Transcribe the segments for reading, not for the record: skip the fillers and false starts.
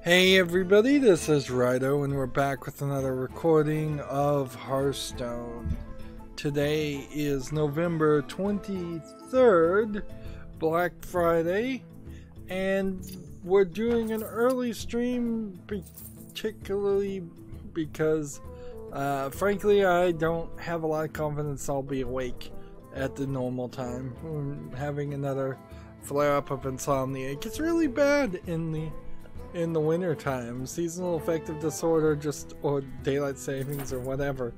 Hey everybody, this is Rydo and we're back with another recording of Hearthstone. Today is November 23rd, Black Friday, and we're doing an early stream particularly because frankly I don't have a lot of confidence I'll be awake at the normal time. We're having another flare-up of insomnia. It gets really bad in the winter time. Seasonal affective disorder, or daylight savings or whatever,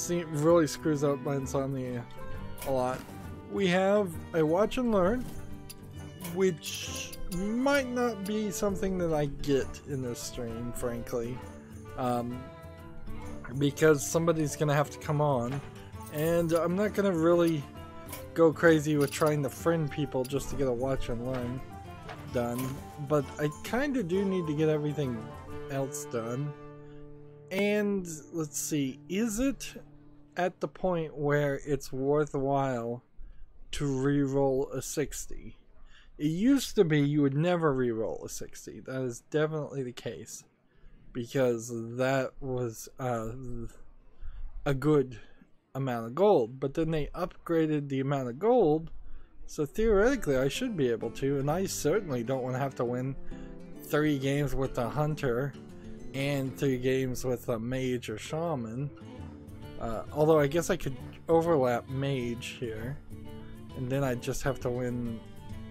really screws up my insomnia a lot. We have a watch and learn, which might not be something that I get in this stream, frankly, because somebody's gonna have to come on, and I'm not gonna really go crazy with trying to friend people just to get a watch and learn done, but I kind of do need to get everything else done. And let's see, is it at the point where it's worthwhile to re-roll a 60? It used to be you would never re-roll a 60. That is definitely the case, because that was a good amount of gold, but then they upgraded the amount of gold. So theoretically I should be able to, and I certainly don't want to have to win 3 games with a hunter and 3 games with a mage or shaman. Although I guess I could overlap mage here, and then I'd just have to win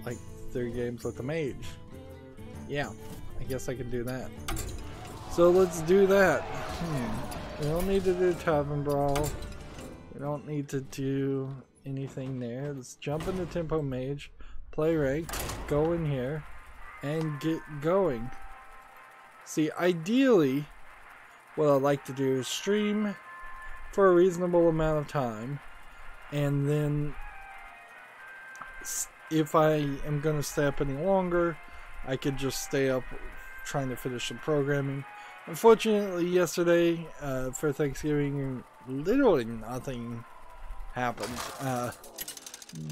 like 3 games with a mage. Yeah, I guess I could do that. So let's do that. We don't need to do Tavern Brawl. We don't need to do anything there. Let's jump into Tempo Mage, play ranked, go in here, and get going. See, ideally, what I'd like to do is stream for a reasonable amount of time, and then if I am going to stay up any longer, I could just stay up trying to finish some programming. Unfortunately, yesterday, for Thanksgiving, literally nothing happened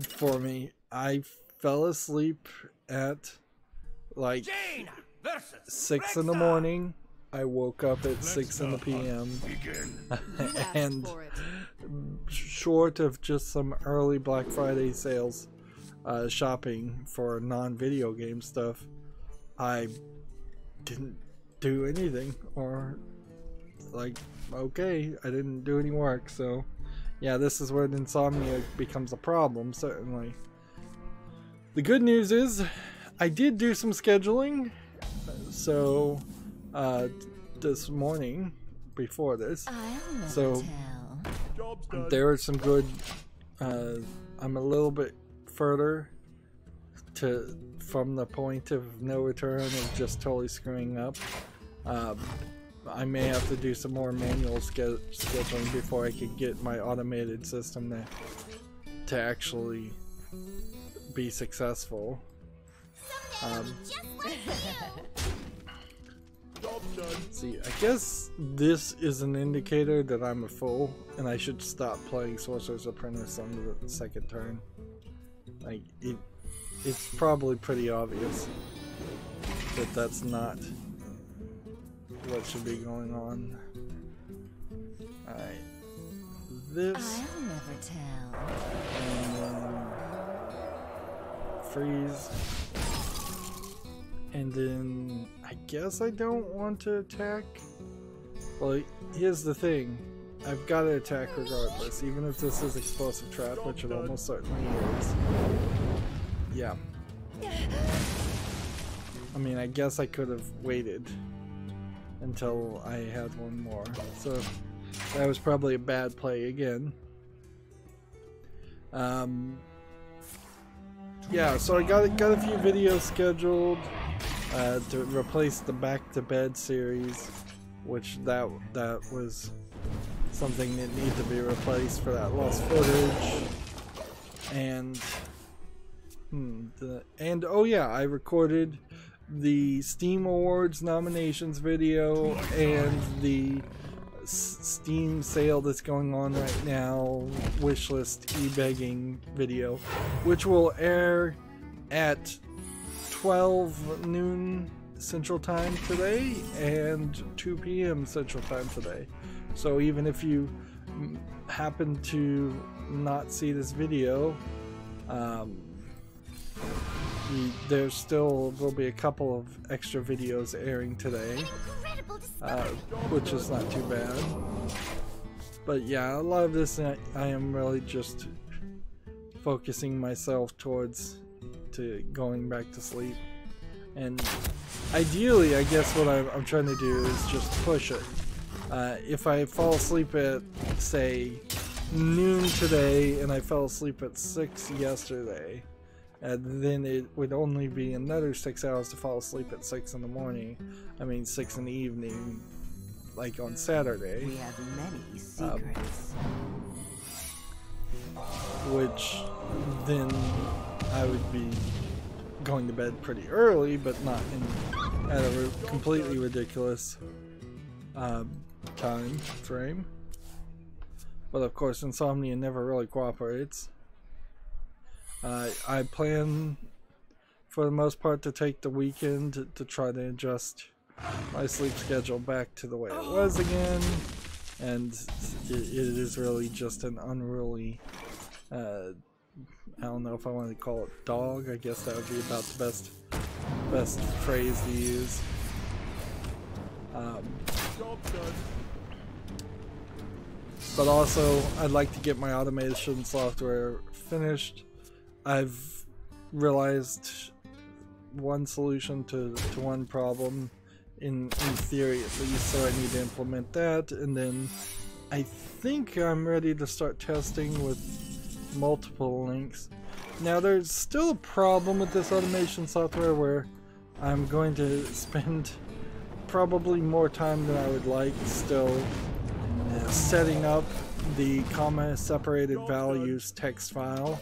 for me. I fell asleep at like 6 in the morning. I woke up at 6 in the PM. And short of just some early Black Friday sales shopping for non-video game stuff, I didn't do anything, or like, okay, I didn't do any work. So yeah, this is where insomnia becomes a problem, certainly. The good news is, I did do some scheduling. So, this morning, before this, so there are some good, I'm a little bit further from the point of no return of just totally screwing up. I may have to do some more manual scheduling before I can get my automated system to actually be successful. See, I guess this is an indicator that I'm a fool and I should stop playing Sorcerer's Apprentice on the second turn. Like, it's probably pretty obvious that that's not what should be going on. Alright. This. I'll never tell. And then freeze. And then I guess I don't want to attack. Well, here's the thing. I've got to attack regardless, even if this is explosive trap, which it almost certainly is. Yeah. I mean, I guess I could have waited until I had one more, so that was probably a bad play again. Yeah, so I got a few videos scheduled to replace the Back to Bed series, which that was something that needed to be replaced for that lost footage. And oh yeah, I recorded the Steam Awards nominations video and the Steam sale that's going on right now, wishlist e-begging video, which will air at 12 noon Central Time today and 2 p.m. Central Time today. So even if you happen to not see this video, there still will be a couple of extra videos airing today, which is not too bad. But yeah, a lot of this I am really just focusing myself towards going back to sleep. And ideally, I guess what I'm trying to do is just push it. If I fall asleep at, say, noon today and I fell asleep at 6 yesterday, and then it would only be another 6 hours to fall asleep at 6 in the morning. I mean 6 in the evening, like on Saturday. We have many secrets. Which then I would be going to bed pretty early, but not at a completely ridiculous time frame. But of course, insomnia never really cooperates. I plan, for the most part, to take the weekend to try to adjust my sleep schedule back to the way it was again, and it is really just an unruly, I don't know if I want to call it dog. I guess that would be about the best phrase to use. But also, I'd like to get my automation software finished. I've realized one solution to one problem in theory at least, so I need to implement that, and then I think I'm ready to start testing with multiple links. Now there's still a problem with this automation software where I'm going to spend probably more time than I would like still setting up the comma separated values text file.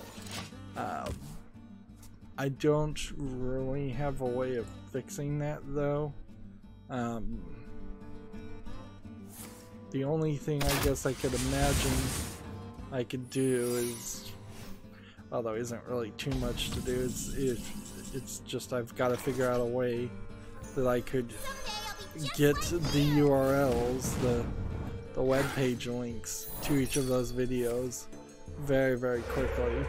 I don't really have a way of fixing that though. The only thing I guess I could imagine I could do is, although it isn't really too much to do, it's just I've got to figure out a way that I could get the URLs, the web page links to each of those videos very, very quickly,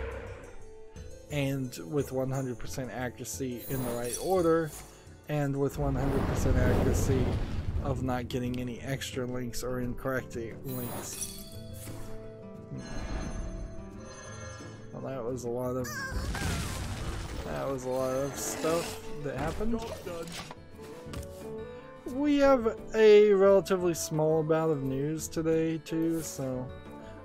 and with 100% accuracy in the right order, and with 100% accuracy of not getting any extra links or incorrect links. Well, that was a lot of stuff that happened. We have a relatively small amount of news today too, so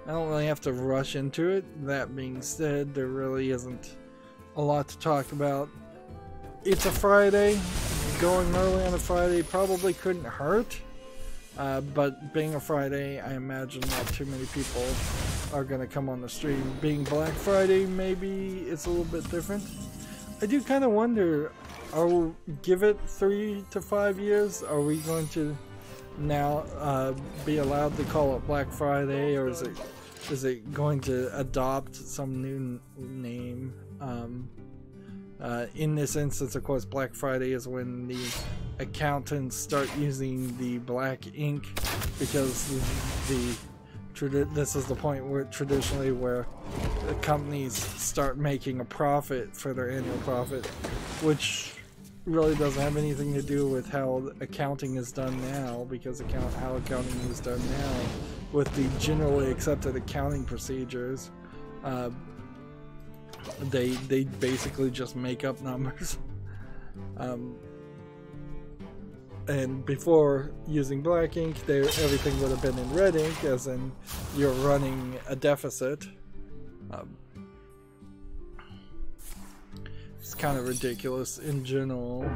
I don't really have to rush into it. That being said, there really isn't a lot to talk about. It's a Friday. Going early on a Friday probably couldn't hurt, but being a Friday, I imagine not too many people are going to come on the stream. Being Black Friday, maybe it's a little bit different. I do kind of wonder, give it 3 to 5 years, are we going to now be allowed to call it Black Friday, or is it going to adopt some new name? In this instance, of course, Black Friday is when the accountants start using the black ink, because this is the point where traditionally where the companies start making a profit for their annual profit, which really doesn't have anything to do with how accounting is done now, because how accounting is done now with the generally accepted accounting procedures. They basically just make up numbers. And before using black ink, everything would have been in red ink, as in you're running a deficit. It's kind of ridiculous in general.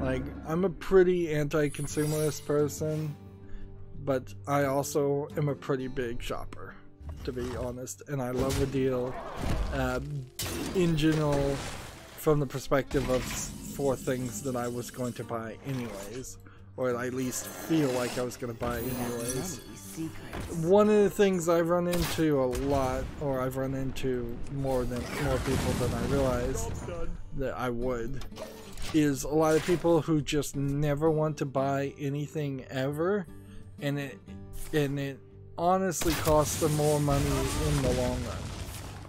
Like, I'm a pretty anti-consumerist person, but I also am a pretty big shopper, to be honest, and I love a deal in general from the perspective of for things that I was going to buy anyways, or at least feel like I was going to buy anyways. One of the things I've run into a lot, or I've run into more people than I realized that I would, is a lot of people who just never want to buy anything ever, and it honestly costs them more money in the long run.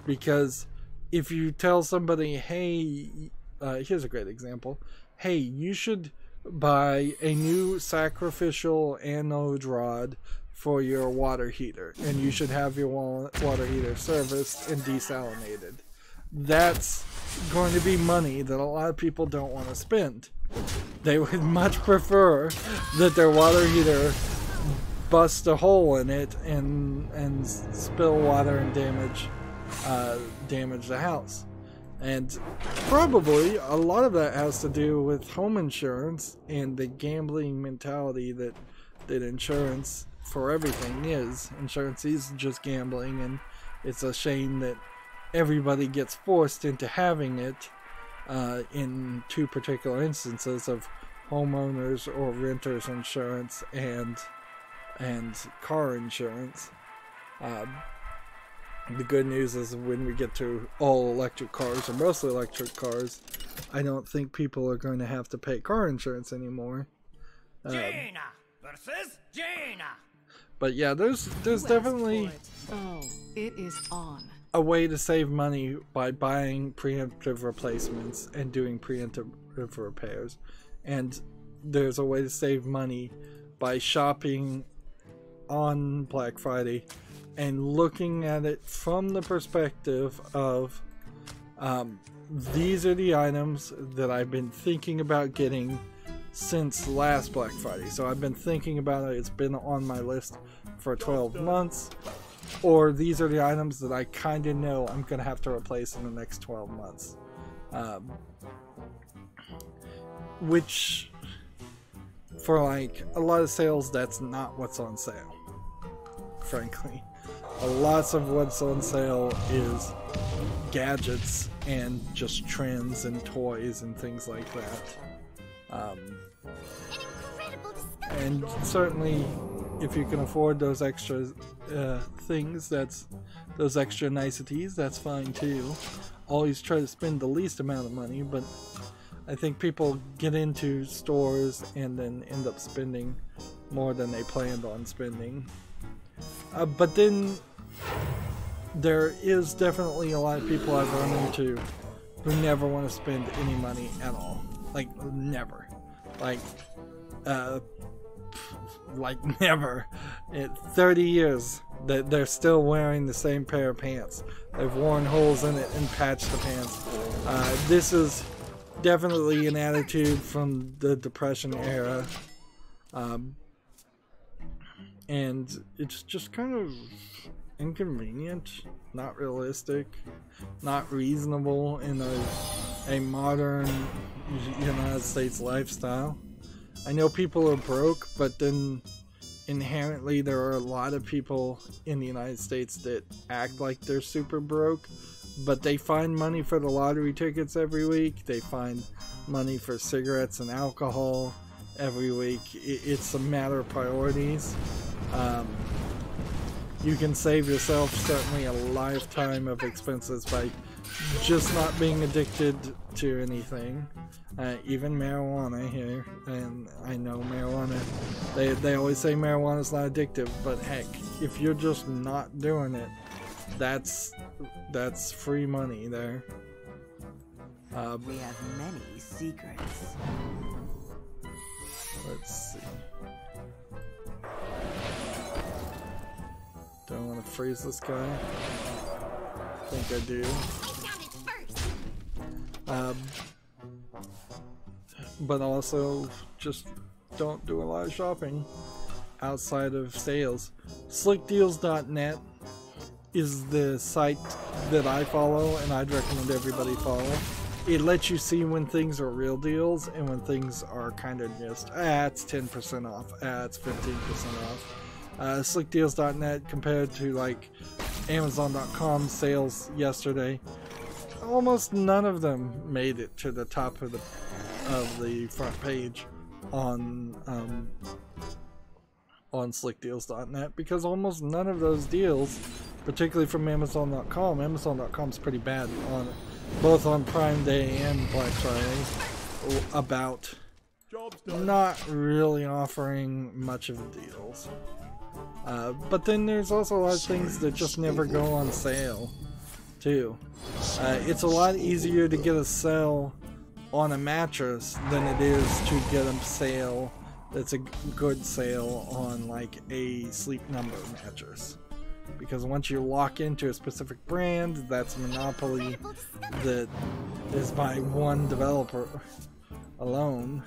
Because if you tell somebody, hey, here's a great example, hey, you should buy a new sacrificial anode rod for your water heater, and you should have your water heater serviced and desalinated. That's going to be money that a lot of people don't want to spend. They would much prefer that their water heater bust a hole in it and spill water and damage the house. And probably a lot of that has to do with home insurance and the gambling mentality that insurance for everything is. Insurance is just gambling, and it's a shame that everybody gets forced into having it in two particular instances of homeowners or renters insurance and car insurance. The good news is when we get to all electric cars, or mostly electric cars, I don't think people are going to have to pay car insurance anymore. Gina versus Gina. But yeah, there's definitely it is on. a way to save money by buying preemptive replacements and doing preemptive repairs. And there's a way to save money by shopping on Black Friday and looking at it from the perspective of these are the items that I've been thinking about getting since last Black Friday. So I've been thinking about it, it's been on my list for 12 months. Or these are the items that I kind of know I'm going to have to replace in the next 12 months. Which, for like a lot of sales, that's not what's on sale, frankly. Lots of what's on sale is gadgets and just trends and toys and things like that. And certainly, if you can afford those extra things, those extra niceties, that's fine too. Always try to spend the least amount of money, but I think people get into stores and then end up spending more than they planned on spending. But then there is definitely a lot of people I've run into who never want to spend any money at all. Like, never. Like never. 30 years that they're still wearing the same pair of pants. They've worn holes in it and patched the pants. This is definitely an attitude from the Depression era. And it's just kind of inconvenient, not realistic, not reasonable in a modern United States lifestyle. I know people are broke, but then inherently there are a lot of people in the United States that act like they're super broke, but they find money for the lottery tickets every week. They find money for cigarettes and alcohol every week. It's a matter of priorities. You can save yourself certainly a lifetime of expenses by just not being addicted to anything. Even marijuana here, and I know marijuana, they always say marijuana's not addictive, but heck, if you're just not doing it, that's free money there. We have many secrets. Let's see. Do I want to freeze this guy? I think I do. But also, just don't do a lot of shopping outside of sales. Slickdeals.net is the site that I follow, and I'd recommend everybody follow. It lets you see when things are real deals and when things are kind of just, it's 10% off, it's 15% off. Slickdeals.net compared to like Amazon.com sales yesterday, almost none of them made it to the top of the front page on slickdeals.net, because almost none of those deals, particularly from Amazon.com, Amazon.com is pretty bad on both on Prime Day and Black Friday. about not really offering much of deals. But then there's also a lot of things that just never go on sale too. It's a lot easier to get a sale on a mattress than it is to get a sale that's a good sale on like a Sleep Number mattress. Because once you lock into a specific brand, that's a monopoly that is by one developer alone.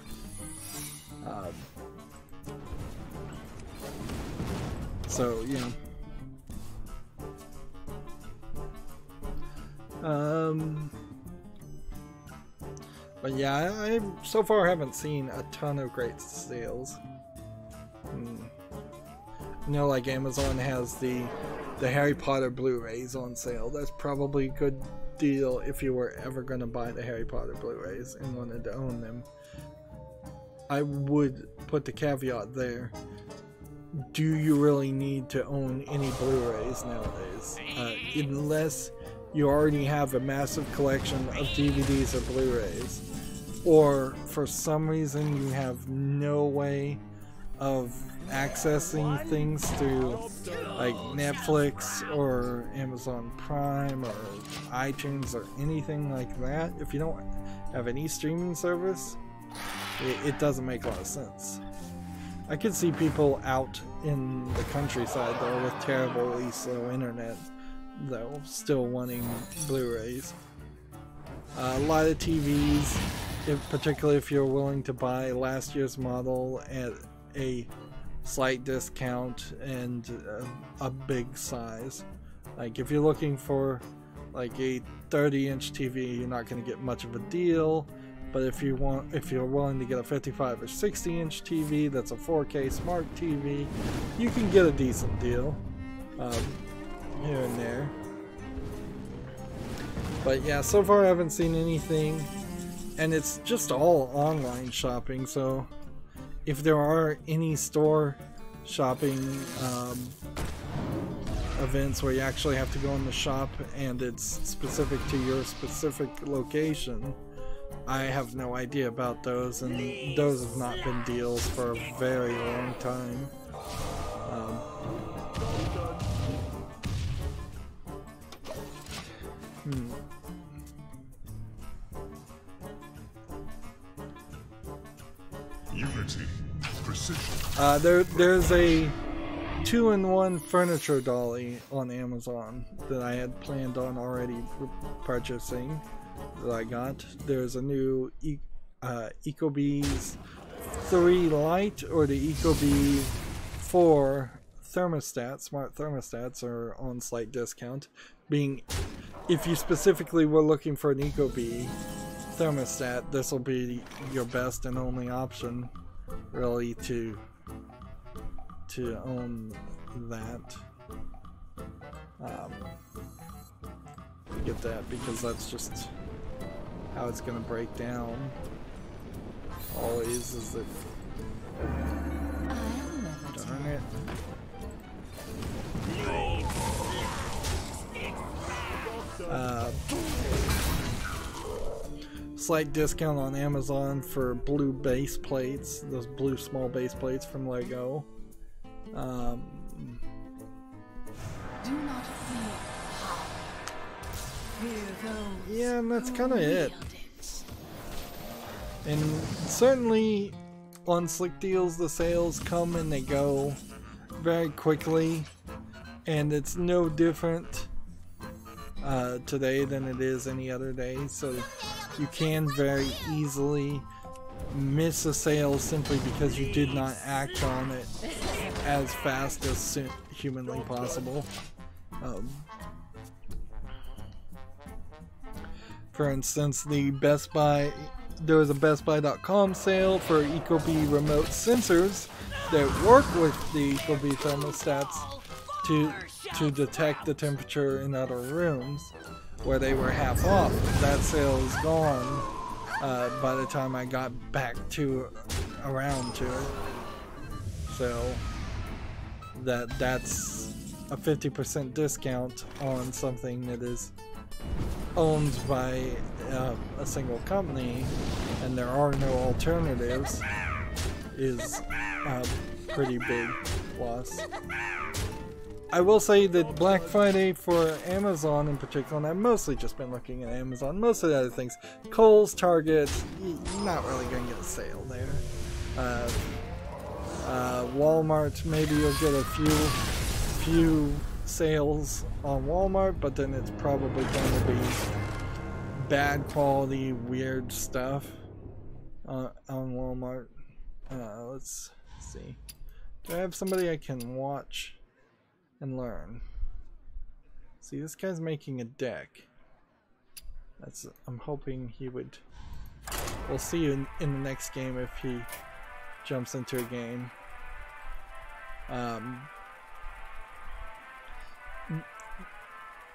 So, you know. But yeah, I so far haven't seen a ton of great sales. You know, like Amazon has the Harry Potter Blu-rays on sale. That's probably a good deal if you were ever going to buy the Harry Potter Blu-rays and wanted to own them. I would put the caveat there. Do you really need to own any Blu-rays nowadays? Unless you already have a massive collection of DVDs or Blu-rays, or for some reason you have no way of accessing things through like Netflix or Amazon Prime or iTunes or anything like that. If you don't have any streaming service, it doesn't make a lot of sense. I could see people out in the countryside though with terribly slow internet though still wanting Blu-rays. A lot of TVs, particularly if you're willing to buy last year's model at a slight discount and a big size. Like if you're looking for like a 30-inch TV, you're not going to get much of a deal. But if you're willing to get a 55 or 60-inch TV that's a 4K smart TV, you can get a decent deal here and there. But yeah, so far I haven't seen anything, and it's just all online shopping. So if there are any store shopping events where you actually have to go in the shop and it's specific to your specific location, I have no idea about those, and those have not been deals for a very long time. Unity, precision. There's a 2-in-1 furniture dolly on Amazon that I had planned on already purchasing that I got. There's a new Ecobee's 3 Lite or the Ecobee 4 thermostat. Smart thermostats are on slight discount. If you specifically were looking for an Ecobee thermostat, this will be your best and only option really to own that. Get that, because that's just how it's gonna break down always, is that darn it. Slight discount on Amazon for blue base plates, those blue small base plates from Lego. Do not fear. Yeah, and that's kind of it. And certainly on Slick Deals, the sales come and they go very quickly, and it's no different today than it is any other day. So you can very easily miss a sale simply because you did not act on it as fast as humanly possible. For instance, there was a BestBuy.com sale for Ecobee remote sensors that work with the Ecobee thermostats to detect the temperature in other rooms, where they were half off. That sale is gone by the time I got back around to it. So that's a 50% discount on something that is owned by a single company and there are no alternatives is a pretty big loss. I will say that Black Friday for Amazon in particular, and I've mostly just been looking at Amazon, most of the other things, Kohl's, Target, you're not really going to get a sale there. Walmart, maybe you'll get a few sales on Walmart, but then it's probably going to be bad quality, weird stuff on Walmart. Let's see. Do I have somebody I can watch and learn? See, this guy's making a deck. I'm hoping he would. We'll see in the next game if he jumps into a game.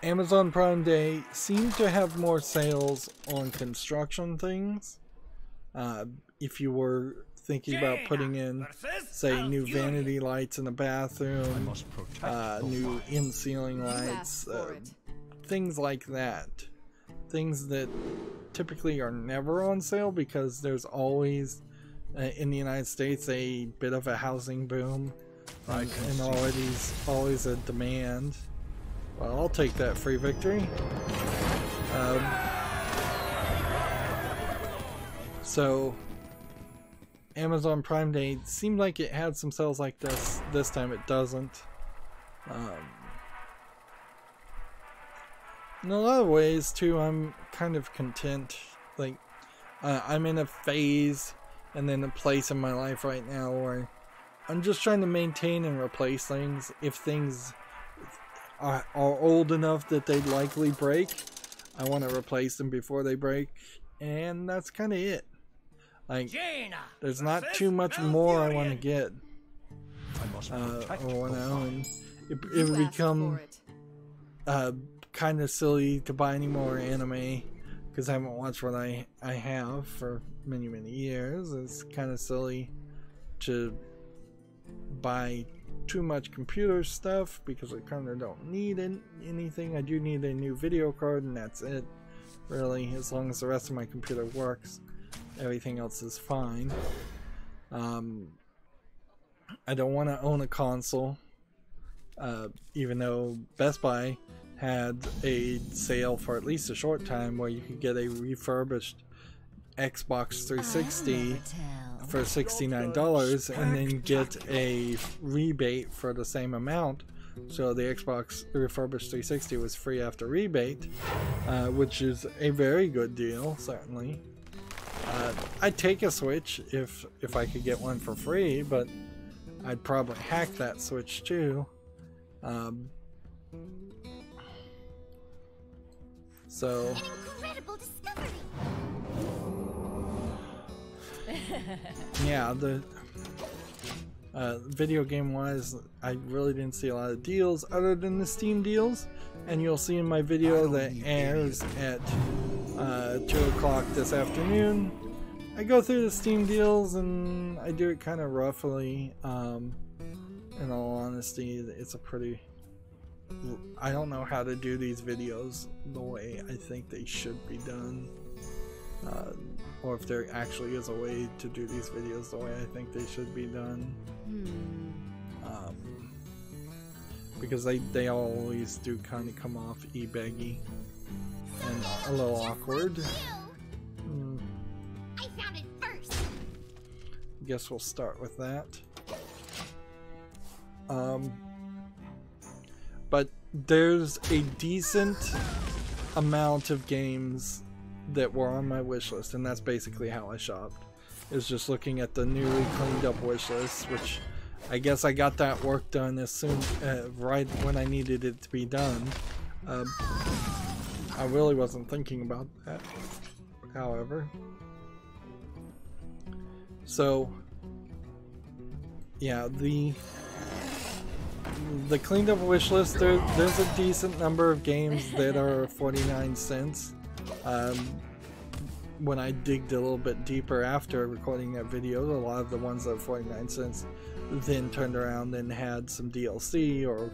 Amazon Prime Day seemed to have more sales on construction things. If you were thinking about putting in, say, new vanity lights in the bathroom, new in-ceiling lights, things like that. Things that typically are never on sale because there's always, in the United States, a bit of a housing boom and always a demand. Well, I'll take that free victory. So Amazon Prime Day seemed like it had some sales like this. This time it doesn't. In a lot of ways too, I'm kind of content. Like I'm in a phase and then a place in my life right now where I'm just trying to maintain and replace things. If things are old enough that they'd likely break, I want to replace them before they break, and that's kind of it. Like, there's not too much more I want to get. And it would become kind of silly to buy any more anime because I haven't watched what I have for many years. It's kind of silly to buy too much computer stuff because I kind of don't need anything. I do need a new video card, and that's it, really. As long as the rest of my computer works, everything else is fine. I don't want to own a console, even though Best Buy had a sale for at least a short time where you could get a refurbished Xbox 360 for $69 and then get a rebate for the same amount. So the Xbox refurbished 360 was free after rebate, which is a very good deal, certainly. I'd take a Switch if I could get one for free, but I'd probably hack that Switch too. So incredible discovery. Yeah, the video game wise, I really didn't see a lot of deals other than the Steam deals, and you'll see in my video that airs at 2 o'clock this afternoon. I go through the Steam deals and I do it kind of roughly. In all honesty, it's a pretty... I don't know how to do these videos the way I think they should be done. Or if there actually is a way to do these videos the way I think they should be done. Because they always do kind of come off e-beggy and a little awkward. I found it first. Guess we'll start with that. But there's a decent amount of games that were on my wish list, and that's basically how I shopped. Is just looking at the newly cleaned up wish list, which I guess I got that work done as soon right when I needed it to be done. I really wasn't thinking about that, however. So yeah, the cleaned up wish list, there's a decent number of games that are 49 cents. When I digged a little bit deeper after recording that video, a lot of the ones that are 49 cents then turned around and had some DLC or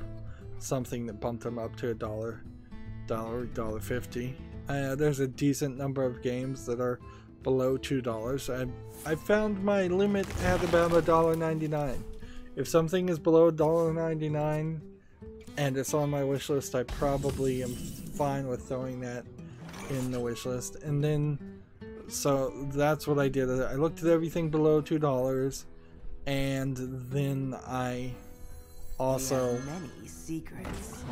something that bumped them up to $1.50. there's a decent number of games that are below $2. I found my limit at about $1.99. If something is below $1.99 and it's on my wish list, I probably am fine with throwing that in the wish list. And then, so that's what I did. I looked at everything below $2, and then I also many secrets.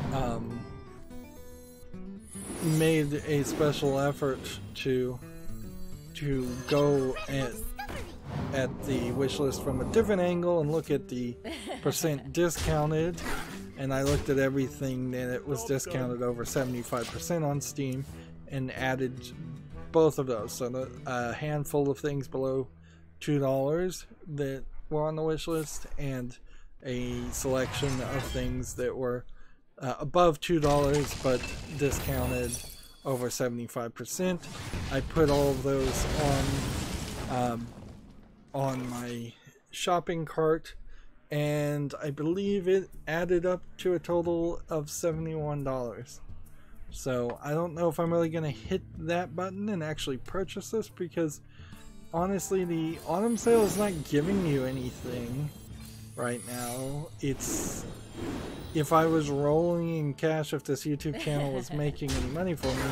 made a special effort to go at the wish list from a different angle and look at the percent discounted, and I looked at everything that it was discounted over 75% on Steam and added both of those. So a handful of things below $2 that were on the wish list, and a selection of things that were above $2 but discounted over 75%. I put all of those on my shopping cart, and I believe it added up to a total of $71. So I don't know if I'm really going to hit that button and actually purchase this, because honestly the autumn sale is not giving you anything right now. It's, if I was rolling in cash, if this YouTube channel was making any money for me,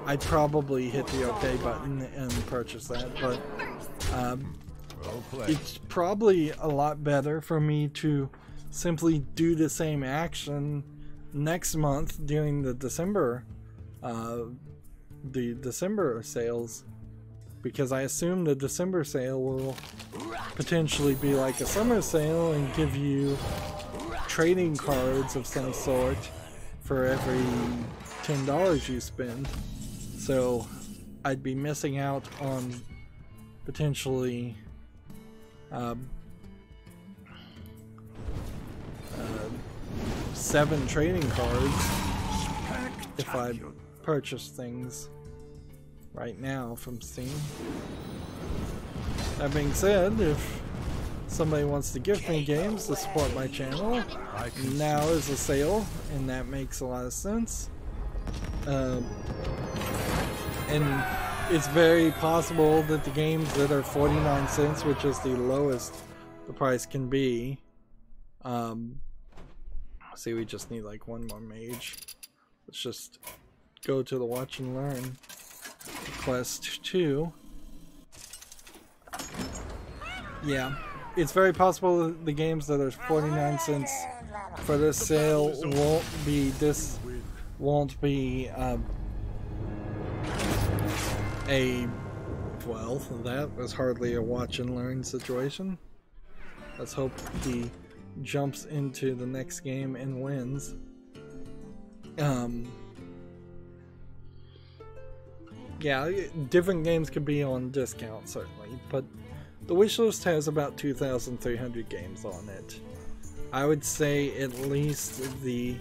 I'd probably hit the OK button and purchase that, but it's probably a lot better for me to simply do the same action next month during the December sales, because I assume the December sale will potentially be like a summer sale and give you trading cards of some sort for every $10 you spend. So I'd be missing out on potentially 7 trading cards if I purchase things right now from Steam. That being said, if somebody wants to gift me games to support my channel, now is a sale, and that makes a lot of sense. And it's very possible that the games that are 49 cents, which is the lowest the price can be, see, we just need like one more mage. Let's just go to the watch and learn quest 2. Yeah, it's very possible that the games that are 49 cents for this sale won't be well, that was hardly a watch and learn situation. Let's hope he jumps into the next game and wins. Yeah, different games could be on discount certainly, but the wishlist has about 2,300 games on it. I would say at least the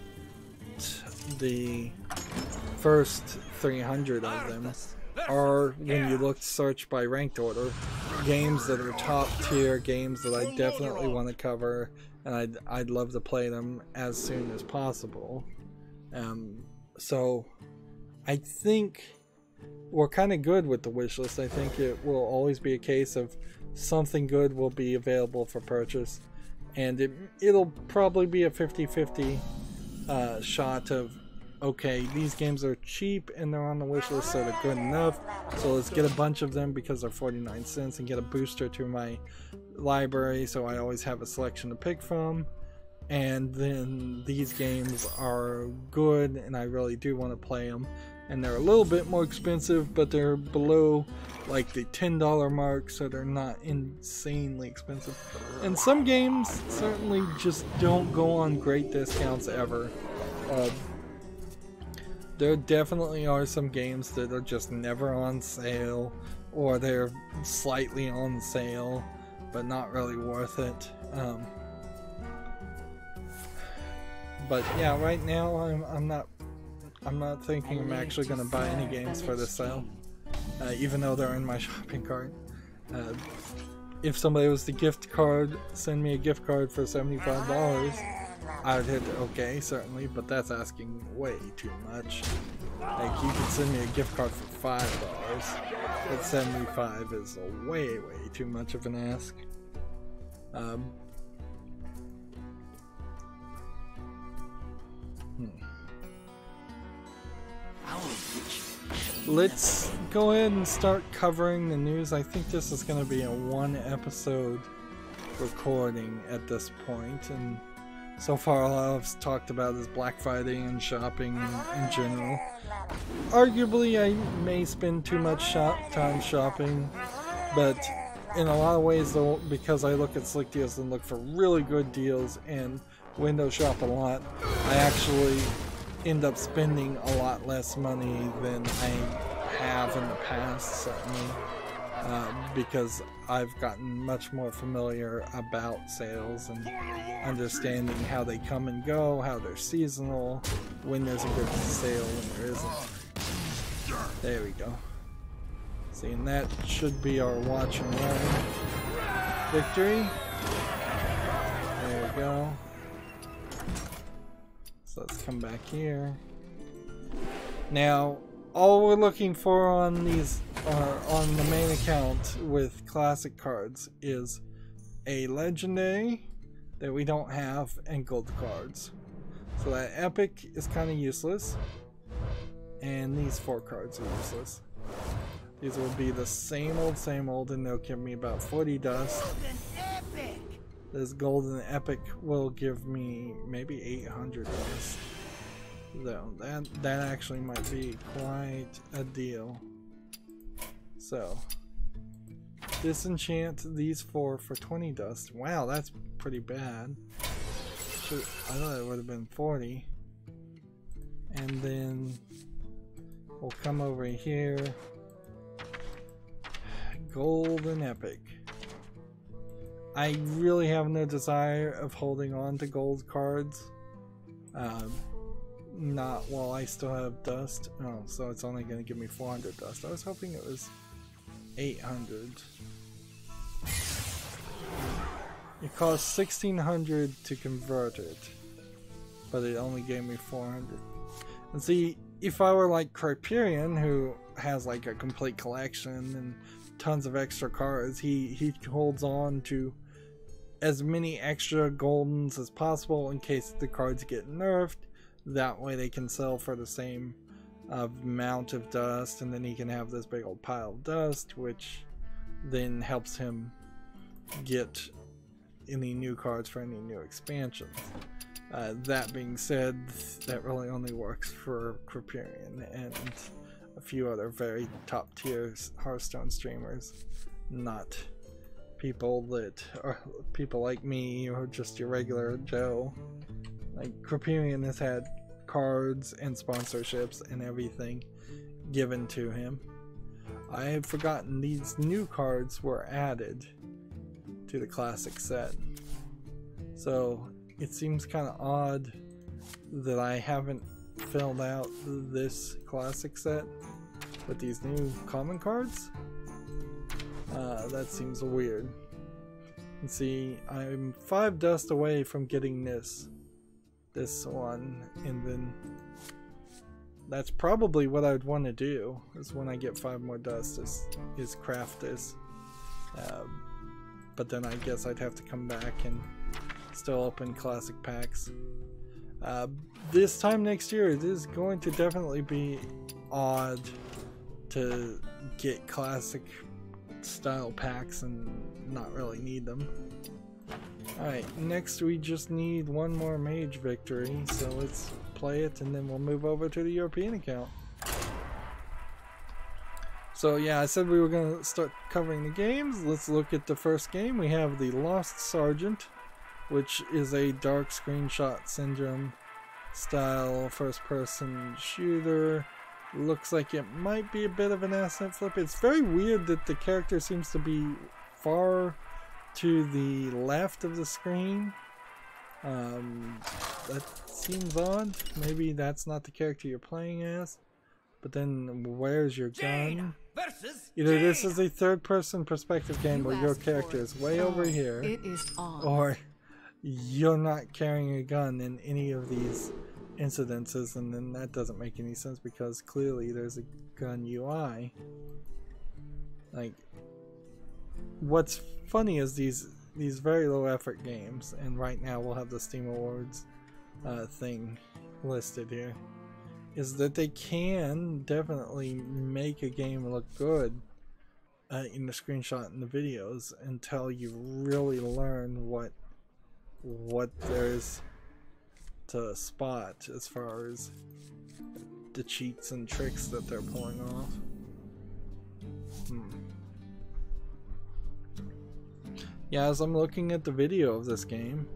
first 300 of them are, when you look search by ranked order, games that are top tier, games that I definitely want to cover, and I'd love to play them as soon as possible. So I think we're kind of good with the wish list. I think it will always be a case of something good will be available for purchase, and it'll probably be a 50-50 shot of, okay, these games are cheap and they're on the wish list, so they're good enough, so let's get a bunch of them because they're 49 cents and get a booster to my library so I always have a selection to pick from. And then these games are good and I really do want to play them, and they're a little bit more expensive, but they're below like the $10 mark, so they're not insanely expensive. And some games certainly just don't go on great discounts ever. There definitely are some games that are just never on sale, or they're slightly on sale but not really worth it. But yeah, right now I'm not thinking I'm actually going to buy any games for this sale, even though they're in my shopping cart. If somebody was to send me a gift card for $75, I would hit OK, certainly, but that's asking way too much. Like, you can send me a gift card for $5, but 75 is way too much of an ask. Let's go ahead and start covering the news. I think this is going to be a 1-episode recording at this point, and so far all I've talked about is Black Friday and shopping in general. Arguably, I may spend too much time shopping, but in a lot of ways, though, because I look at slick deals and look for really good deals and window shop a lot, I actually end up spending a lot less money than I have in the past, certainly, because I've gotten much more familiar about sales and understanding how they come and go, how they're seasonal, when there's a good sale, when there isn't. There we go. See, and that should be our watch and learn victory. There we go. So let's come back here. Now, all we're looking for on these, on the main account with classic cards, is a legendary that we don't have and gold cards. So that epic is kind of useless, and these 4 cards are useless. These will be the same old, and they'll give me about 40 dust. This golden epic will give me maybe 800 dust. Though that actually might be quite a deal. So disenchant these 4 for 20 dust. Wow, that's pretty bad. I thought it would have been 40. And then we'll come over here. Golden epic. I really have no desire of holding on to gold cards. Not while I still have dust. Oh, so it's only going to give me 400 dust. I was hoping it was 800. It cost 1600 to convert it, but it only gave me 400. And see, if I were like Criterion, who has like a complete collection and tons of extra cards, he holds on to as many extra goldens as possible in case the cards get nerfed. That way they can sell for the same amount of dust, and then he can have this big old pile of dust, which then helps him get any new cards for any new expansions. That being said, that really only works for Criterion and a few other very top tier Hearthstone streamers, not people that are people like me or just your regular Joe. Like, Criterion has had cards and sponsorships and everything given to him. I had forgotten these new cards were added to the classic set. So it seems kind of odd that I haven't filled out this classic set with these new common cards. That seems weird. And see, I'm 5 dust away from getting this one, and then that's probably what I'd want to do, is when I get 5 more dust is craft this. But then I guess I'd have to come back and still open classic packs. This time next year it is going to definitely be odd to get classic style packs and not really need them. Alright, next we just need 1 more mage victory, so let's play it and then we'll move over to the European account. So yeah, I said we were going to start covering the games. Let's look at the first game. We have the Lost Sergeant, which is a dark screenshot syndrome style first person shooter. Looks like it might be a bit of an asset flip. It's very weird that the character seems to be far to the left of the screen. That seems odd. Maybe that's not the character you're playing as. But then where's your gun? Either this is a third-person perspective game where your character is way over here, or you're not carrying a gun in any of these incidences, and then that doesn't make any sense because clearly there's a gun UI. Like, what's funny is these very low effort games, and right now we'll have the Steam Awards thing listed here, is that they can definitely make a game look good in the screenshot and the videos until you really learn what there is to spot as far as the cheats and tricks that they're pulling off. Yeah, as I'm looking at the video of this game,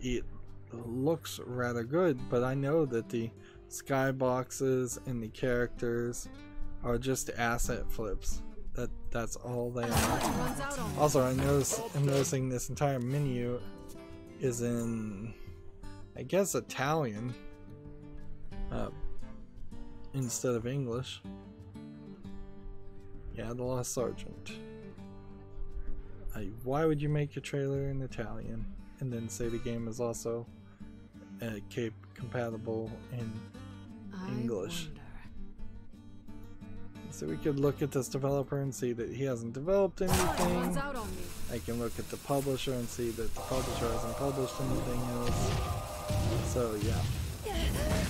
it looks rather good, but I know that the skyboxes and the characters are just asset flips. That's all they are. Also, I'm noticing this entire menu is in, I guess, Italian instead of English. Yeah, The Lost Sergeant. Why would you make a trailer in Italian and then say the game is also compatible in English? So we could look at this developer and see that he hasn't developed anything. I can look at the publisher and see that the publisher hasn't published anything else. So yeah,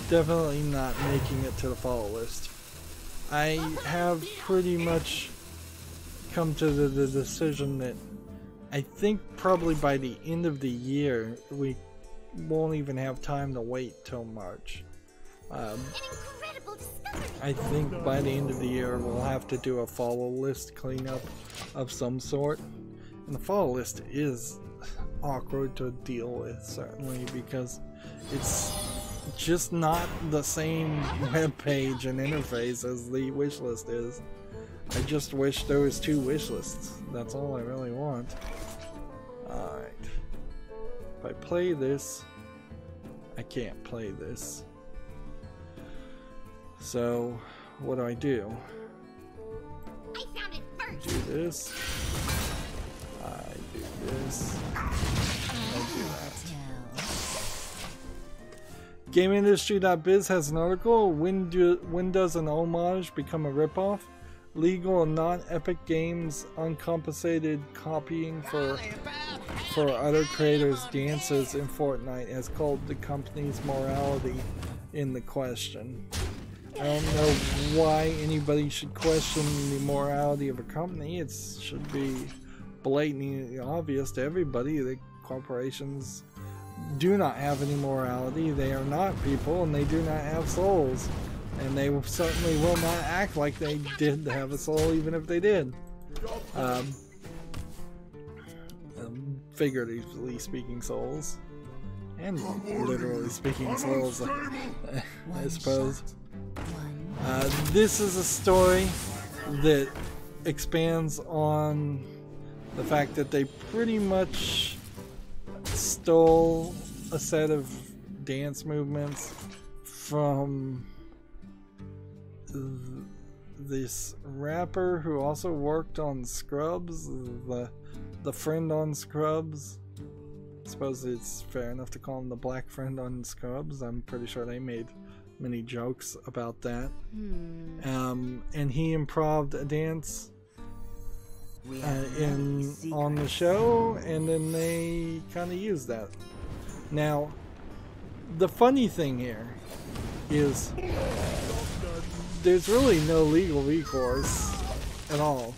definitely not making it to the follow list. I have pretty much come to the decision that I think probably by the end of the year we won't even have time to wait till March. I think by the end of the year we'll have to do a follow list cleanup of some sort, and the follow list is awkward to deal with, certainly, because it's just not the same web page and interface as the wish list is. I just wish there was 2 wish lists. That's all I really want. Alright. If I play this, I can't play this. So, what do? I do this. I do this. I do that. GameIndustry.biz has an article. When does an homage become a ripoff? Legal and non-epic games uncompensated copying for other creators' dances in Fortnite has called the company's morality in the question. I don't know why anybody should question the morality of a company. It should be blatantly obvious to everybody that corporations do not have any morality. They are not people, and they do not have souls. And they certainly will not act like they did have a soul, even if they did. Figuratively speaking souls. And literally speaking souls, I suppose. This is a story that expands on the fact that they pretty much stole a set of dance movements from this rapper who also worked on Scrubs, the friend on Scrubs. I suppose it's fair enough to call him the black friend on Scrubs. I'm pretty sure they made many jokes about that. And he improv'd a dance on the show, and then they kind of used that. Now, the funny thing here is there's really no legal recourse at all.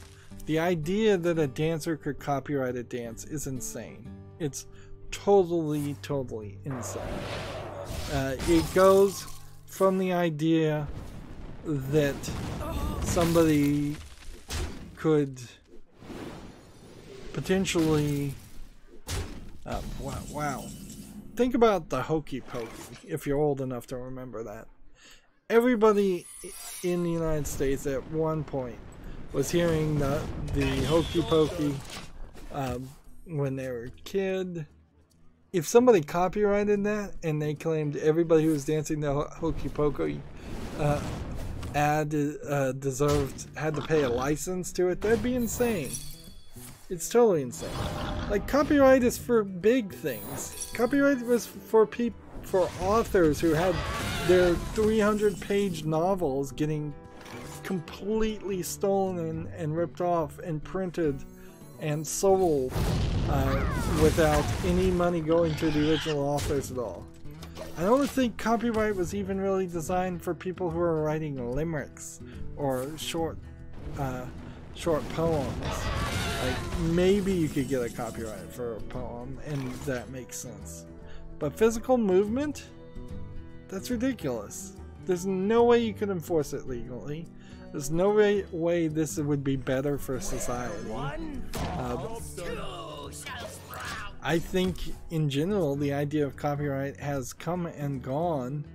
The idea that a dancer could copyright a dance is insane. It's totally insane. It goes from the idea that somebody could potentially wow. Think about the Hokey Pokey, if you're old enough to remember that. Everybody in the United States at one point was hearing the Hokey Pokey when they were a kid. If somebody copyrighted that and they claimed everybody who was dancing the Hokey Pokey had to pay a license to it, that'd be insane. It's totally insane. Like, copyright is for big things. Copyright was for for authors who had their 300-page novels getting completely stolen and ripped off and printed and sold without any money going to the original authors at all. I don't think copyright was even really designed for people who are writing limericks or short poems. Like, maybe you could get a copyright for a poem, and that makes sense. But physical movement? That's ridiculous. There's no way you could enforce it legally. There's no way this would be better for society. I think, in general, the idea of copyright has come and gone.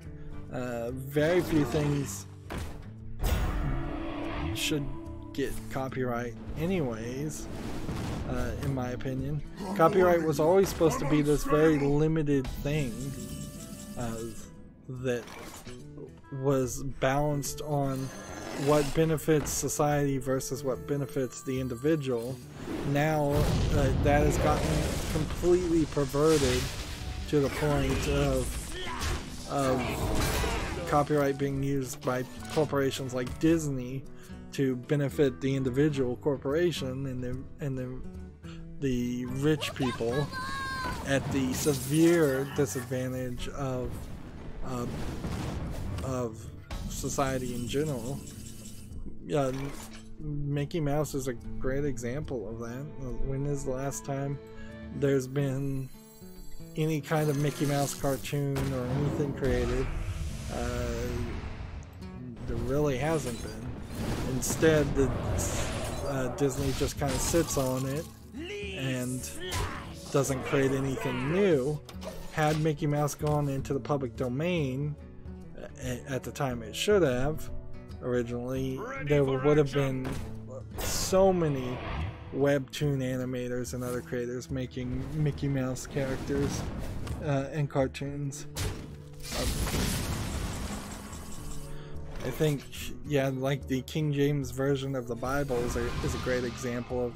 Very few things should get copyright anyways, in my opinion. Copyright was always supposed to be this very limited thing that was balanced on what benefits society versus what benefits the individual. Now that has gotten completely perverted to the point of copyright being used by corporations like Disney to benefit the individual corporation and the rich people at the severe disadvantage of society in general. Mickey Mouse is a great example of that. When is the last time there's been any kind of Mickey Mouse cartoon or anything created? There really hasn't been. Instead, Disney just kind of sits on it and doesn't create anything new. Had Mickey Mouse gone into the public domain at the time it should have, originally, there would have been so many webtoon animators and other creators making Mickey Mouse characters and cartoons. I think, yeah, like the King James version of the Bible is a great example of,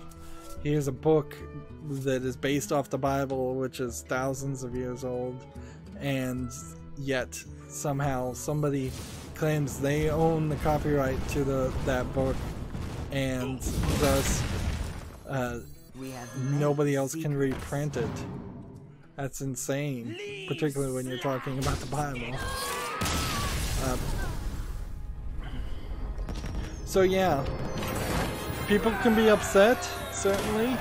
here's a book that is based off the Bible, which is thousands of years old, and yet somehow somebody claims they own the copyright to that book, and thus nobody else can reprint it. That's insane, particularly when you're talking about the Bible. So yeah, people can be upset, certainly.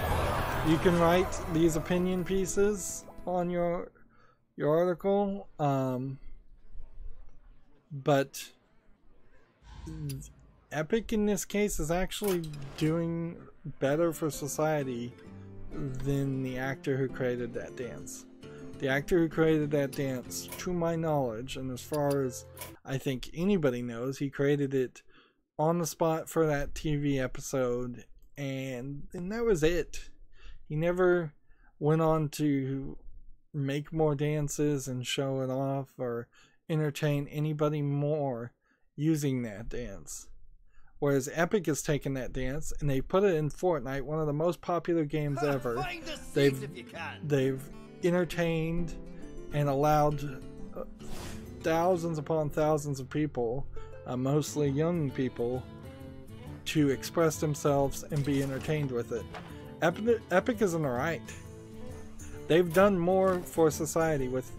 You can write these opinion pieces on your article, but Epic in this case is actually doing better for society than the actor who created that dance. The actor who created that dance, to my knowledge, and as far as I think anybody knows, he created it on the spot for that TV episode, and that was it. He never went on to make more dances and show it off or entertain anybody more using that dance. Whereas Epic has taken that dance and they put it in Fortnite, one of the most popular games ever. They've entertained and allowed thousands upon thousands of people, mostly young people, to express themselves and be entertained with it. Epic is in the right. They've done more for society with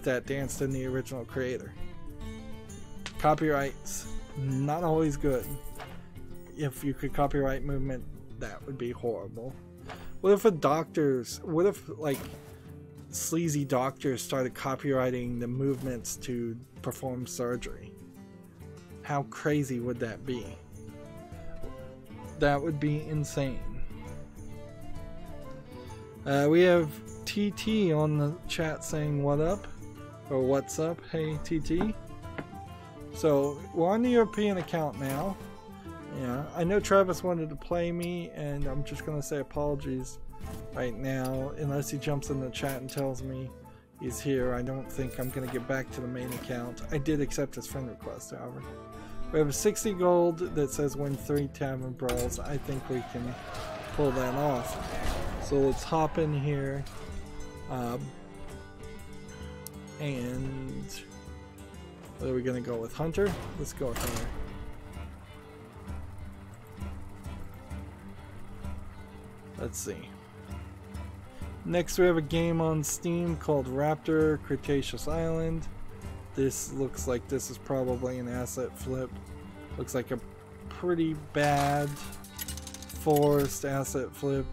that dance than the original creator. Copyright's not always good. If you could copyright movement, that would be horrible. What if like sleazy doctors started copywriting the movements to perform surgery? How crazy would that be? That would be insane. We have TT on the chat saying what up, or what's up. Hey TT. So we're on the European account now. Yeah, I know Travis wanted to play me, and I'm just gonna say apologies right now, unless he jumps in the chat and tells me he's here. I don't think I'm gonna get back to the main account. I did accept his friend request, however. We have 60 gold that says win 3 tavern brawls. I think we can pull that off. So let's hop in here. And what are we gonna go with? Hunter? Let's go with Hunter. Let's see. Next we have a game on Steam called Raptor Cretaceous Island. This looks like this is probably an asset flip. Looks like a pretty bad forced asset flip.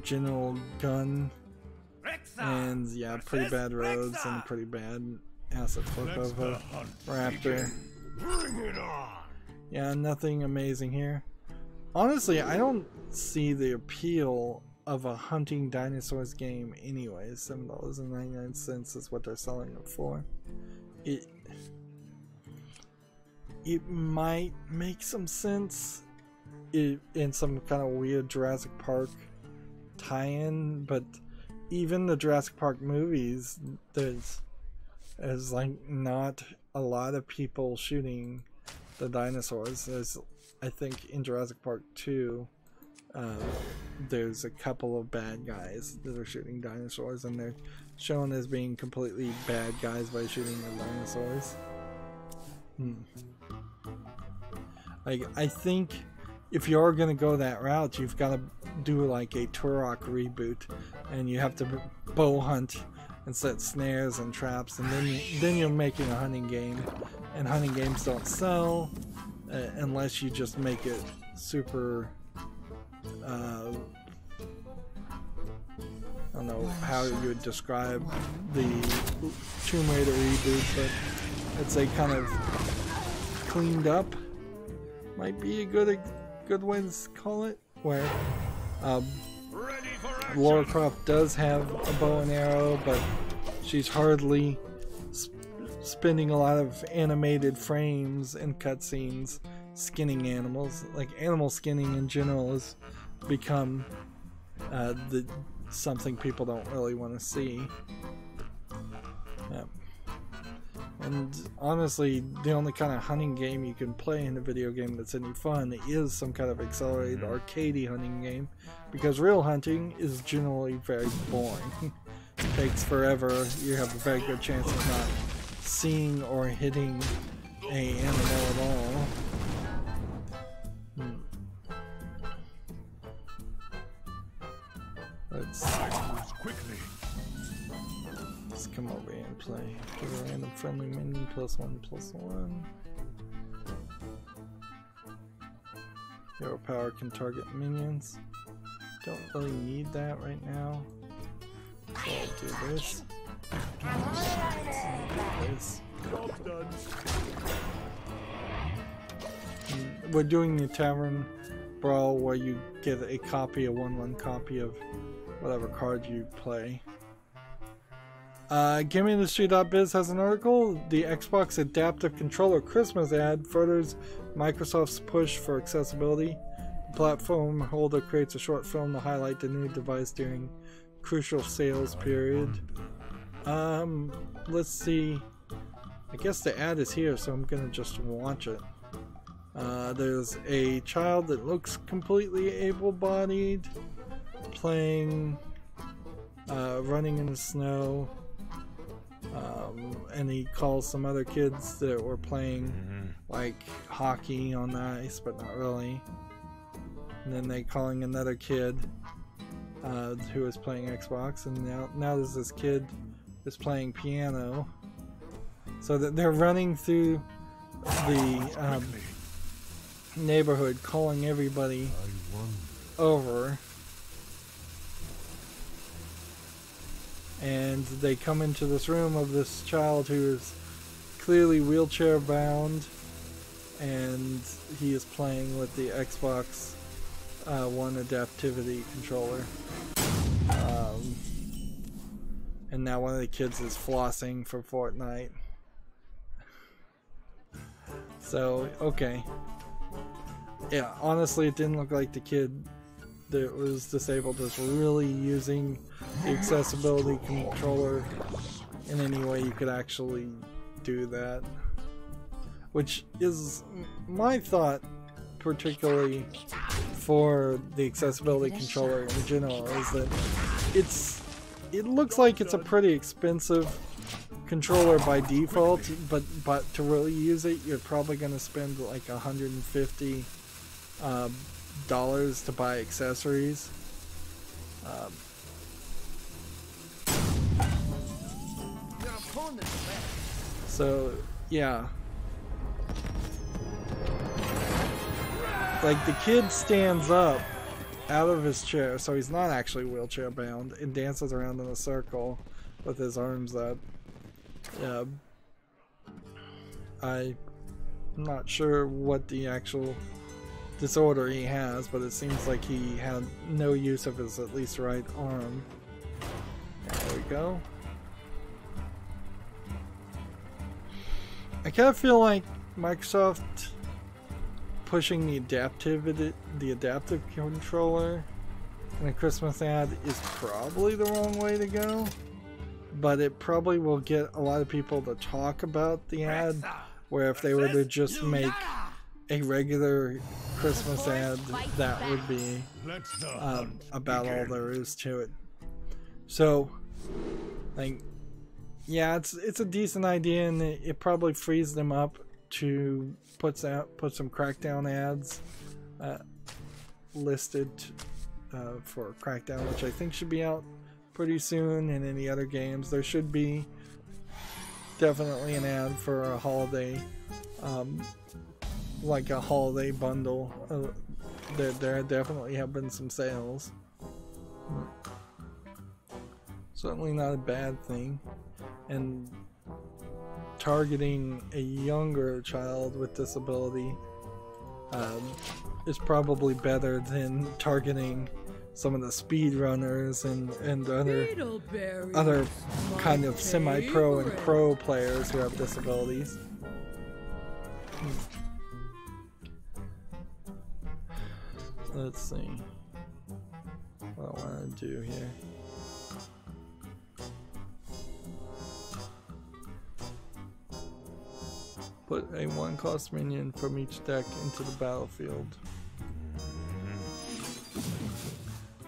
General gun. And yeah, pretty bad roads and a pretty bad asset flip of a raptor. Bring it on. Yeah, nothing amazing here. Honestly, I don't see the appeal of a hunting dinosaurs game anyways. $7.99 is what they're selling it for. It might make some sense in some kind of weird Jurassic Park tie-in, but even the Jurassic Park movies, there's like not a lot of people shooting the dinosaurs. There's, I think in Jurassic Park 2, there's a couple of bad guys that are shooting dinosaurs, and they're shown as being completely bad guys by shooting the dinosaurs. Like, I think if you're gonna go that route, you've got to do like a Turok reboot, and you have to bow hunt and set snares and traps, and then you're making a hunting game, and hunting games don't sell unless you just make it super. I don't know how you would describe the Tomb Raider reboot, but it's a kind of cleaned up, might be a good way to call it, where Lara Croft does have a bow and arrow, but she's hardly spending a lot of animated frames and cutscenes skinning animals. Like, animal skinning in general has become something people don't really want to see. And honestly, the only kind of hunting game you can play in a video game that's any fun is some kind of accelerated arcadey hunting game, because real hunting is generally very boring. It takes forever. You have a very good chance of not seeing or hitting an animal at all. Let's come over here and play. Give a random friendly minion +1/+1. Hero power can target minions. Don't really need that right now. So I'll do this. We're doing the Tavern Brawl where you get a copy, a 1/1 copy of whatever card you play. GameIndustry.biz has an article. The Xbox Adaptive Controller Christmas ad furthers Microsoft's push for accessibility. The platform holder creates a short film to highlight the new device during crucial sales period. Let's see. I guess the ad is here, so I'm gonna just watch it. There's a child that looks completely able-bodied playing, running in the snow, and he calls some other kids that were playing like hockey on the ice, but not really. And then they calling another kid who is playing Xbox, and now there's this kid who's playing piano. So that they're running through the neighborhood, calling everybody over, and they come into this room of this child who is clearly wheelchair bound, and he is playing with the Xbox One Adaptivity controller. And now one of the kids is flossing for Fortnite. So, okay. Yeah, honestly, it didn't look like the kid that was disabled was really using the accessibility controller in any way you could actually do that. Which is my thought, particularly for the accessibility controller in general, is that it looks like it's a pretty expensive controller by default, but to really use it, you're probably going to spend like $150 dollars to buy accessories. So yeah, like the kid stands up out of his chair, so he's not actually wheelchair bound, and dances around in a circle with his arms up. I'm not sure what the actual disorder he has, but it seems like he had no use of his at least right arm. There we go. I kind of feel like Microsoft pushing the adaptive controller in a Christmas ad is probably the wrong way to go, but it probably will get a lot of people to talk about the ad, where if they were to just make a regular Christmas ad, that would be about all there is to it. So, like, yeah, it's a decent idea, and it probably frees them up to put some Crackdown ads listed for Crackdown, which I think should be out pretty soon. And any other games, there should be definitely an ad for a holiday, like a holiday bundle. There definitely have been some sales. Certainly not a bad thing. And targeting a younger child with disability is probably better than targeting some of the speedrunners and other kind of semi-pro and pro players who have disabilities. Let's see what I want to do here. Put a 1-cost minion from each deck into the battlefield.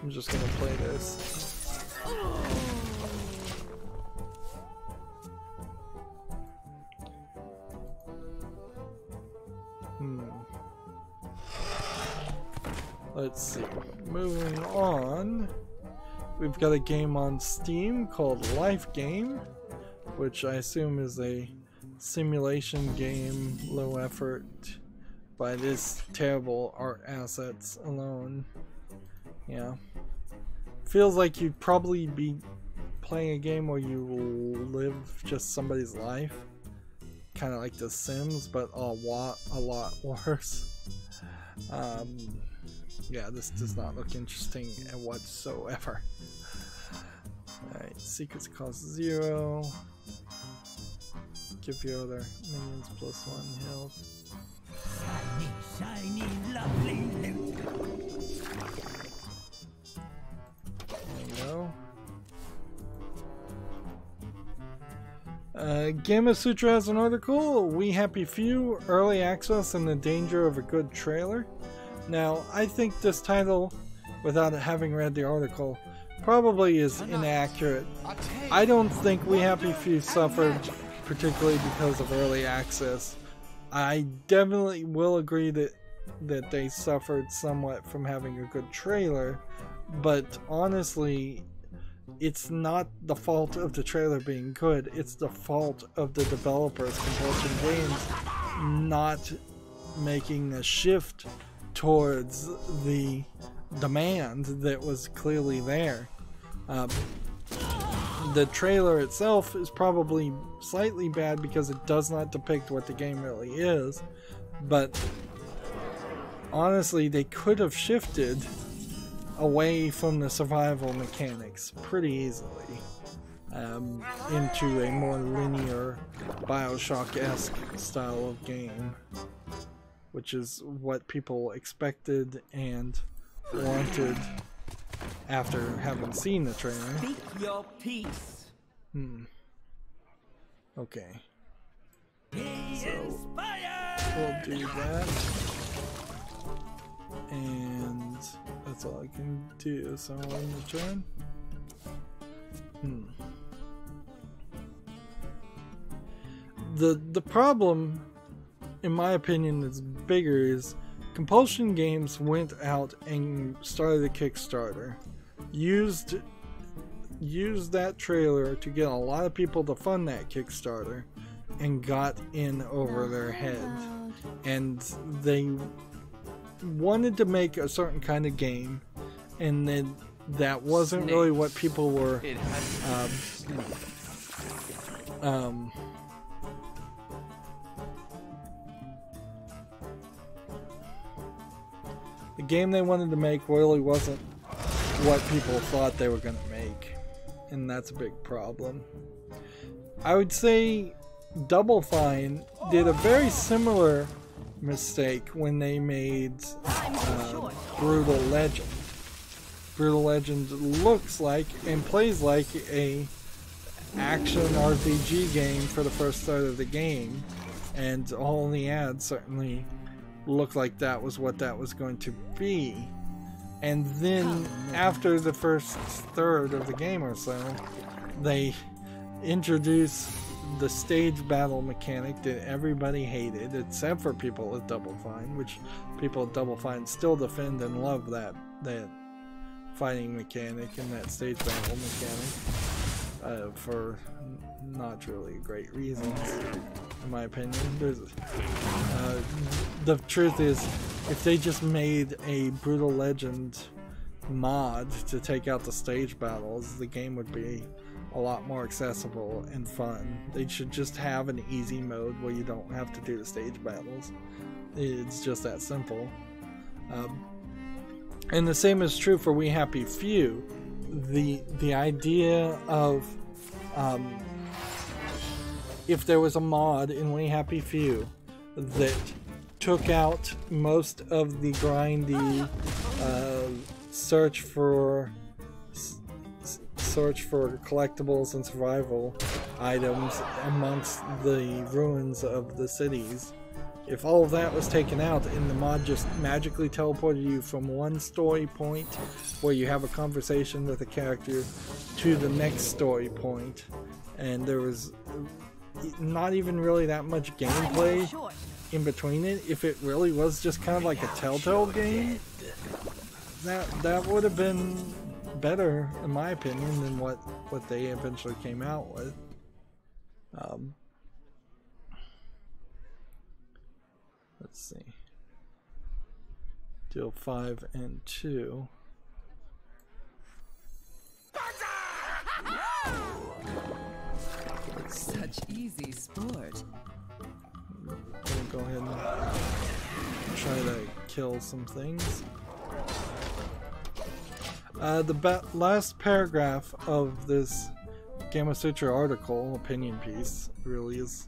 I'm just gonna play this. Let's see. Moving on. We've got a game on Steam called Life Game, which I assume is a simulation game, low effort, by this terrible art assets alone. Yeah. Feels like you'd probably be playing a game where you live just somebody's life. Kind of like The Sims, but a lot worse. Yeah, this does not look interesting whatsoever. Alright, secrets cost 0. Give your other minions +1 health. Shiny, lovely loot. There you go. Gamma Sutra has an article. We Happy Few, early access and the danger of a good trailer. Now, I think this title, without having read the article, probably is inaccurate. I don't think We Happy Few suffered particularly because of early access. I definitely will agree that they suffered somewhat from having a good trailer, but honestly, it's not the fault of the trailer being good, it's the fault of the developers, Compulsion Games, not making a shift towards the demand that was clearly there. The trailer itself is probably slightly bad because it does not depict what the game really is, but honestly, they could have shifted away from the survival mechanics pretty easily into a more linear Bioshock-esque style of game, which is what people expected and wanted after having seen the trailer. Speak your piece. Okay. So We'll do that. And that's all I can do. So I'll end the turn. The problem, in my opinion, that's bigger is Compulsion Games went out and started a Kickstarter, used that trailer to get a lot of people to fund that Kickstarter, and got in over their head. And they wanted to make a certain kind of game, and then that wasn't really what people were the game they wanted to make really wasn't what people thought they were going to make, and that's a big problem. I would say Double Fine did a very similar mistake when they made Brutal Legend. Brutal Legend looks like and plays like a action RPG game for the first start of the game, and all the ads certainly looked like that was what that was going to be. And then after the first third of the game or so, they introduced the stage battle mechanic that everybody hated, except for people at Double Fine, which people at Double Fine still defend and love that fighting mechanic and that stage battle mechanic for not really great reasons, in my opinion. The truth is, if they just made a Brutal Legend mod to take out the stage battles, the game would be a lot more accessible and fun. They should just have an easy mode where you don't have to do the stage battles. It's just that simple. And the same is true for We Happy Few. The idea of if there was a mod in We Happy Few that took out most of the grindy search for collectibles and survival items amongst the ruins of the cities. If all of that was taken out and the mod just magically teleported you from one story point where you have a conversation with a character to the next story point, and there was not even really that much gameplay in between it, if it really was just kind of like a Telltale game, that would have been better, in my opinion, than what they eventually came out with. Let's see. Deal 5 and 2. Such easy sport. Gonna go ahead and try to kill some things. The last paragraph of this Gamma Sutra article, opinion piece, really is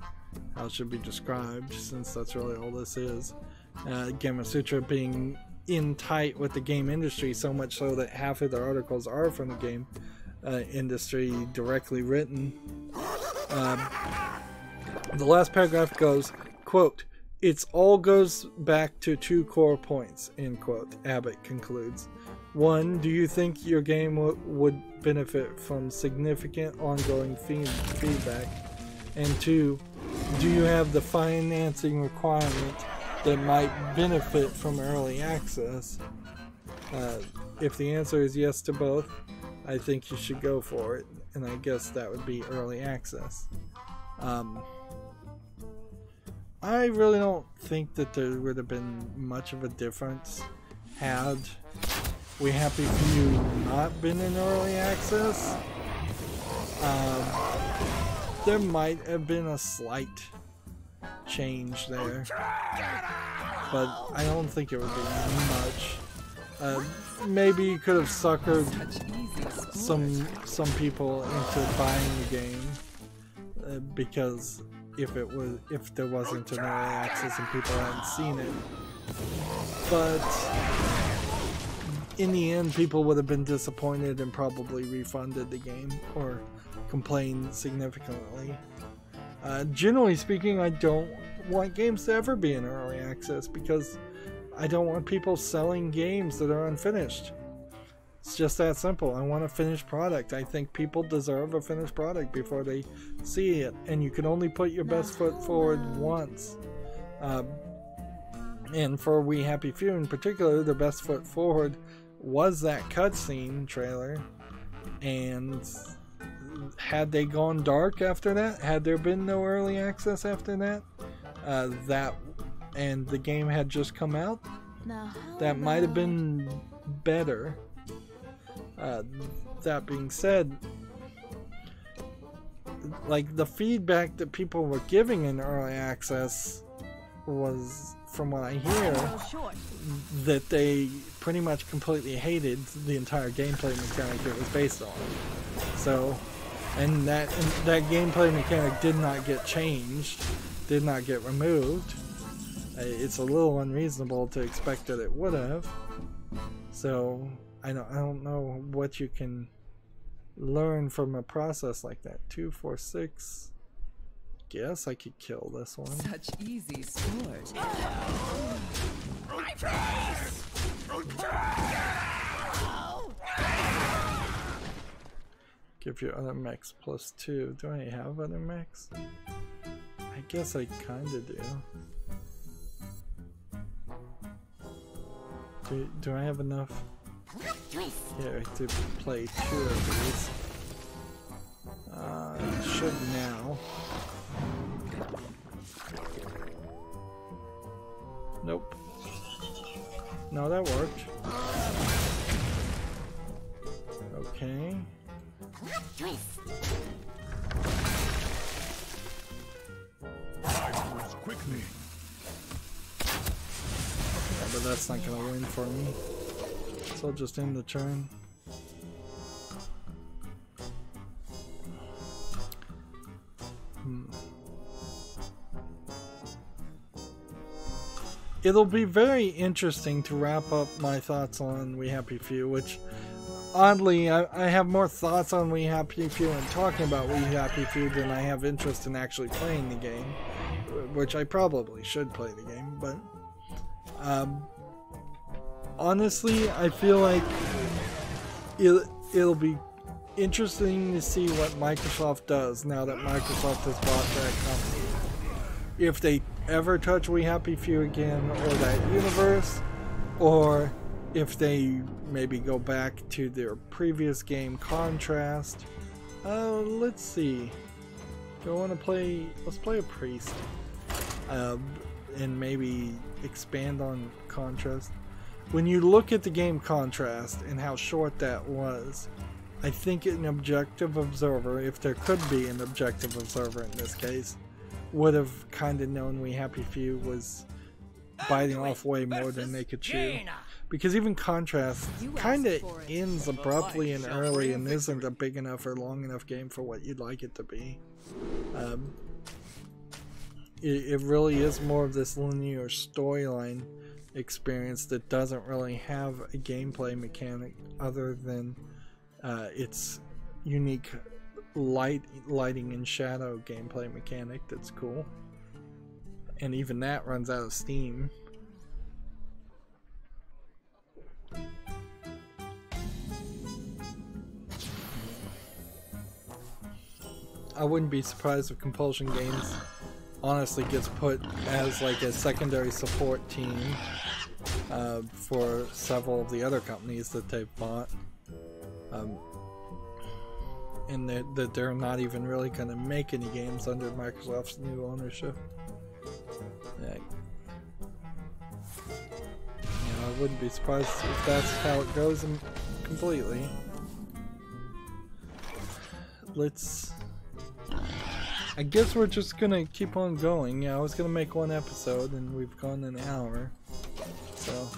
how it should be described, since that's really all this is. Gamma Sutra being in tight with the game industry, so much so that half of their articles are from the game industry, directly written. The last paragraph goes, quote, "It all goes back to 2 core points," end quote. Abbott concludes. 1. Do you think your game would benefit from significant ongoing feedback? And 2. Do you have the financing requirement that might benefit from early access? If the answer is yes to both, I think you should go for it, and I guess that would be early access. I really don't think that there would have been much of a difference had We Happy Few not been in early access. There might have been a slight change there, but I don't think it would be much. Maybe you could have suckered some people into buying the game, because if there wasn't an early access and people hadn't seen it. But in the end, people would have been disappointed and probably refunded the game or complained significantly. Generally speaking, I don't want games to ever be in early access because I don't want people selling games that are unfinished. It's just that simple. I want a finished product. I think people deserve a finished product before they see it, and you can only put your best foot forward once. And for We Happy Few in particular, the best foot forward was that cutscene trailer. And had they gone dark after that, had there been no early access after that, and the game had just come out, that might have been better. That being said, like, the feedback that people were giving in early access was, from what I hear, that they pretty much completely hated the entire gameplay mechanic it was based on. So, and that gameplay mechanic did not get changed, did not get removed. It's a little unreasonable to expect that it would have. So I don't know what you can learn from a process like that. 2, 4, 6. Guess I could kill this one. Such easy sport. Give your other mechs +2. Do I have other mechs? I guess I kinda do. Do I have enough here to play 2 of these? Should now. Nope. No, that worked. Okay. Quickly. Yeah, but that's not gonna win for me. So I'll just end the turn. It'll be very interesting to wrap up my thoughts on We Happy Few, which oddly I have more thoughts on We Happy Few and talking about We Happy Few than I have interest in actually playing the game, which I probably should play the game, but honestly I feel like it'll be interesting to see what Microsoft does now that Microsoft has bought that company. If they ever touch We Happy Few again, or that universe, or if they maybe go back to their previous game Contrast. Let's see. Do I want to play? Let's play a priest, and maybe expand on Contrast. When you look at the game Contrast and how short that was, I think an objective observer, if there could be an objective observer in this case, would have kind of known We Happy Few was biting off way more than they could chew. Because even Contrast kind of ends abruptly and early and isn't a big enough or long enough game for what you'd like it to be. It really is more of this linear storyline experience that doesn't really have a gameplay mechanic other than its unique lighting and shadow gameplay mechanic that's cool, and even that runs out of steam. I wouldn't be surprised if Compulsion Games honestly gets put as like a secondary support team for several of the other companies that they've bought. And that they're not even really going to make any games under Microsoft's new ownership. Yeah. I wouldn't be surprised if that's how it goes completely. I guess we're just gonna keep on going. Yeah, I was gonna make one episode and we've gone an hour. So,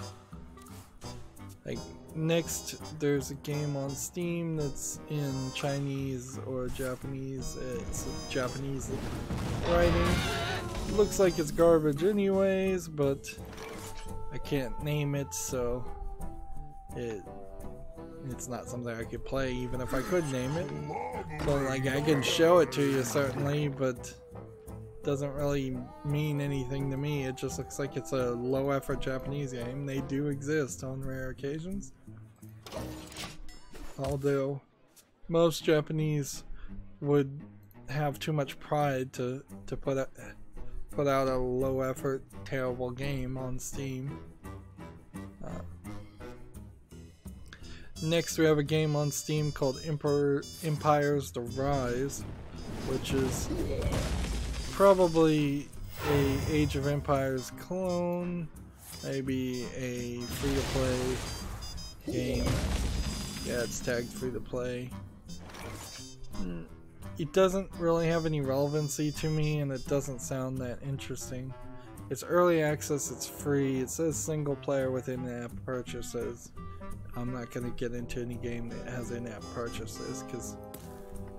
like, next there's a game on Steam that's in Chinese or Japanese. It's Japanese writing. Looks like it's garbage anyways, but I can't name it, so it's not something I could play even if I could name it. So like, I can show it to you certainly, but doesn't really mean anything to me. It just looks like it's a low effort Japanese game. They do exist on rare occasions. Although most Japanese would have too much pride to put out a low effort, terrible game on Steam. Next, we have a game on Steam called Empires: The Rise, which is probably a Age of Empires clone, maybe a free-to-play game. Yeah, it's tagged free-to-play. It doesn't really have any relevancy to me, and it doesn't sound that interesting. It's early access, it's free, it says single player with in-app purchases. I'm not going to get into any game that has in-app purchases, because,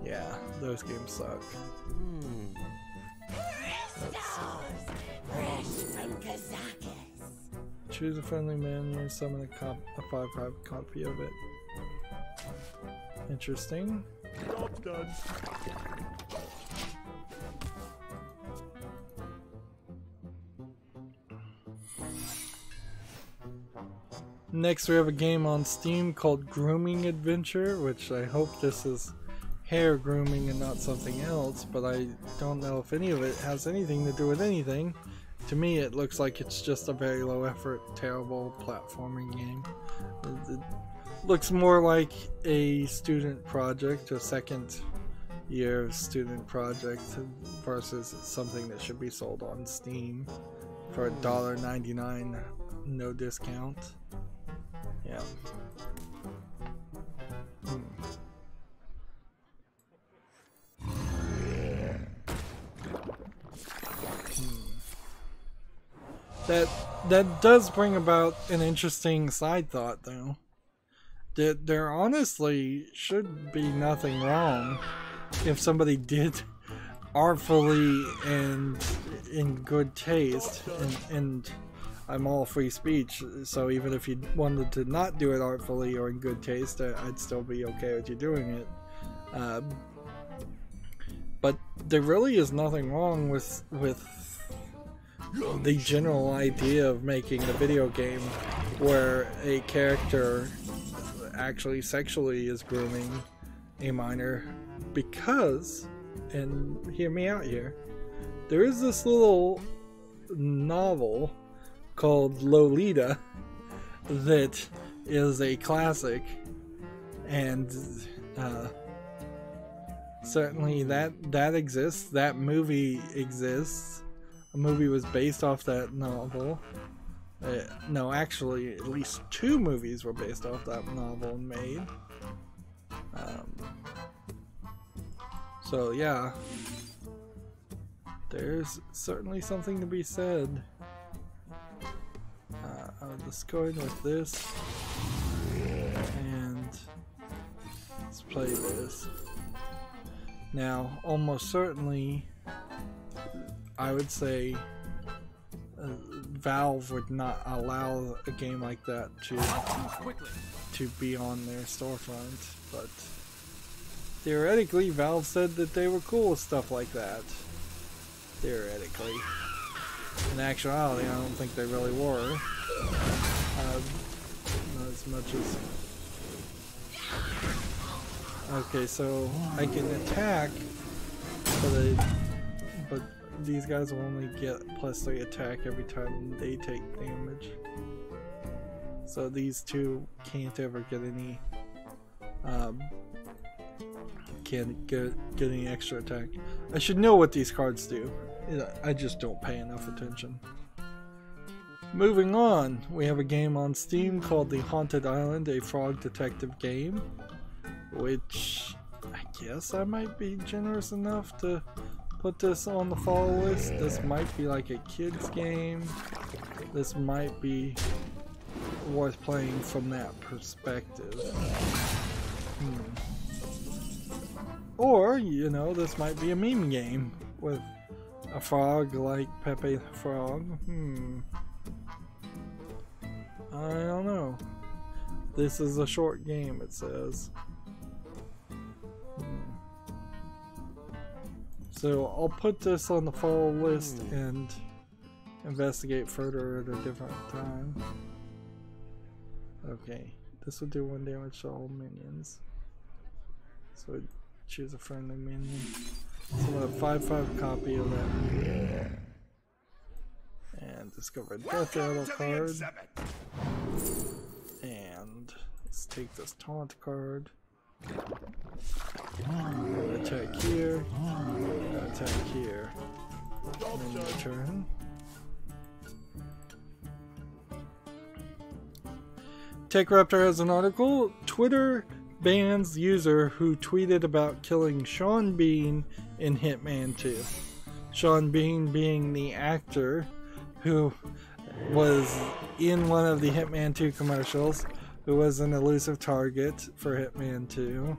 yeah, those games suck. Choose a friendly menu, summon a 5 copy of it. Interesting. Job done. Next, we have a game on Steam called Grooming Adventure, which I hope this is hair grooming and not something else, but I don't know if any of it has anything to do with anything. To me, it looks like it's just a very low effort, terrible platforming game. It looks more like a student project, a second year student project, versus something that should be sold on Steam for $1.99, no discount. Yeah. That does bring about an interesting side thought, though. That there honestly should be nothing wrong if somebody did artfully and in good taste, and I'm all free speech, so even if you wanted to not do it artfully or in good taste, I'd still be okay with you doing it. But there really is nothing wrong with the general idea of making a video game where a character actually sexually is grooming a minor, because, and hear me out here, there is this little novel called Lolita that is a classic, and certainly that exists. That movie exists. A movie was based off that novel. No, actually, at least 2 movies were based off that novel and made. So yeah, there's certainly something to be said. Let's go in with this, and let's play this. Now, almost certainly, I would say Valve would not allow a game like that to be on their storefront, but theoretically Valve said that they were cool with stuff like that. Theoretically. In actuality, I don't think they really were. Not as much as... Okay, so I can attack, but these guys will only get +3 attack every time they take damage. So these two can't ever get any get any extra attack. I should know what these cards do. I just don't pay enough attention. Moving on, we have a game on Steam called The Haunted Island, a frog detective game, which I guess I might be generous enough to put this on the follow list. This might be like a kid's game. This might be worth playing from that perspective. Or, you know, this might be a meme game with a frog like Pepe the Frog. I don't know. This is a short game, it says. So I'll put this on the follow list and investigate further at a different time. Okay, This will do 1 damage to all minions. So choose a friendly minion. So I'm gonna 5/5 copy of that. And discover a death rattle card. And let's take this taunt card. Attack here. Attack here. And then return. TechRaptor has an article. Twitter bans user who tweeted about killing Sean Bean in Hitman 2. Sean Bean being the actor who was in one of the Hitman 2 commercials, who was an elusive target for Hitman 2.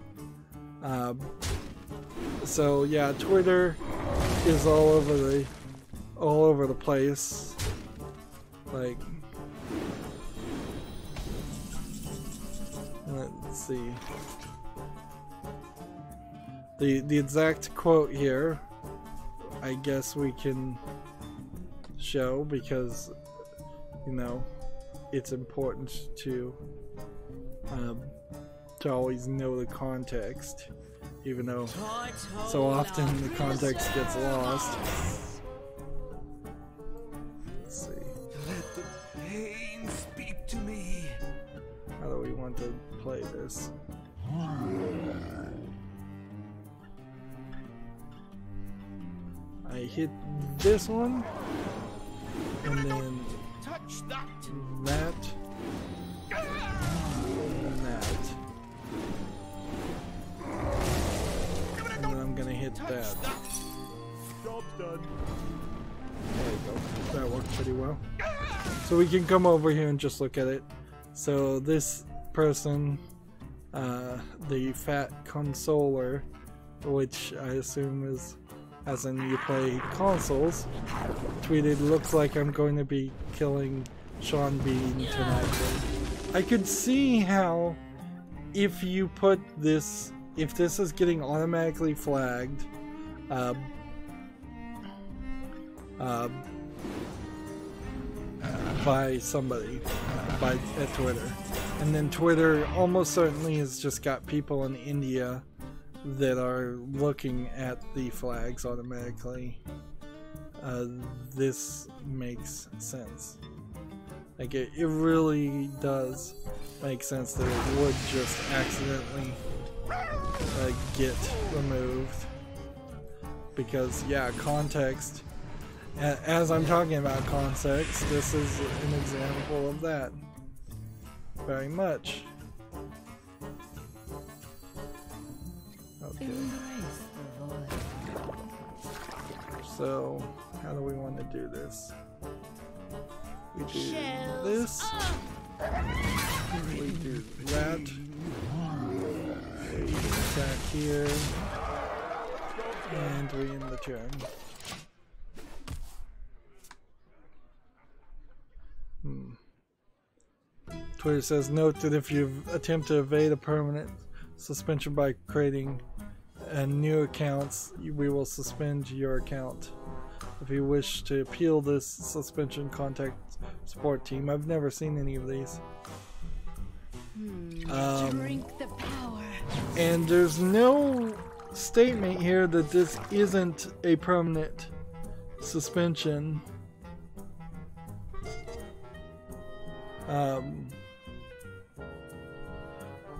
So yeah, Twitter is all over the place. Like, let's see. The exact quote here, I guess we can show because, you know, it's important to always know the context, even though so often the context gets lost. Let's see. Let the pain speak to me. How do we want to play this? I hit this one, and then Touch that. that, and that, and then I'm gonna hit that. Job done. There you go. That worked pretty well. So we can come over here and just look at it. So this person, the fat consoler, which I assume is as in you play consoles, tweeted, "Looks like I'm going to be killing Sean Bean tonight." I could see how if you put this, if this is getting automatically flagged by somebody at Twitter, and then Twitter almost certainly has just got people in India that are looking at the flags automatically. This makes sense. Like it really does make sense that it would just accidentally get removed, because yeah, context. As I'm talking about context, this is an example of that. Very much. Okay. So, how do we want to do this? We do this. We do that. We attack here. And we end the turn. Twitter says, note that if you attempt to evade a permanent suspension by creating new accounts, we will suspend your account. If you wish to appeal this suspension, contact support team. I've never seen any of these. Drink the power. And there's no statement here that this isn't a permanent suspension.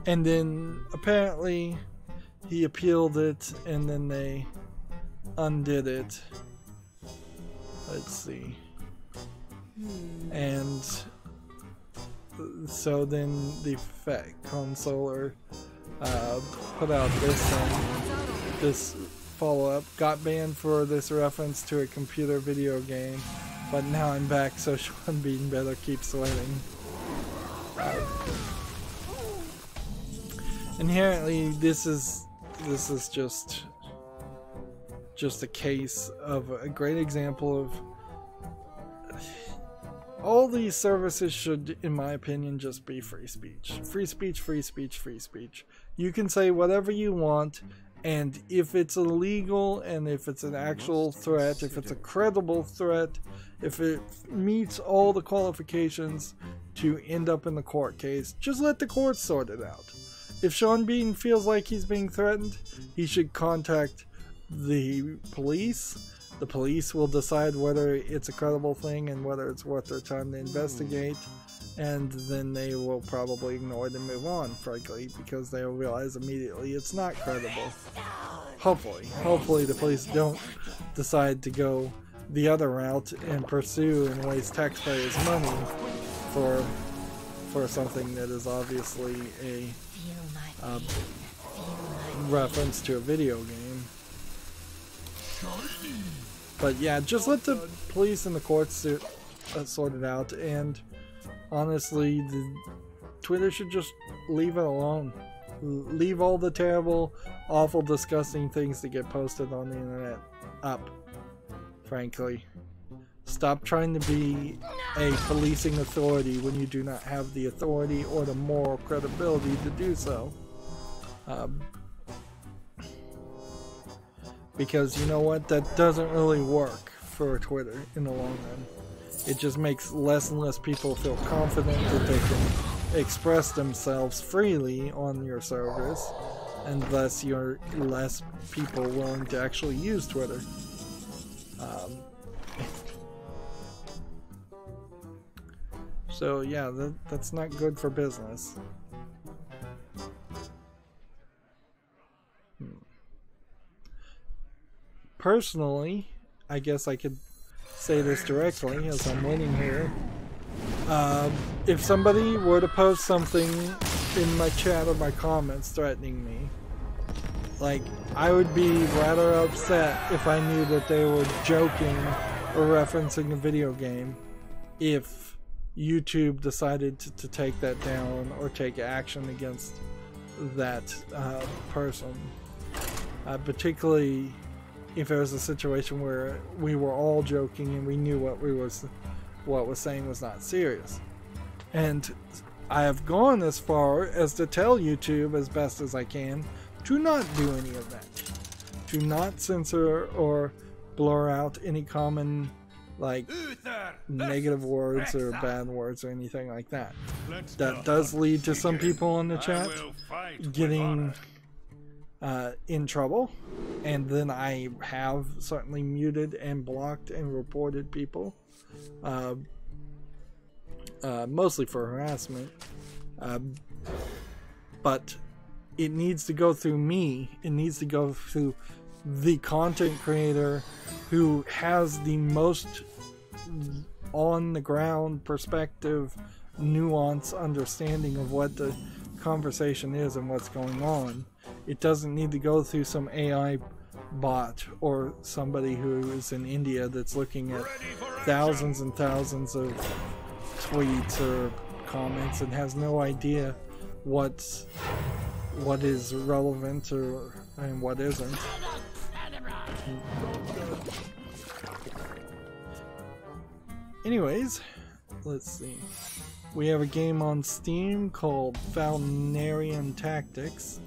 And then apparently he appealed it and then they undid it. Let's see. And so then the fat consoler put out this follow-up. Got banned for this reference to a computer video game, but now I'm back, so Sean Bean better keep sweating. Inherently, this is just a case of a great example of all these services should, in my opinion, just be free speech. Free speech, free speech, free speech. You can say whatever you want, and if it's illegal, and if it's an actual threat, if it's a credible threat, if it meets all the qualifications to end up in the court case. Just let the courts sort it out. If Sean Bean feels like he's being threatened, he should contact the police. The police will decide whether it's a credible thing and whether it's worth their time to investigate. And then they will probably ignore it and move on, frankly, because they will realize immediately it's not credible. Hopefully the police don't decide to go the other route and pursue and waste taxpayers' money for something that is obviously a reference to a video game. But yeah, just let the police and the courts sort it out, and honestly, Twitter should just leave it alone. Leave all the terrible, awful, disgusting things that get posted on the internet up, frankly. Stop trying to be a policing authority when you do not have the authority or the moral credibility to do so. Because you know what? That doesn't really work for Twitter in the long run. It just makes less and less people feel confident that they can express themselves freely on your servers, and thus you're less people willing to actually use Twitter. So yeah, that's not good for business. Personally, I guess I could say this directly as I'm waiting here. If somebody were to post something in my chat or my comments threatening me, like, I would be rather upset if I knew that they were joking or referencing a video game if YouTube decided to take that down or take action against that person. Particularly if it was a situation where we were all joking and we knew what was saying was not serious. And I have gone as far as to tell YouTube as best as I can to not do any of that. To not censor or blur out any common, like, negative words or bad words or anything like that. That does lead to some people in the chat getting in trouble, and then I have certainly muted and blocked and reported people, mostly for harassment, but it needs to go through me. It needs to go through the content creator who has the most on the ground perspective, nuance, understanding of what the conversation is and what's going on. It doesn't need to go through some AI bot or somebody who is in India that's looking at thousands and thousands of tweets or comments and has no idea what is relevant and what isn't. Anyways, let's see. We have a game on Steam called Falconarian Tactics.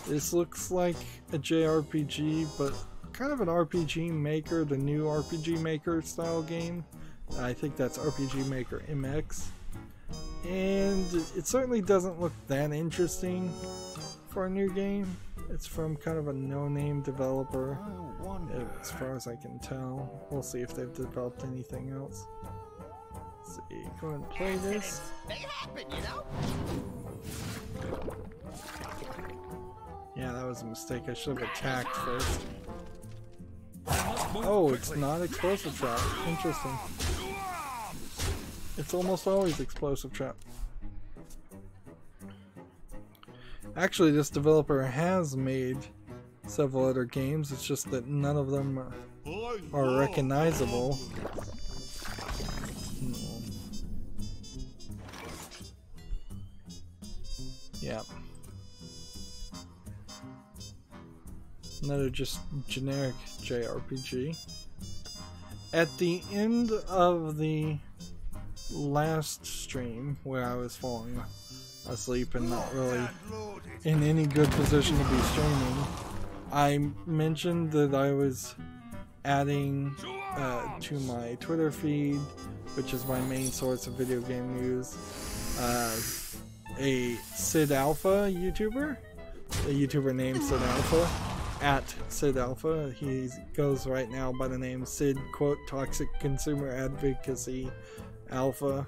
This looks like a JRPG, but kind of an RPG Maker, the new RPG Maker style game. I think that's RPG Maker MX. And it certainly doesn't look that interesting for a new game. It's from kind of a no-name developer, as far as I can tell. We'll see if they've developed anything else. Let's see, go ahead and play this. Yeah, that was a mistake. I should have attacked first. Oh, it's not explosive trap. Interesting. It's almost always explosive trap. Actually, this developer has made several other games. It's just that none of them are recognizable. Yeah. Another just generic JRPG. At the end of the last stream, where I was falling asleep and not really in any good position to be streaming, I mentioned that I was adding to my Twitter feed, which is my main source of video game news. A Sid Alpha YouTuber, a YouTuber named Sid Alpha, at Sid Alpha. He goes right now by the name Sid quote Toxic Consumer Advocacy Alpha.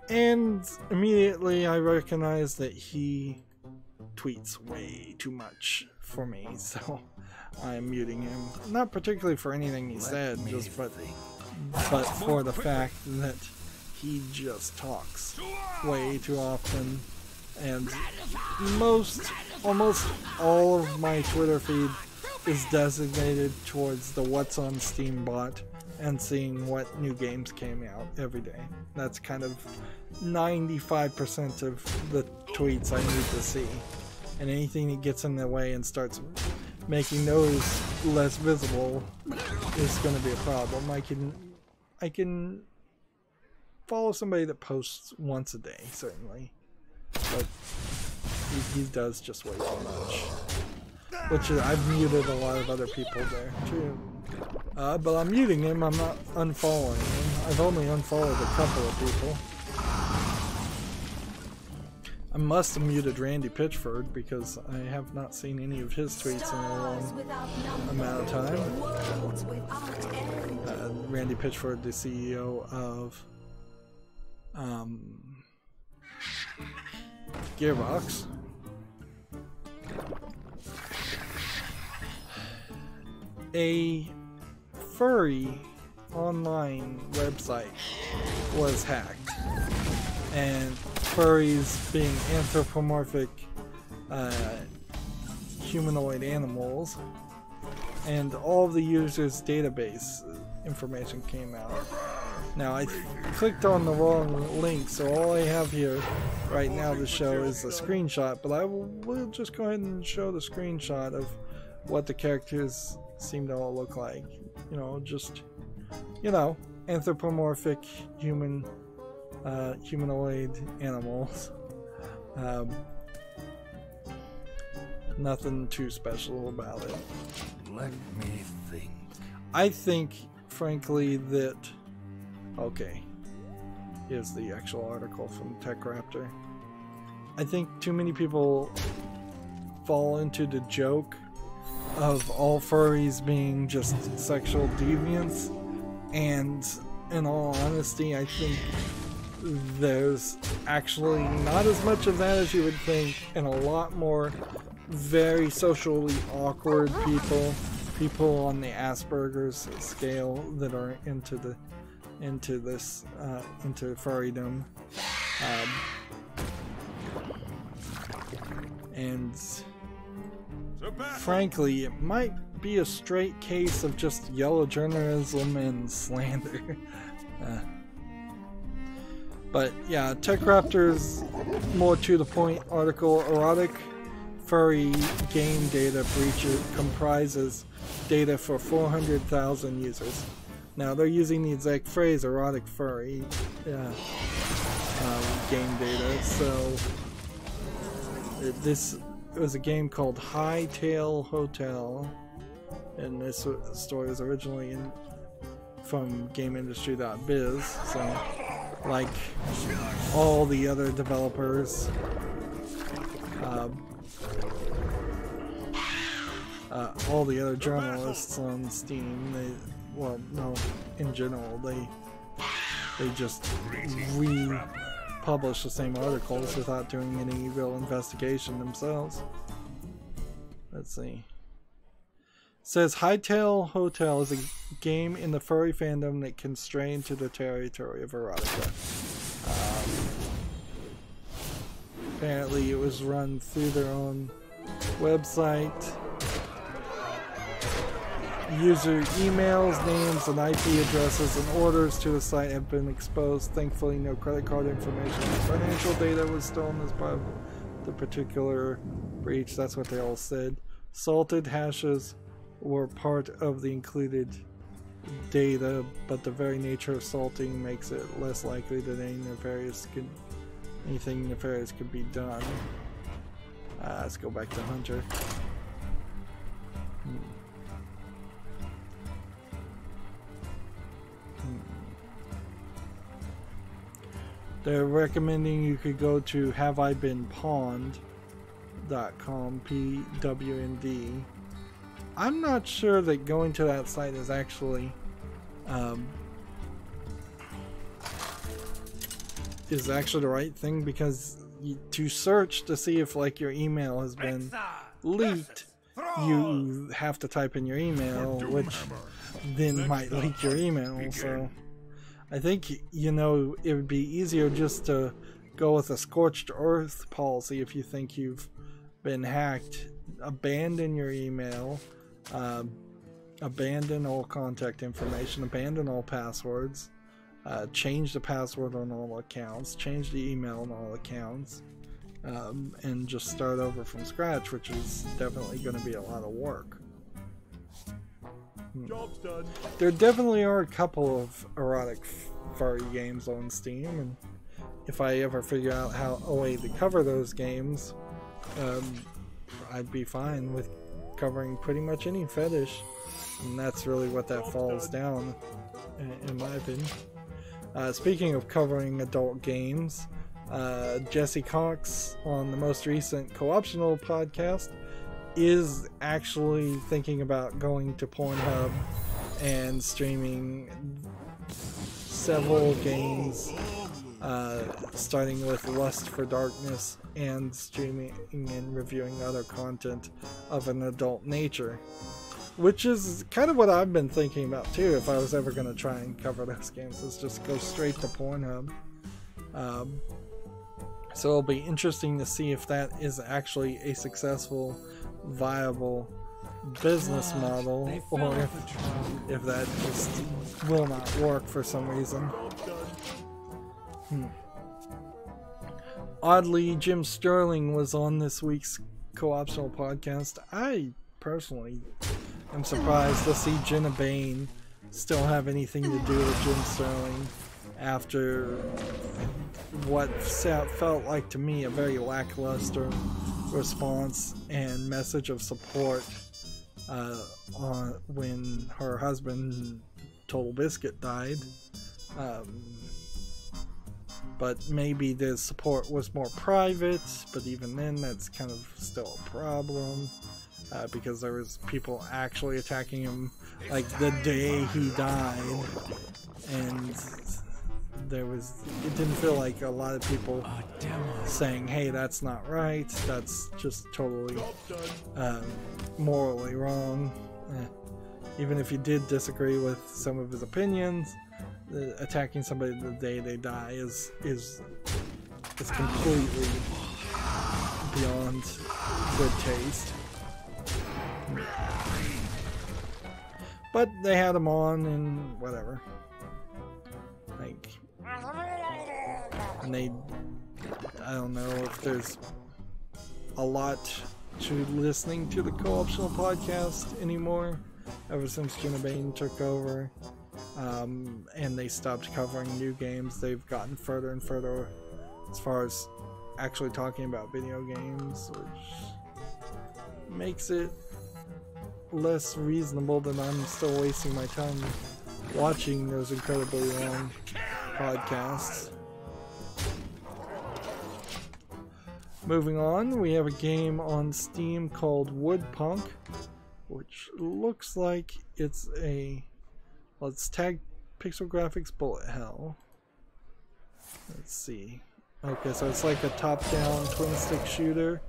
And immediately I recognize that he tweets way too much for me, so I'm muting him. Not particularly for anything he said, just but for the fact that he just talks way too often, and almost all of my Twitter feed is designated towards the What's on Steam bot and seeing what new games came out every day. That's kind of 95% of the tweets I need to see, and anything that gets in the way and starts making those less visible is going to be a problem. I can follow somebody that posts once a day, certainly, but he does just way too much. Which I've muted a lot of other people there too. But I'm muting him, I'm not unfollowing him. I've only unfollowed a couple of people. I must have muted Randy Pitchford because I have not seen any of his tweets in a long amount of time. Randy Pitchford, the CEO of Gearbox. A furry online website was hacked, and furries being anthropomorphic humanoid animals, and all of the users' database information came out. Now I clicked on the wrong link, so all I have here right now to show is a screenshot, but I will just go ahead and show the screenshot of what the characters seem to all look like. You know, just, you know, anthropomorphic humanoid animals. Nothing too special about it. Let me think. I think, frankly, that... Okay, here's the actual article from TechRaptor. I think too many people fall into the joke of all furries being just sexual deviants, and in all honesty, I think there's actually not as much of that as you would think, and a lot more very socially awkward people on the Asperger's scale that are into furrydom, and frankly, it might be a straight case of just yellow journalism and slander. But yeah, TechRaptor's more to the point article: erotic furry game data breach comprises data for 400,000 users. Now they're using the exact phrase erotic furry game data. So this was a game called Hightail Hotel, and this story was originally from GameIndustry.biz. So, like all the other developers, all the other journalists on Steam, in general, they just republish the same articles without doing any real investigation themselves. Let's see. It says Hightail Hotel is a game in the furry fandom that can stray into the territory of erotica. Apparently it was run through their own website. User emails, names, and IP addresses and orders to the site have been exposed. Thankfully, no credit card information or financial data was stolen as part of the particular breach. That's what they all said. Salted hashes were part of the included data, but the very nature of salting makes it less likely that anything nefarious could be done. Let's go back to Hunter. They're recommending you could go to haveibeenpawned.com, PWND. I'm not sure that going to that site is actually the right thing, because to search to see if like your email has been leaked, you have to type in your email, which then might leak your email. So I think, you know, it would be easier just to go with a scorched earth policy. If you think you've been hacked, abandon your email, abandon all contact information, abandon all passwords, change the password on all accounts, change the email on all accounts, and just start over from scratch, which is definitely going to be a lot of work. Job's done. There definitely are a couple of erotic furry games on Steam, and if I ever figure out a way to cover those games, I'd be fine with covering pretty much any fetish, and that's really what that falls down, in my opinion. Speaking of covering adult games, Jesse Cox on the most recent Co-optional podcast is actually thinking about going to Pornhub and streaming several games, starting with Lust for Darkness, and streaming and reviewing other content of an adult nature, which is kind of what I've been thinking about too. If I was ever going to try and cover those games, is just go straight to Pornhub. So it'll be interesting to see if that is actually a successful, viable business model, or if that just will not work for some reason. Oddly, Jim Sterling was on this week's Co-optional podcast. I personally am surprised to see Jenna Bain still have anything to do with Jim Sterling after what felt like to me a very lackluster response and message of support when her husband Total Biscuit died. But maybe the support was more private, but even then that's kind of still a problem, because there was people actually attacking him like the day he died, and it didn't feel like a lot of people saying, hey, that's not right, that's just totally morally wrong. Even if you did disagree with some of his opinions, attacking somebody the day they die is completely beyond good taste. But they had him on and whatever. Like, and I don't know if there's a lot to listening to the Co-optional podcast anymore ever since Jenna Bain took over. And they stopped covering new games. They've gotten further and further as far as actually talking about video games, which makes it less reasonable that I'm still wasting my time watching those incredibly long podcasts. Moving on, we have a game on Steam called Woodpunk, which looks like it's tagged Pixel Graphics Bullet Hell. Let's see. Okay, so it's like a top-down twin-stick shooter.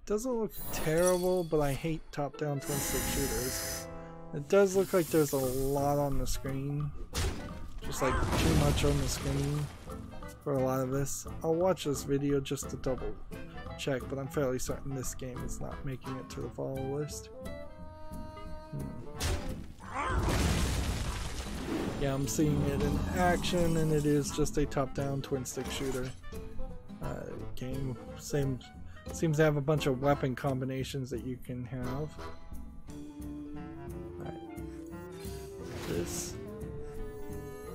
Doesn't look terrible, but I hate top-down twin-stick shooters. It does look like there's a lot on the screen. Just like too much on the screen for a lot of this. I'll watch this video just to double check, but I'm fairly certain this game is not making it to the follow list. Yeah, I'm seeing it in action, and it is just a top-down twin-stick shooter game. Seems to have a bunch of weapon combinations that you can have. Right. This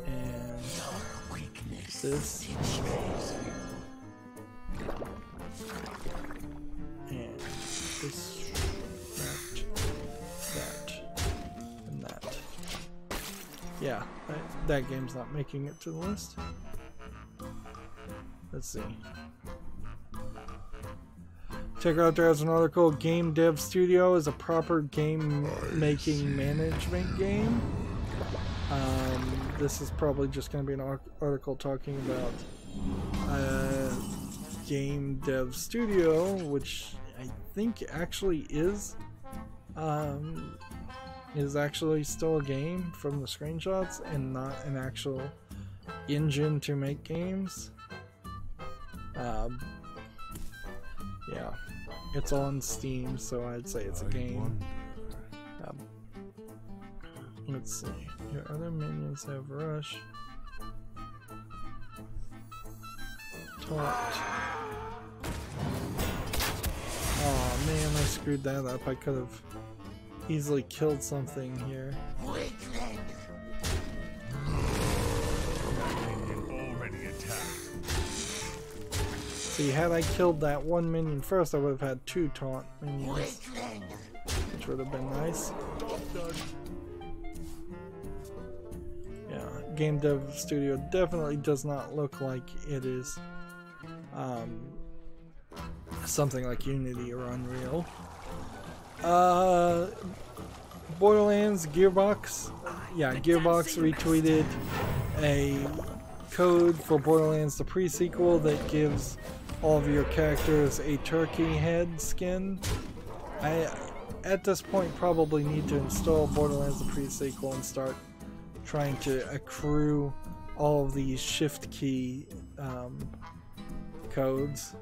and this and this, that, and that. Yeah, that game's not making it to the list. Let's see. Check out there as an article. Game Dev Studio is a proper game making management game. This is probably just going to be an article talking about Game Dev Studio, which I think actually is actually still a game from the screenshots and not an actual engine to make games. Yeah, it's on Steam, so I'd say it's a game. Let's see. Your other minions have Rush. Taunt. Oh man, I screwed that up. I could have easily killed something here. See, had I killed that one minion first, I would have had 2 taunt minions, which would have been nice. Yeah, Game Dev Studio definitely does not look like it is something like Unity or Unreal. Borderlands, Gearbox. Yeah, Gearbox retweeted a code for Borderlands the pre-sequel that gives all of your characters a turkey head skin. I, at this point, probably need to install Borderlands the pre-sequel and start trying to accrue all of these shift key codes,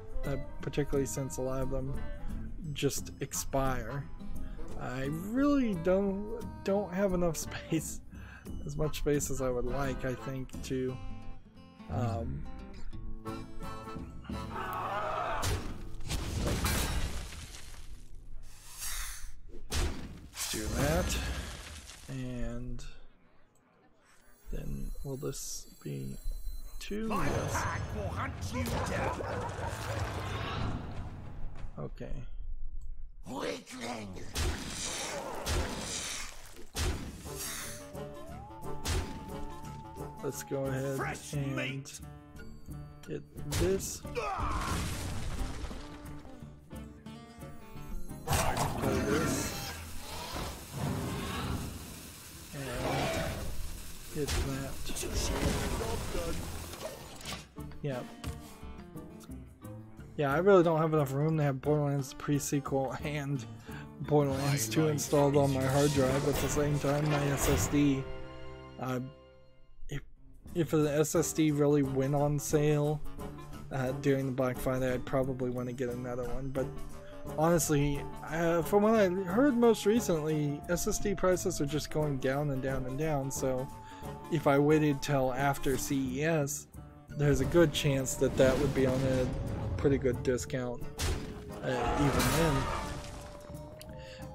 particularly since a lot of them just expire. I really don't have enough space, as much space as I would like, I think, to do that. And then will this be 2? Yes. Okay. Let's go ahead and get this. Play this. And hit that. Yeah. Yeah, I really don't have enough room to have Borderlands pre-sequel and Borderlands 2 installed on my hard drive at the same time. My SSD, if the SSD really went on sale during the Black Friday, I'd probably want to get another one. But honestly, from what I heard most recently, SSD prices are just going down and down and down. So if I waited till after CES, there's a good chance that that would be on a pretty good discount even then.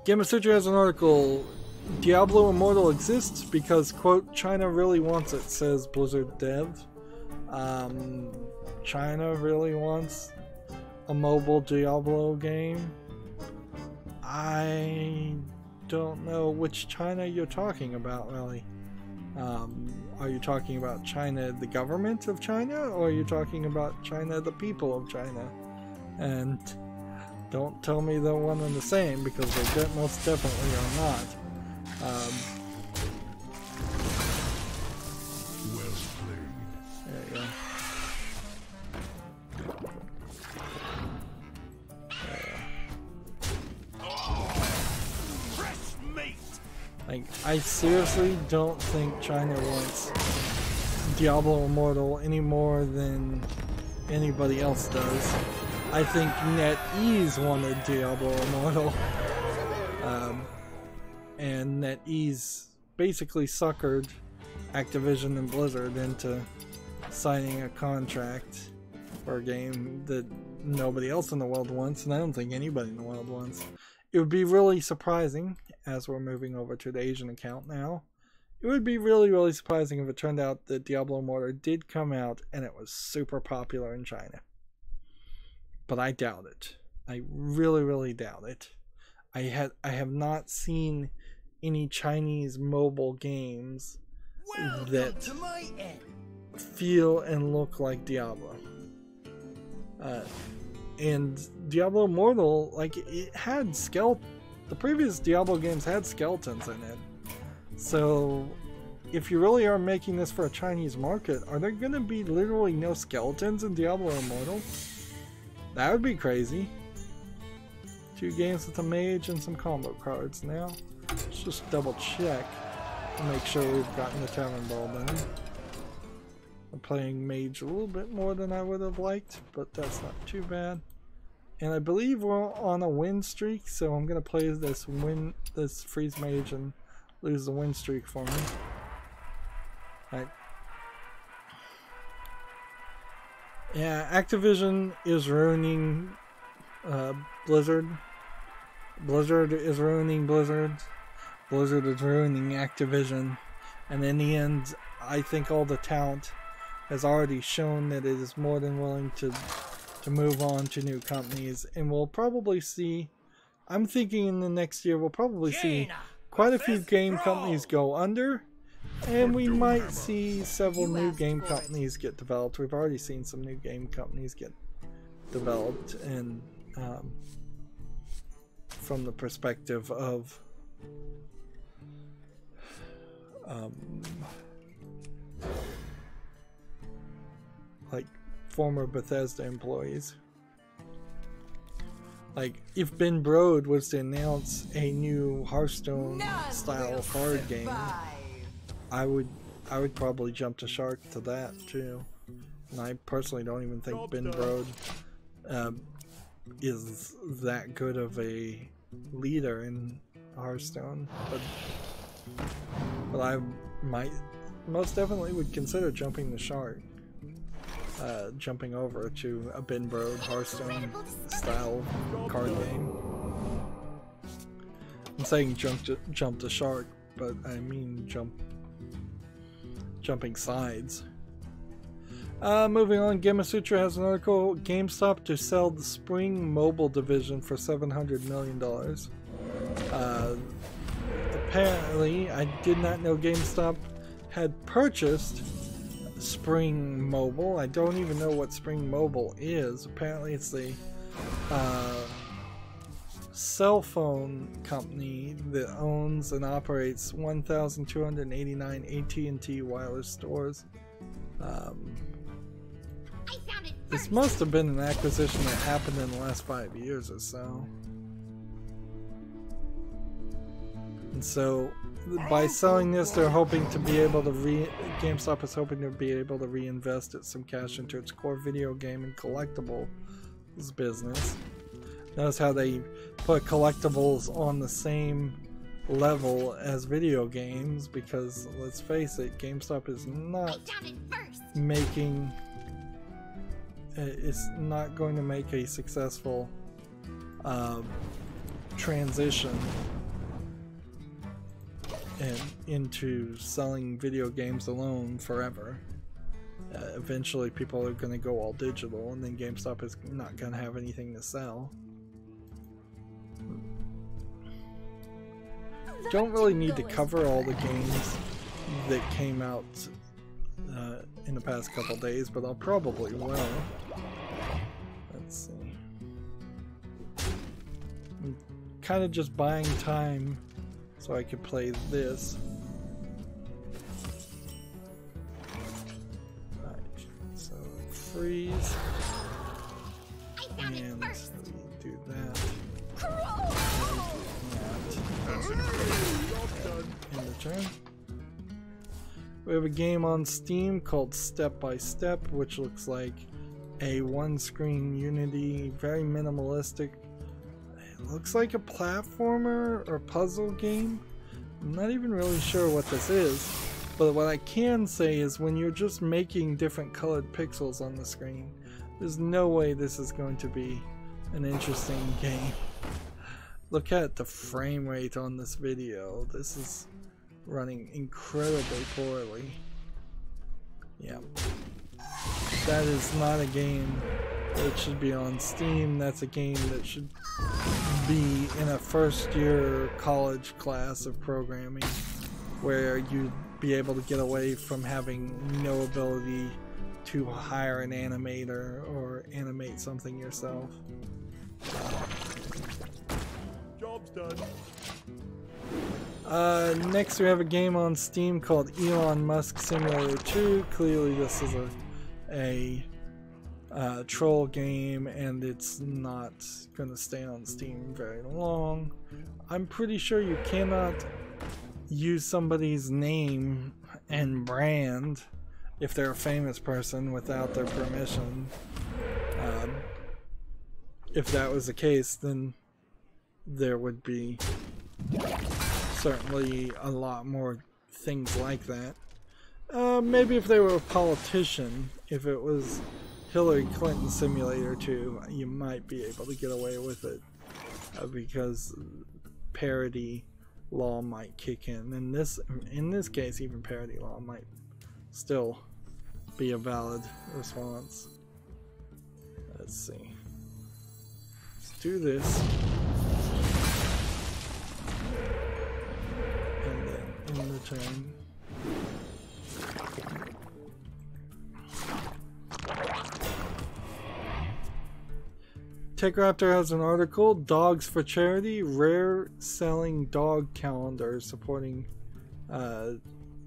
Game Sutra has an article. Diablo Immortal exists because, quote, China really wants it, says Blizzard dev. China really wants a mobile Diablo game? I don't know which China you're talking about, really. Are you talking about China, the government of China, or are you talking about China, the people of China? And don't tell me they're one and the same, because they most definitely are not. Well played. There you go. Like, I seriously don't think China wants Diablo Immortal any more than anybody else does. I think NetEase wanted Diablo Immortal. And NetEase basically suckered Activision and Blizzard into signing a contract for a game that nobody else in the world wants, and I don't think anybody in the world wants. It would be really surprising, as we're moving over to the Asian account now, it would be really, really surprising if it turned out that Diablo Immortal did come out and it was super popular in China. But I doubt it. I really, really doubt it. I have not seen any Chinese mobile games that feel and look like Diablo. And Diablo Immortal, like, it had the previous Diablo games had skeletons in it. So if you really are making this for a Chinese market, are there going to be literally no skeletons in Diablo Immortal? That would be crazy. 2 games with a mage and some combo cards. Now, let's just double check to make sure we've gotten the Tavern Ball done. I'm playing mage a little bit more than I would have liked, but that's not too bad. And I believe we're on a win streak, so I'm gonna play this freeze mage and lose the win streak for me. Alright. Yeah, Activision is ruining Blizzard. Blizzard is ruining Blizzard. Blizzard is ruining Activision. And in the end, I think all the talent has already shown that it is more than willing to move on to new companies. And we'll probably see, I'm thinking in the next year, we'll probably see quite a few game companies go under. And we might see several new game companies get developed. We've already seen some new game companies get developed, and from the perspective of like former Bethesda employees. Like, if Ben Brode was to announce a new Hearthstone style card game, I would probably jump the shark to that too. And I personally don't even think Ben Brode is that good of a leader in Hearthstone, but I might most definitely would consider jumping the shark, jumping over to a Ben Brode Hearthstone style card game. I'm saying jump the shark, but I mean jumping sides. Moving on, Gamasutra has an article, GameStop to sell the Spring Mobile division for $700 million. Apparently, I did not know GameStop had purchased Spring Mobile. I don't even know what Spring Mobile is. Apparently it's a cell phone company that owns and operates 1,289 AT&T wireless stores. This must have been an acquisition that happened in the last 5 years or so. And so, by selling this, they're hoping to be able to GameStop is hoping to be able to reinvest some cash into its core video game and collectibles business. Notice how they put collectibles on the same level as video games, because let's face it, GameStop is not making, it's not going to make a successful transition into selling video games alone forever. Eventually people are going to go all digital, and then GameStop is not going to have anything to sell. Don't really need to cover all the games that came out in the past couple days, but I'll probably will. Let's see. I'm kind of just buying time so I could play this. Right, so freeze. And do that. End the turn. We have a game on Steam called Step by Step, which looks like a one-screen Unity, very minimalistic. It looks like a platformer or puzzle game. I'm not even really sure what this is, but what I can say is when you're just making different colored pixels on the screen, there's no way this is going to be an interesting game. Look at the frame rate on this video. This is running incredibly poorly. Yeah. That is not a game that should be on Steam. That's a game that should be in a first-year college class of programming, where you'd be able to get away from having no ability to hire an animator or animate something yourself. Job's done. Next we have a game on Steam called Elon Musk Simulator 2. Clearly this is a troll game, and it's not going to stay on Steam very long. I'm pretty sure you cannot use somebody's name and brand if they're a famous person without their permission. If that was the case, then there would be certainly a lot more things like that. Maybe if they were a politician, if it was Hillary Clinton Simulator 2, you might be able to get away with it, because parody law might kick in. In this case, even parody law might still be a valid response. Let's see. Let's do this. And then in return, TechRaptor has an article, Dogs for Charity, rare selling dog calendar supporting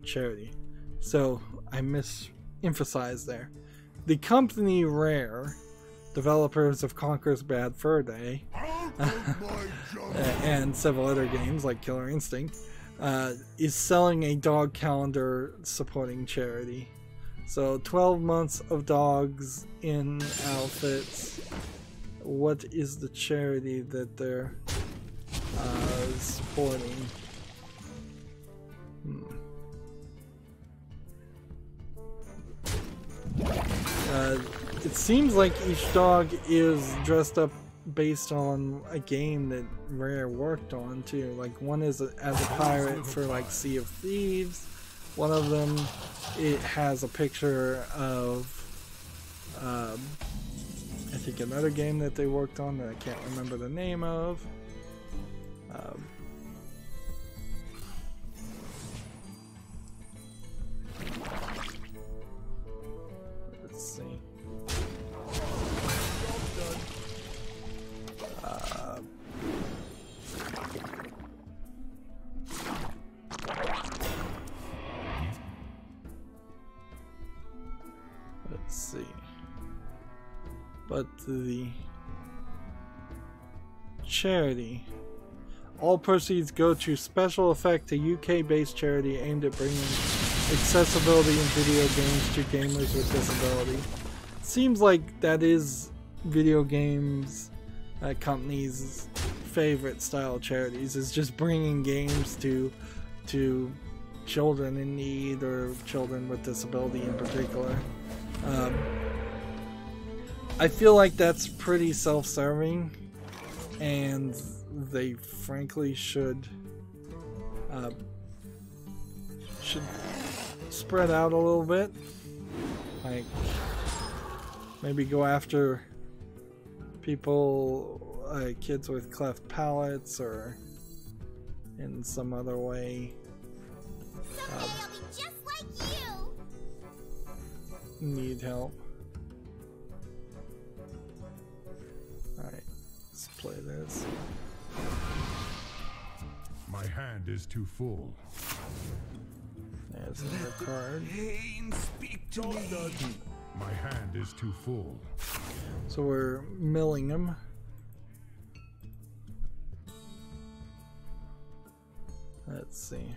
charity. So I misemphasized there. The company Rare, developers of Conker's Bad Fur Day and several other games like Killer Instinct, is selling a dog calendar supporting charity. So 12 months of dogs in outfits. What is the charity that they're supporting? It seems like each dog is dressed up based on a game that Rare worked on too. Like one is as a pirate for like Sea of Thieves. One of them, it has a picture of I think another game that they worked on that I can't remember the name of. Let's see. Let's see. But the charity, all proceeds go to Special Effect, a UK-based charity aimed at bringing accessibility in video games to gamers with disability. Seems like that is video games companies' favorite style charities, is just bringing games to children in need or children with disability in particular. I feel like that's pretty self-serving, and they frankly should spread out a little bit. Like maybe go after people, kids with cleft palates, or in some other way. Someday I'll be just like you. Need help. Alright, let's play this. My hand is too full. There's another card. Pain, speak to me. My hand is too full. So we're milling them. Let's see.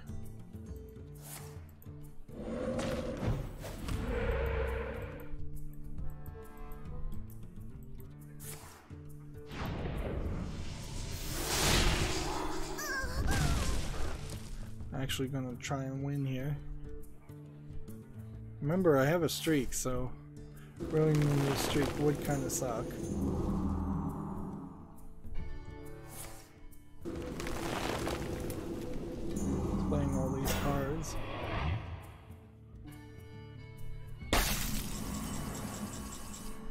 Actually gonna try and win here. Remember, I have a streak, so ruining the streak would kind of suck. Playing all these cards.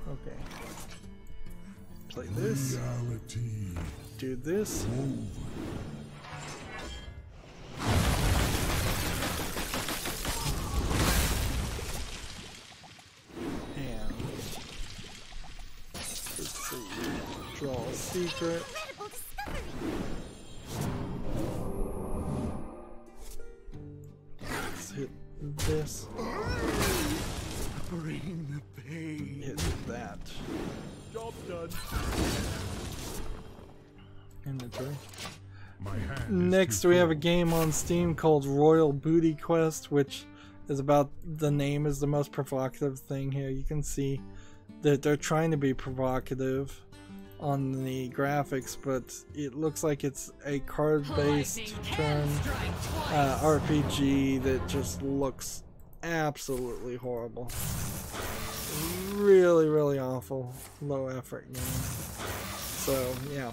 Okay. Play this. Reality. Do this. secret. Incredible discovery. Let's hit this. Bring the pain. Hit that. Job done. Inventory. My hand is Next, too we have a full. game on Steam called Royal Booty Quest, which is about the name is the most provocative thing here. You can see that they're trying to be provocative on the graphics, but it looks like it's a card-based turn RPG that just looks absolutely horrible. Really, really awful, low effort game. So, yeah.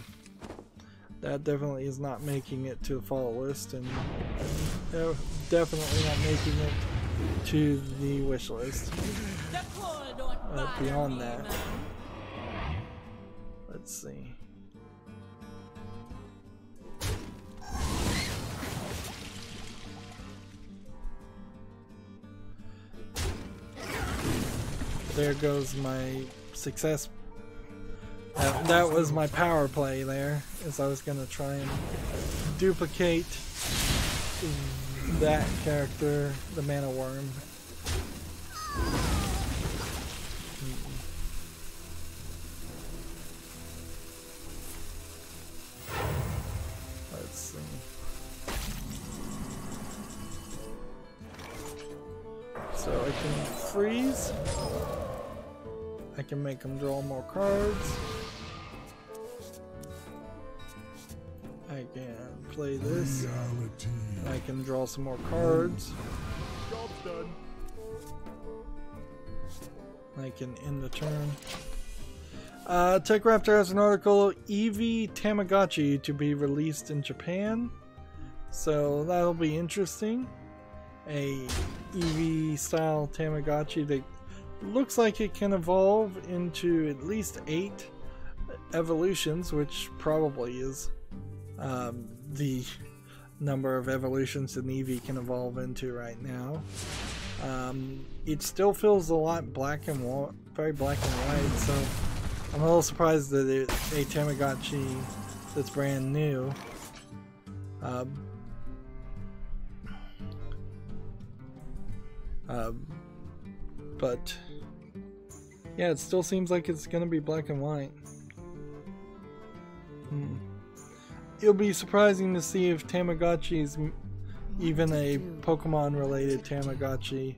That definitely is not making it to the fall list, and definitely not making it to the wish list. Beyond that, let's see. There goes my success. That was my power play there, as I was going to try and duplicate that character, the mana worm. Let's see. So I can freeze. I can make them draw more cards. I can play this. Reality. I can draw some more cards. Job done. I can end the turn. Tech Raptor has an article, Eevee Tamagotchi to be released in Japan. So that'll be interesting. A Eevee style Tamagotchi that looks like it can evolve into at least 8 evolutions, which probably is the number of evolutions an Eevee can evolve into right now. It still feels a lot black and white, very black and white, so I'm a little surprised that it's a Tamagotchi that's brand new. But yeah, it still seems like it's gonna be black and white. It'll be surprising to see if Tamagotchis, even a Pokemon related Tamagotchi,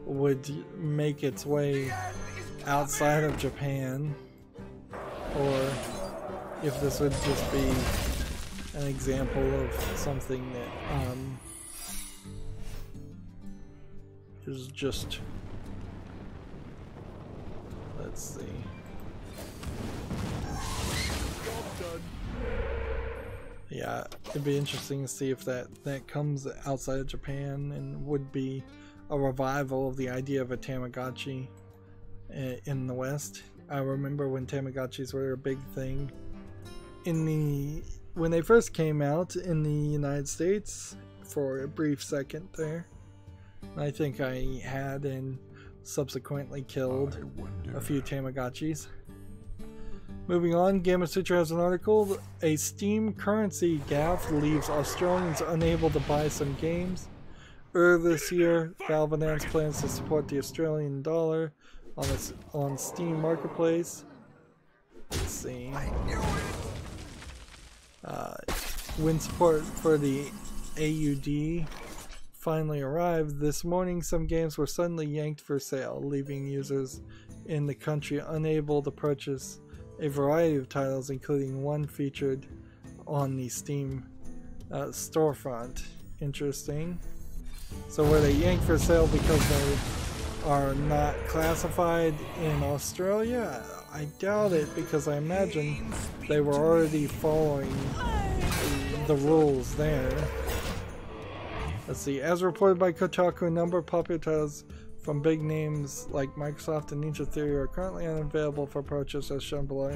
would make its way outside of Japan, or if this would just be an example of something that is just, let's see. Yeah, it'd be interesting to see if that comes outside of Japan and would be a revival of the idea of a Tamagotchi in the West. I remember when Tamagotchis were a big thing when they first came out in the United States for a brief second there. I think I had and subsequently killed a few Tamagotchis. Moving on, Gamma Sutra has an article, a Steam currency gaffe leaves Australians unable to buy some games. Earlier this year, Valve announced plans to support the Australian dollar on Steam Marketplace. Let's see. When support for the AUD finally arrived this morning, some games were suddenly yanked for sale, leaving users in the country unable to purchase a variety of titles, including one featured on the Steam storefront. Interesting. So were they yanked for sale because they are not classified in Australia? I doubt it, because I imagine they were already following the rules there. Let's see. As reported by Kotaku, a number of popular titles from big names like Microsoft and Ninja Theory are currently unavailable for purchase as shown below,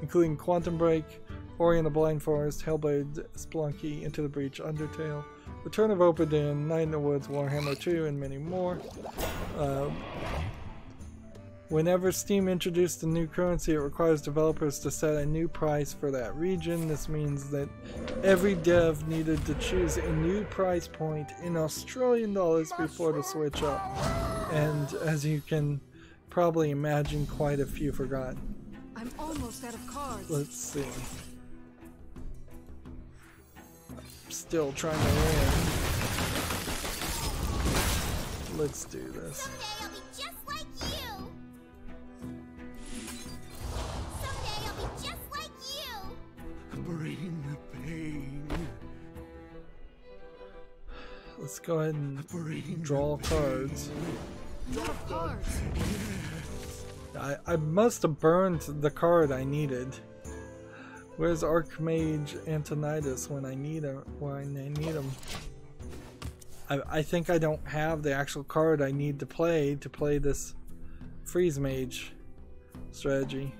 including Quantum Break, Ori and the Blind Forest, Hellblade, Spelunky, Into the Breach, Undertale, Return of Obra Dinn, Night in the Woods, Warhammer 2, and many more. Whenever Steam introduced a new currency, it requires developers to set a new price for that region. This means that every dev needed to choose a new price point in Australian dollars before the switch up. And as you can probably imagine, quite a few forgot. I'm almost out of cards. Let's see. Still trying to win. Let's do this. Someday I'll be just like you. Someday I'll be just like you. Bring the pain. Let's go ahead and Bring draw cards. Out of cards. I must have burned the card I needed. Where's Archmage Antonidas when I need him? I think I don't have the actual card I need to play this Freeze Mage strategy.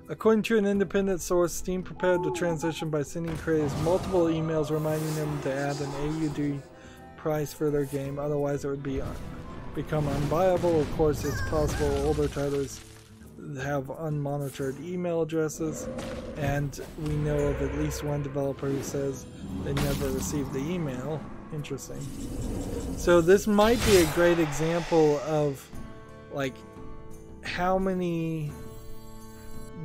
According to an independent source, Steam prepared the transition by sending creators multiple emails reminding them to add an AUD price for their game, otherwise it would become unviable. Of course, it's possible older titles have unmonitored email addresses, and we know of at least one developer who says they never received the email. Interesting. So this might be a great example of like how many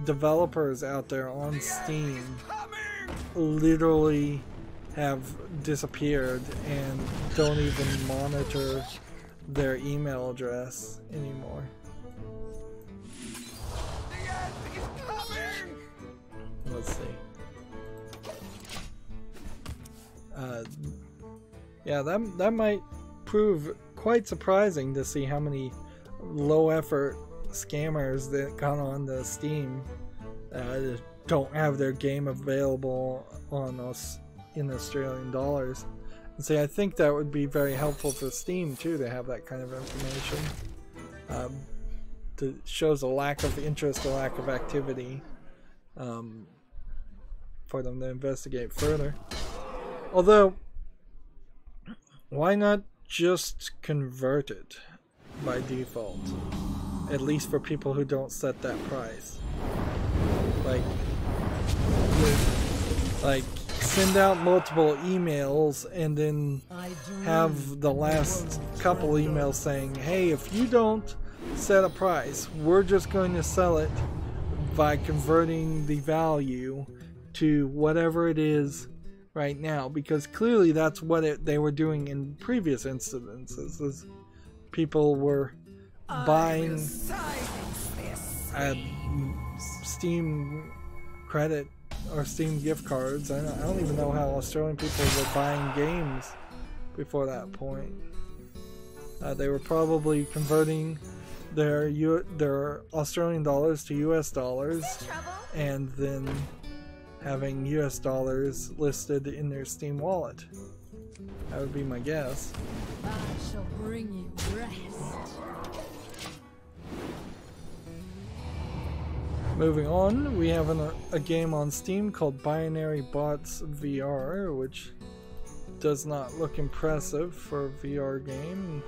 developers out there on Steam literally have disappeared and don't even monitor their email address anymore. Let's see. Yeah, that might prove quite surprising to see how many low effort scammers that got on the Steam don't have their game available on us in Australian dollars. And see, I think that would be very helpful for Steam too to have that kind of information. That shows a lack of interest, a lack of activity for them to investigate further. Although, why not just convert it by default? At least for people who don't set that price. Like send out multiple emails and then have the last couple emails saying, hey, if you don't set a price, we're just going to sell it by converting the value to whatever it is right now, because clearly that's what they were doing in previous instances. Is people were buying Steam credit or Steam gift cards. I don't even know how Australian people were buying games before that point. They were probably converting their Australian dollars to US dollars and then having US dollars listed in their Steam wallet. That would be my guess. I shall bring you rest. Moving on, we have a game on Steam called Binary Bots VR, which does not look impressive for a VR game.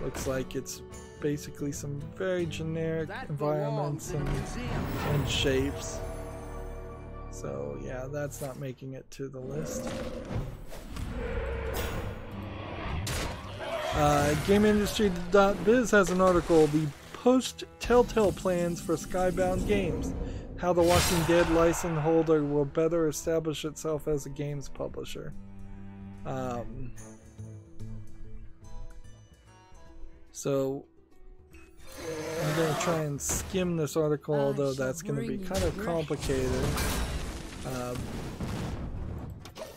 Looks like it's basically some very generic environments and shapes. So yeah, that's not making it to the list. GameIndustry.biz has an article, The Post-Telltale Plans for Skybound Games, How the Walking Dead license holder will better establish itself as a games publisher. So I'm going to try and skim this article, although that's going to be kind of complicated.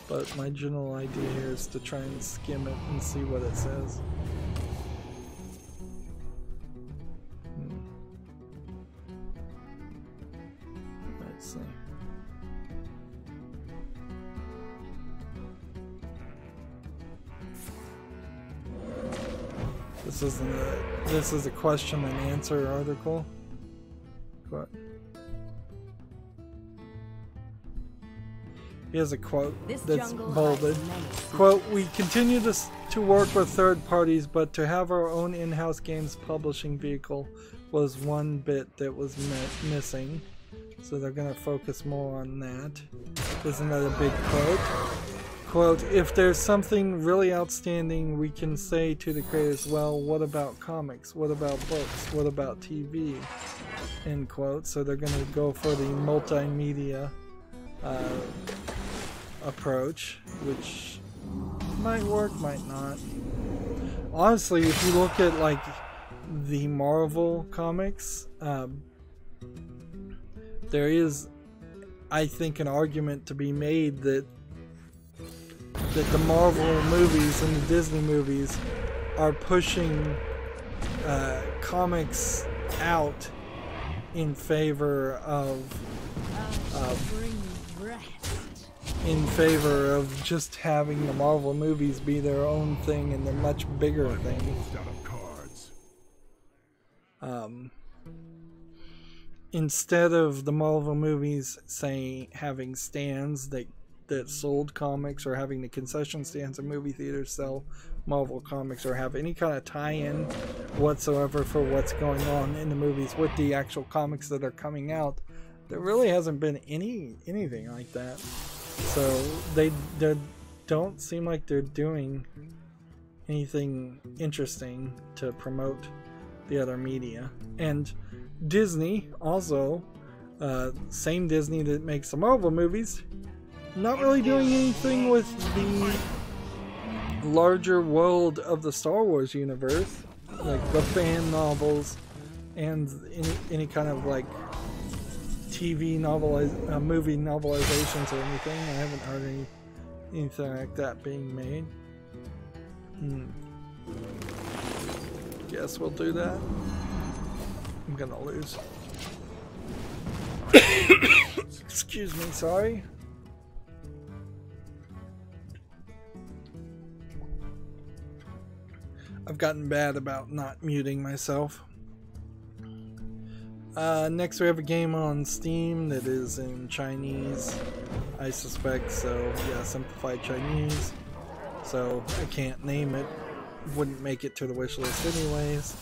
But my general idea here is to try and skim it and see what it says. Let's see. This is a question and answer article. What? Here's a quote This that's jungle bolded. hides many Quote, "We continue to work with third parties, but to have our own in-house games publishing vehicle was one bit that was missing." So they're going to focus more on that. There's another big quote. Quote, "If there's something really outstanding, we can say to the creators, well, what about comics? What about books? What about TV?" End quote. So they're going to go for the multimedia approach, which might work, might not. Honestly, if you look at like the Marvel comics, there is, I think, an argument to be made that the Marvel movies and the Disney movies are pushing comics out in favor of Bring you rest. just having the Marvel movies be their own thing, and they're much bigger thing. Out of cards. Instead of the Marvel movies, say, having stands that sold comics, or having the concession stands in movie theaters sell Marvel comics, or have any kind of tie-in whatsoever for what's going on in the movies with the actual comics that are coming out, there really hasn't been anything like that. So they don't seem like they're doing anything interesting to promote the other media. And Disney also, same Disney that makes the Marvel movies, not really doing anything with the larger world of the Star Wars universe, like the fan novels and any kind of like TV movie novelizations or anything. I haven't heard anything like that being made. Guess we'll do that. I'm gonna lose. Excuse me, sorry. I've gotten bad about not muting myself. Next we have a game on Steam that is in Chinese, I suspect, so yeah, simplified Chinese. So I can't name it. Wouldn't make it to the wish list anyways.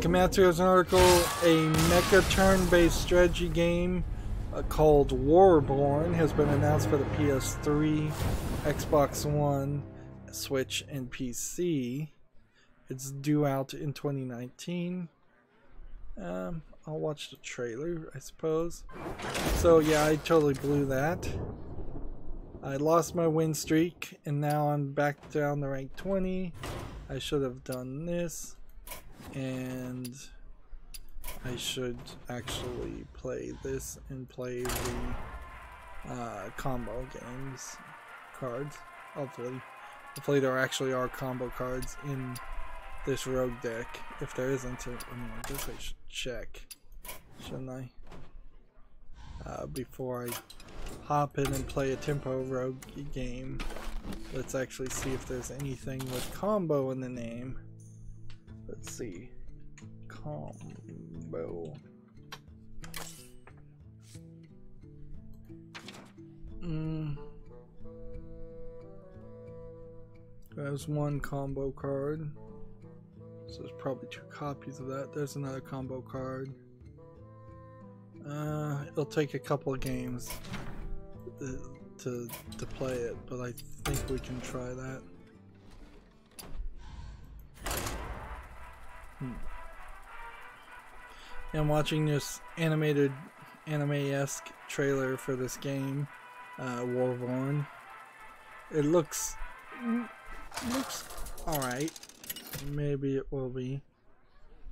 Come out to us an article, a mecha turn-based strategy game called Warborn has been announced for the PS3, Xbox One, Switch, and PC. It's due out in 2019. I'll watch the trailer, I suppose. So yeah, I totally blew that. I lost my win streak, and now I'm back down to rank 20. I should have done this, and I should actually play this and play the combo games cards. Hopefully there actually are combo cards in this rogue deck. If there isn't, I guess I should check, shouldn't I? Before I hop in and play a tempo rogue game. Let's actually see if there's anything with combo in the name. Let's see. Combo. There's one combo card. So there's probably 2 copies of that. There's another combo card. It'll take a couple of games to play it, but I think we can try that. I'm watching this anime-esque trailer for this game, Warborn. It looks alright. Maybe it will be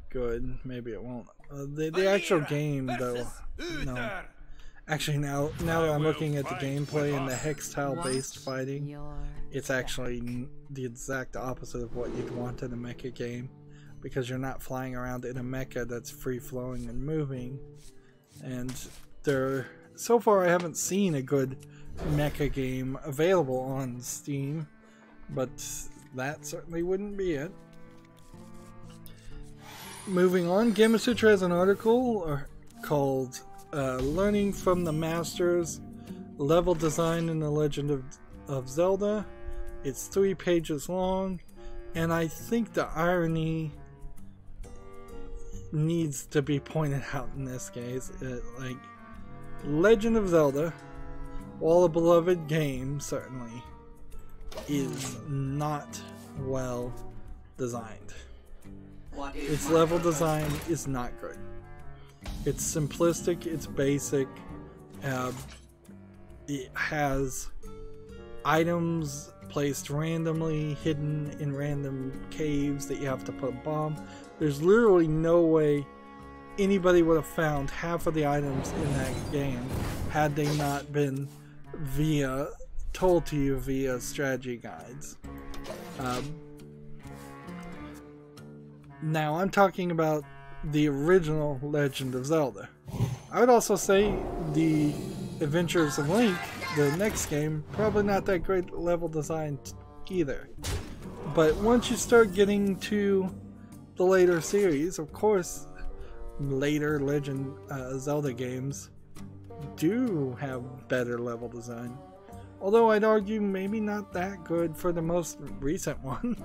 good. Maybe it won't. The actual game, though, no. Actually, now that I'm looking at the gameplay and the hex tile-based fighting, it's actually the exact opposite of what you'd want in a mecha game, because you're not flying around in a mecha that's free-flowing and moving. And so far I haven't seen a good mecha game available on Steam, but that certainly wouldn't be it. Moving on, Gamasutra has an article called Learning from the Masters, Level Design in the Legend of Zelda. It's 3 pages long, and I think the irony needs to be pointed out in this case. Like, Legend of Zelda, while a beloved game, certainly, is not well designed. Its level design is not good. It's simplistic, it's basic, it has items placed randomly, hidden in random caves that you have to put a bomb. There's literally no way anybody would have found half of the items in that game had they not been told to you via strategy guides. Now I'm talking about the original Legend of Zelda. I would also say the Adventures of Link, the next game, probably not that great level design either. But once you start getting to the later series, of course, later Legend Zelda games do have better level design. Although I'd argue maybe not that good for the most recent one.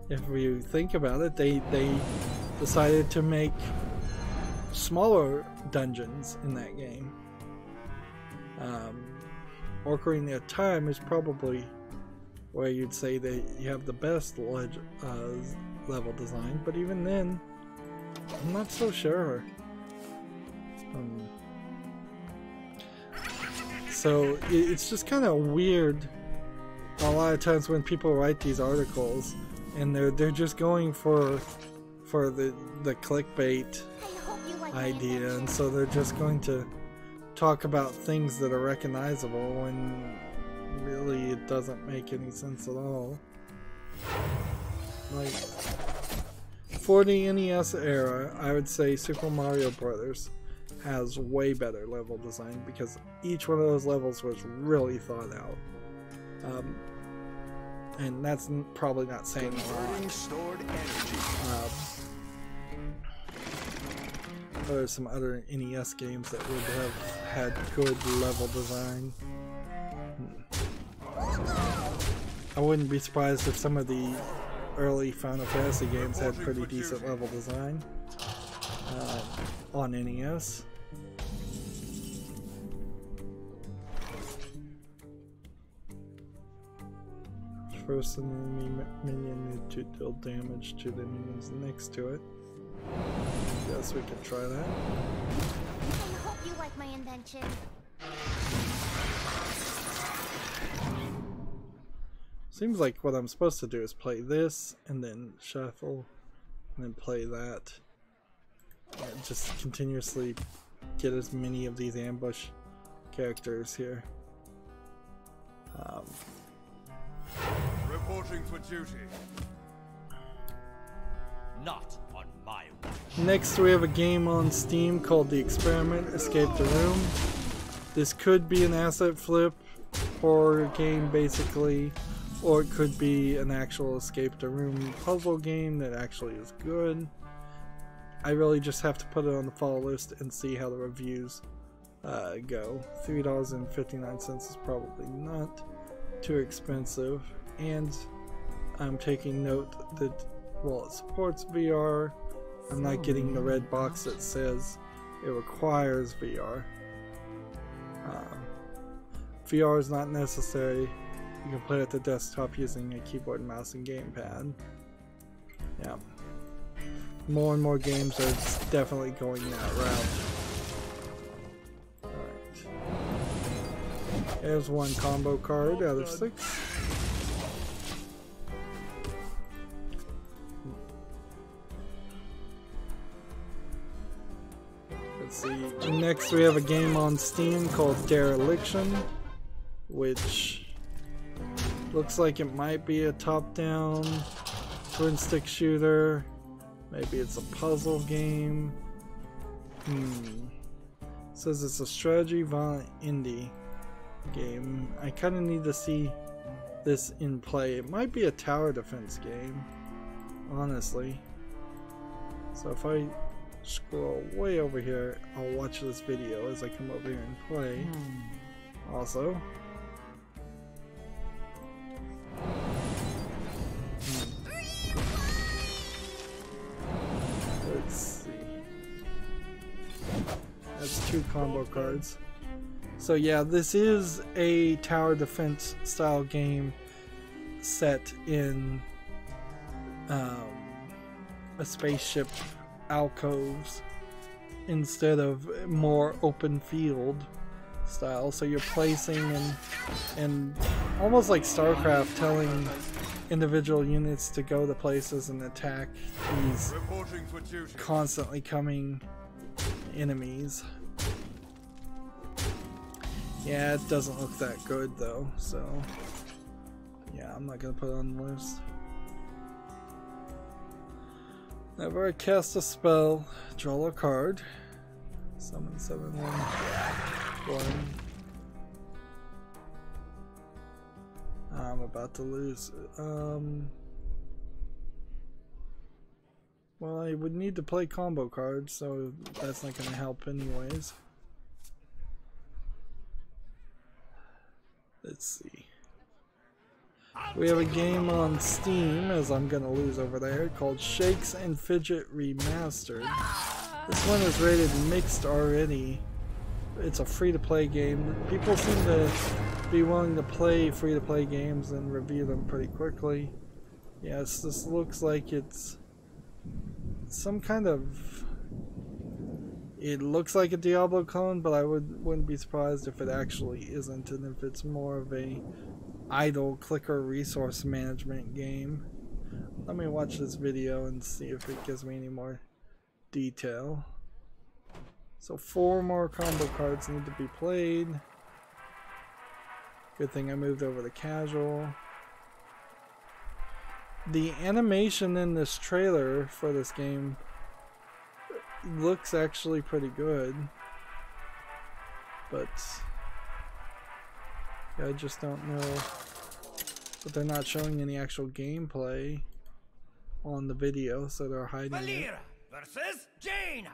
If you think about it, they decided to make smaller dungeons in that game. Ocarina of Time is probably where you'd say that you have the best level design, but even then, I'm not so sure. So it's just kind of weird a lot of times when people write these articles and they're just going for the clickbait idea, and so they're just going to talk about things that are recognizable when really it doesn't make any sense at all. Like, for the NES era, I would say Super Mario Brothers has way better level design because each one of those levels was really thought out. And that's probably not saying a lot. There are some other NES games that would have had good level design. I wouldn't be surprised if some of the early Final Fantasy games had pretty decent level design on NES. First, an enemy minion need to deal damage to the minions next to it. Guess we can try that. I hope you like my invention. Seems like what I'm supposed to do is play this, and then shuffle, and then play that. And just continuously get as many of these ambush characters here. Reporting for duty. Not on my watch. Next we have a game on Steam called The Experiment Escape the Room. This could be an asset flip horror game basically, or it could be an actual escape the room puzzle game that actually is good. I really just have to put it on the follow list and see how the reviews go. $3.59 is probably not too expensive, and I'm taking note that while it supports VR, I'm not getting the red box that says it requires VR. VR is not necessary. You can play at the desktop using a keyboard, mouse, and gamepad. Yeah. More and more games are definitely going that route. Alright. There's one combo card out of 6. Let's see. Next we have a game on Steam called Dereliction, which looks like it might be a top-down twin stick shooter. Maybe it's a puzzle game. It says it's a strategy violent indie game. I kind of need to see this in play. It might be a tower defense game, honestly. So if I scroll way over here, I'll watch this video as I come over here and play. Also, let's see. That's 2 combo cards. So yeah, this is a tower defense style game set in a spaceship alcoves instead of more open field style. So you're placing and almost like StarCraft, telling individual units to go to places and attack these constantly coming enemies. Yeah, it doesn't look that good though, so yeah, I'm not gonna put it on the list. Whenever I cast a spell, draw a card. Summon 7/1. I'm about to lose. Well, I would need to play combo cards, so that's not gonna help anyways. Let's see. We have a game on Steam, as I'm gonna lose over there, called Shakes and Fidget Remastered. This one is rated mixed already. It's a free-to-play game. People seem to be willing to play free-to-play games and review them pretty quickly. Yes, this looks like it's some kind of... It looks like a Diablo clone, but I wouldn't be surprised if it actually isn't, and if it's more of a idle clicker resource management game. Let me watch this video and see if it gives me any more detail. So 4 more combo cards need to be played. Good thing I moved over to casual. The animation in this trailer for this game looks actually pretty good, but I just don't know. But they're not showing any actual gameplay on the video, so they're hiding it. Versus Jaina.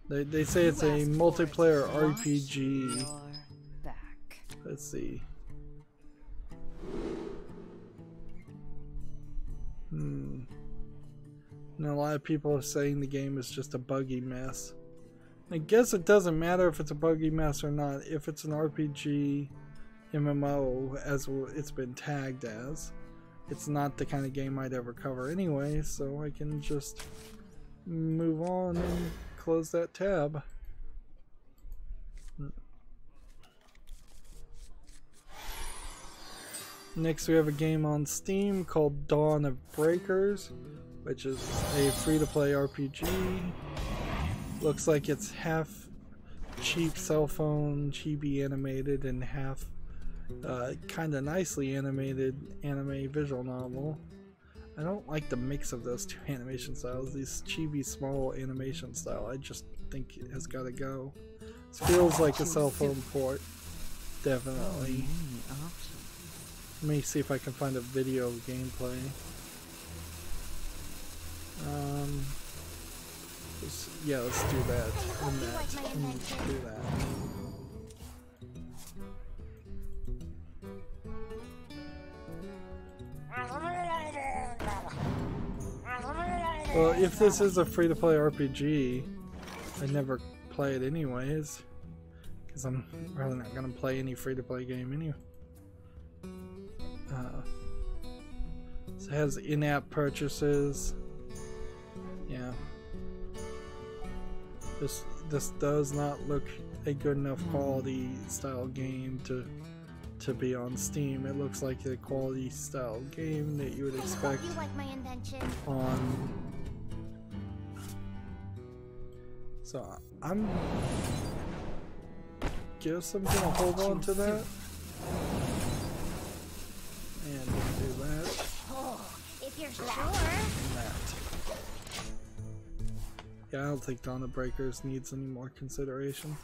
They say it's a multiplayer RPG. Let's see. And a lot of people are saying the game is just a buggy mess. I guess it doesn't matter if it's a buggy mess or not. If it's an RPG MMO, as it's been tagged as, it's not the kind of game I'd ever cover anyway, so I can just move on and close that tab. Next we have a game on Steam called Dawn of Breakers, which is a free-to-play RPG. Looks like it's half cheap cell phone chibi animated and half kind of nicely animated anime visual novel. I don't like the mix of those 2 animation styles. These chibi small animation style, I just think it has got to go. This feels like a cell phone port, definitely. Let me see if I can find a video of gameplay. Yeah, let's do that. And that. And do that. Well, if this is a free-to-play RPG, I'd never play it anyways, because I'm really not going to play any free-to-play game anyway. It has in-app purchases. Yeah. This does not look a good enough quality style game to be on Steam. It looks like a quality style game that you would expect on. So guess I'm gonna hold on to that. And do that. If you're sure. And that. Yeah, I don't think Dawn of Breakers needs any more consideration.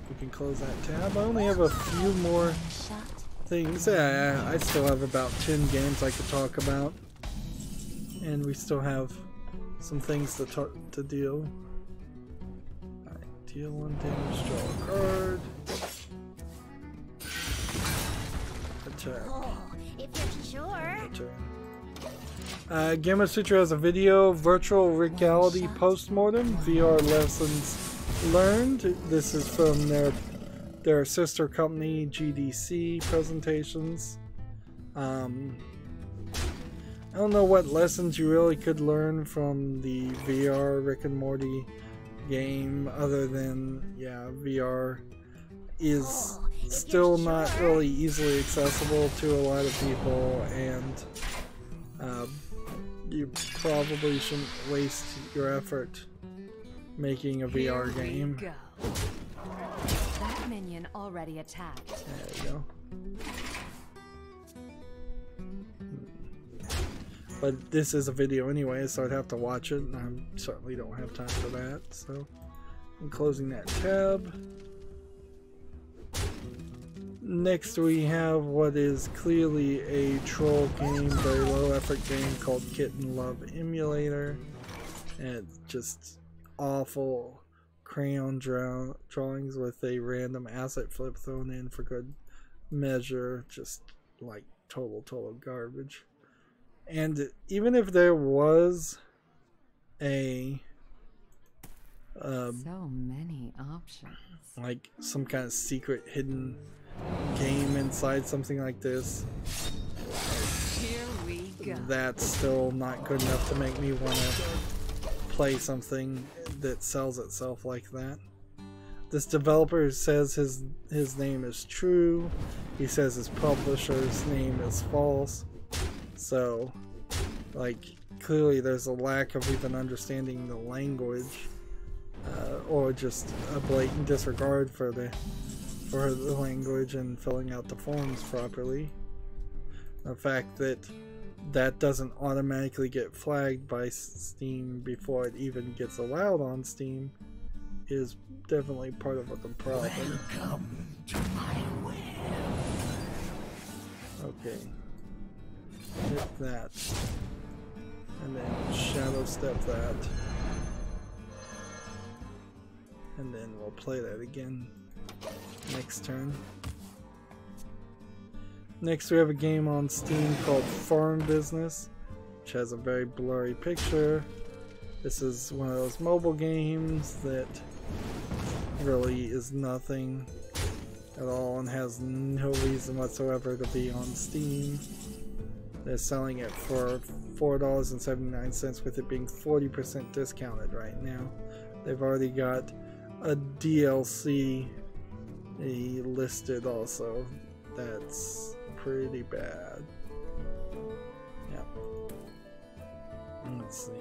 We can close that tab. I only have a few more things. Yeah, I still have about 10 games I could talk about. And we still have some things to deal. Alright, deal 1 damage, draw a card. Attack. Oh, if you're sure. Gamma Sutra has a video, virtual reality postmortem, VR lessons learned. This is from their sister company GDC presentations. I don't know what lessons you really could learn from the VR Rick and Morty game, other than, yeah, VR is still not really easily accessible to a lot of people, and you probably shouldn't waste your effort making a VR game. That minion already attacked. There you go. But this is a video anyway, so I'd have to watch it, and I certainly don't have time for that, so I'm closing that tab. Next we have what is clearly a troll game, very low effort game called Kitten Love Emulator. And it's just awful crayon drawings with a random asset flip thrown in for good measure. Just like total garbage. And even if there was a so many options, like some kind of secret hidden game inside something like this, here we go. That's still not good enough to make me want to play something that sells itself like that. This developer says his name is true. He says his publisher's name is false. So, like, clearly there's a lack of even understanding the language, or just a blatant disregard for the language and filling out the forms properly. The fact that that doesn't automatically get flagged by Steam before it even gets allowed on Steam is definitely part of the problem. Welcome to my web. Okay. Hit that. And then shadow step that. And then we'll play that again next turn. Next we have a game on Steam called Farm Business, which has a very blurry picture. This is one of those mobile games that really is nothing at all and has no reason whatsoever to be on Steam. They're selling it for $4.79 with it being 40% discounted right now. They've already got a DLC listed also. That's pretty bad. Yeah. Let's see.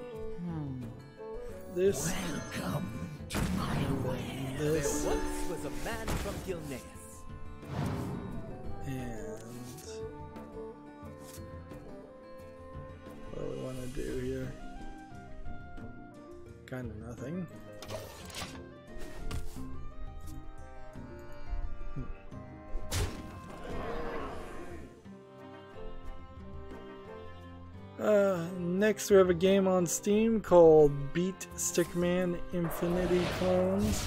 This. Welcome to my web. This. There once was a man from Gilneas. And what do we want to do here? Kind of nothing. Next we have a game on Steam called Beat Stickman Infinity Clones,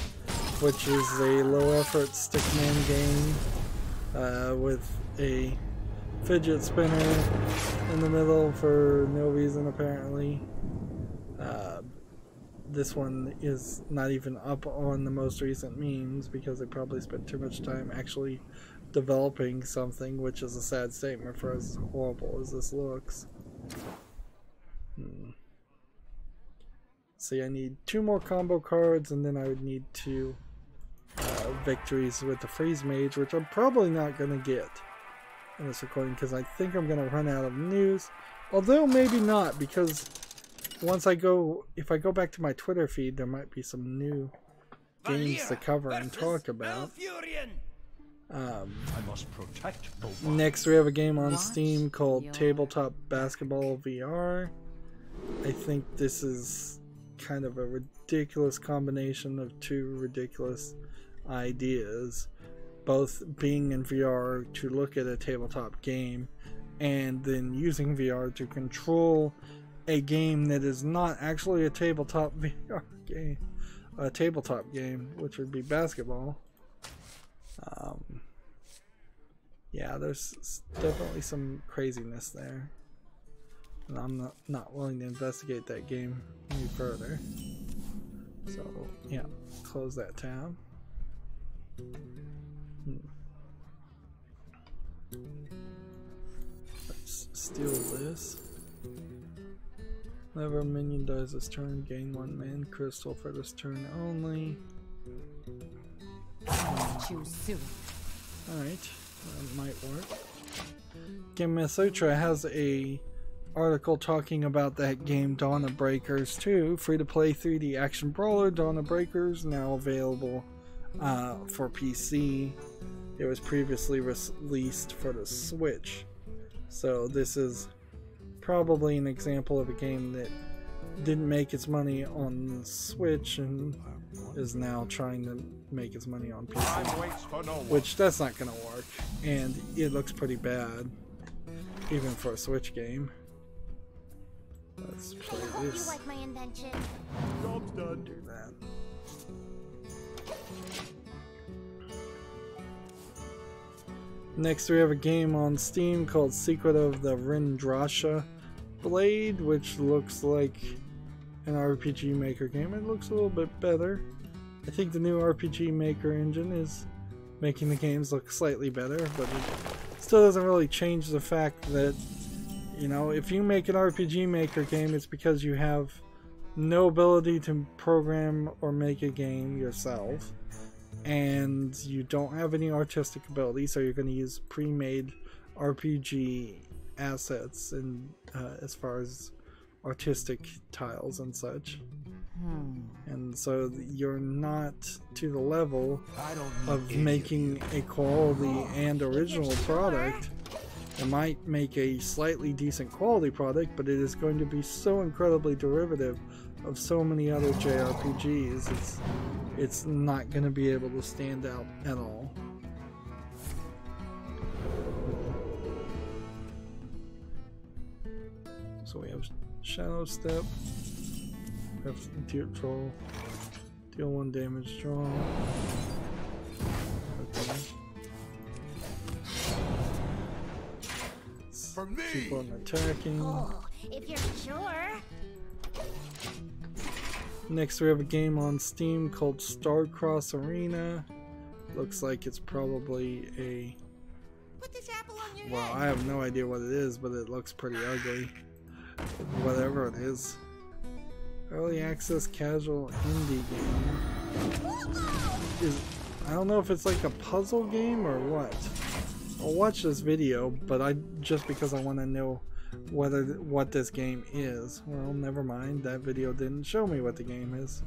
which is a low-effort Stickman game with a fidget spinner in the middle for no reason apparently. This one is not even up on the most recent memes because they probably spent too much time actually developing something, which is a sad statement for as horrible as this looks. See, I need 2 more combo cards, and then I would need 2 victories with the Freeze Mage, which I'm probably not going to get in this recording because I think I'm going to run out of news. Although maybe not, because if I go back to my Twitter feed, there might be some new games to cover and talk about. I must protect Next, we have a game on Steam called Tabletop Basketball VR. I think this is kind of a ridiculous combination of 2 ridiculous ideas, both being in VR to look at a tabletop game and then using VR to control a game that is not actually a tabletop VR game, a tabletop game, which would be basketball. Yeah, there's definitely some craziness there, and I'm not willing to investigate that game any further. So yeah, close that tab. Let's steal this. Whenever a minion dies this turn, gain 1 mana crystal for this turn only. Choose soon. Alright, that might work. Gamasutra has a article talking about that game Dawn of Breakers 2. Free to play 3D action brawler Dawn of Breakers, now available for PC. It was previously released for the Switch. So this is probably an example of a game that didn't make its money on the Switch and is now trying to make its money on PC. Which that's not going to work. And it looks pretty bad, even for a Switch game. Let's play this. You like my invention? Job's done. Do that. Next we have a game on Steam called Secret of the Rindrasha Blade, which looks like an RPG Maker game. It looks a little bit better. I think the new RPG Maker engine is making the games look slightly better, but it still doesn't really change the fact that, you know, if you make an RPG Maker game, it's because you have no ability to program or make a game yourself, and you don't have any artistic ability, so you're going to use pre-made RPG assets and as far as artistic tiles and such. And so you're not to the level of making a quality and original product. It might make a slightly decent quality product, but it is going to be so incredibly derivative of so many other JRPGs. It's not going to be able to stand out at all. So we have Shadow Step, we have Deer Troll, deal 1 damage, draw. Okay. For me. Keep on attacking. Oh, if you're sure. Next we have a game on Steam called Starcross Arena. Looks like it's probably a... Put this apple on your Well, head. I have no idea what it is, but it looks pretty ugly. Whatever it is. Early access casual indie game. I don't know if it's like a puzzle game or what. I'll watch this video, but just because I want to know what this game is. Well, never mind. That video didn't show me what the game is.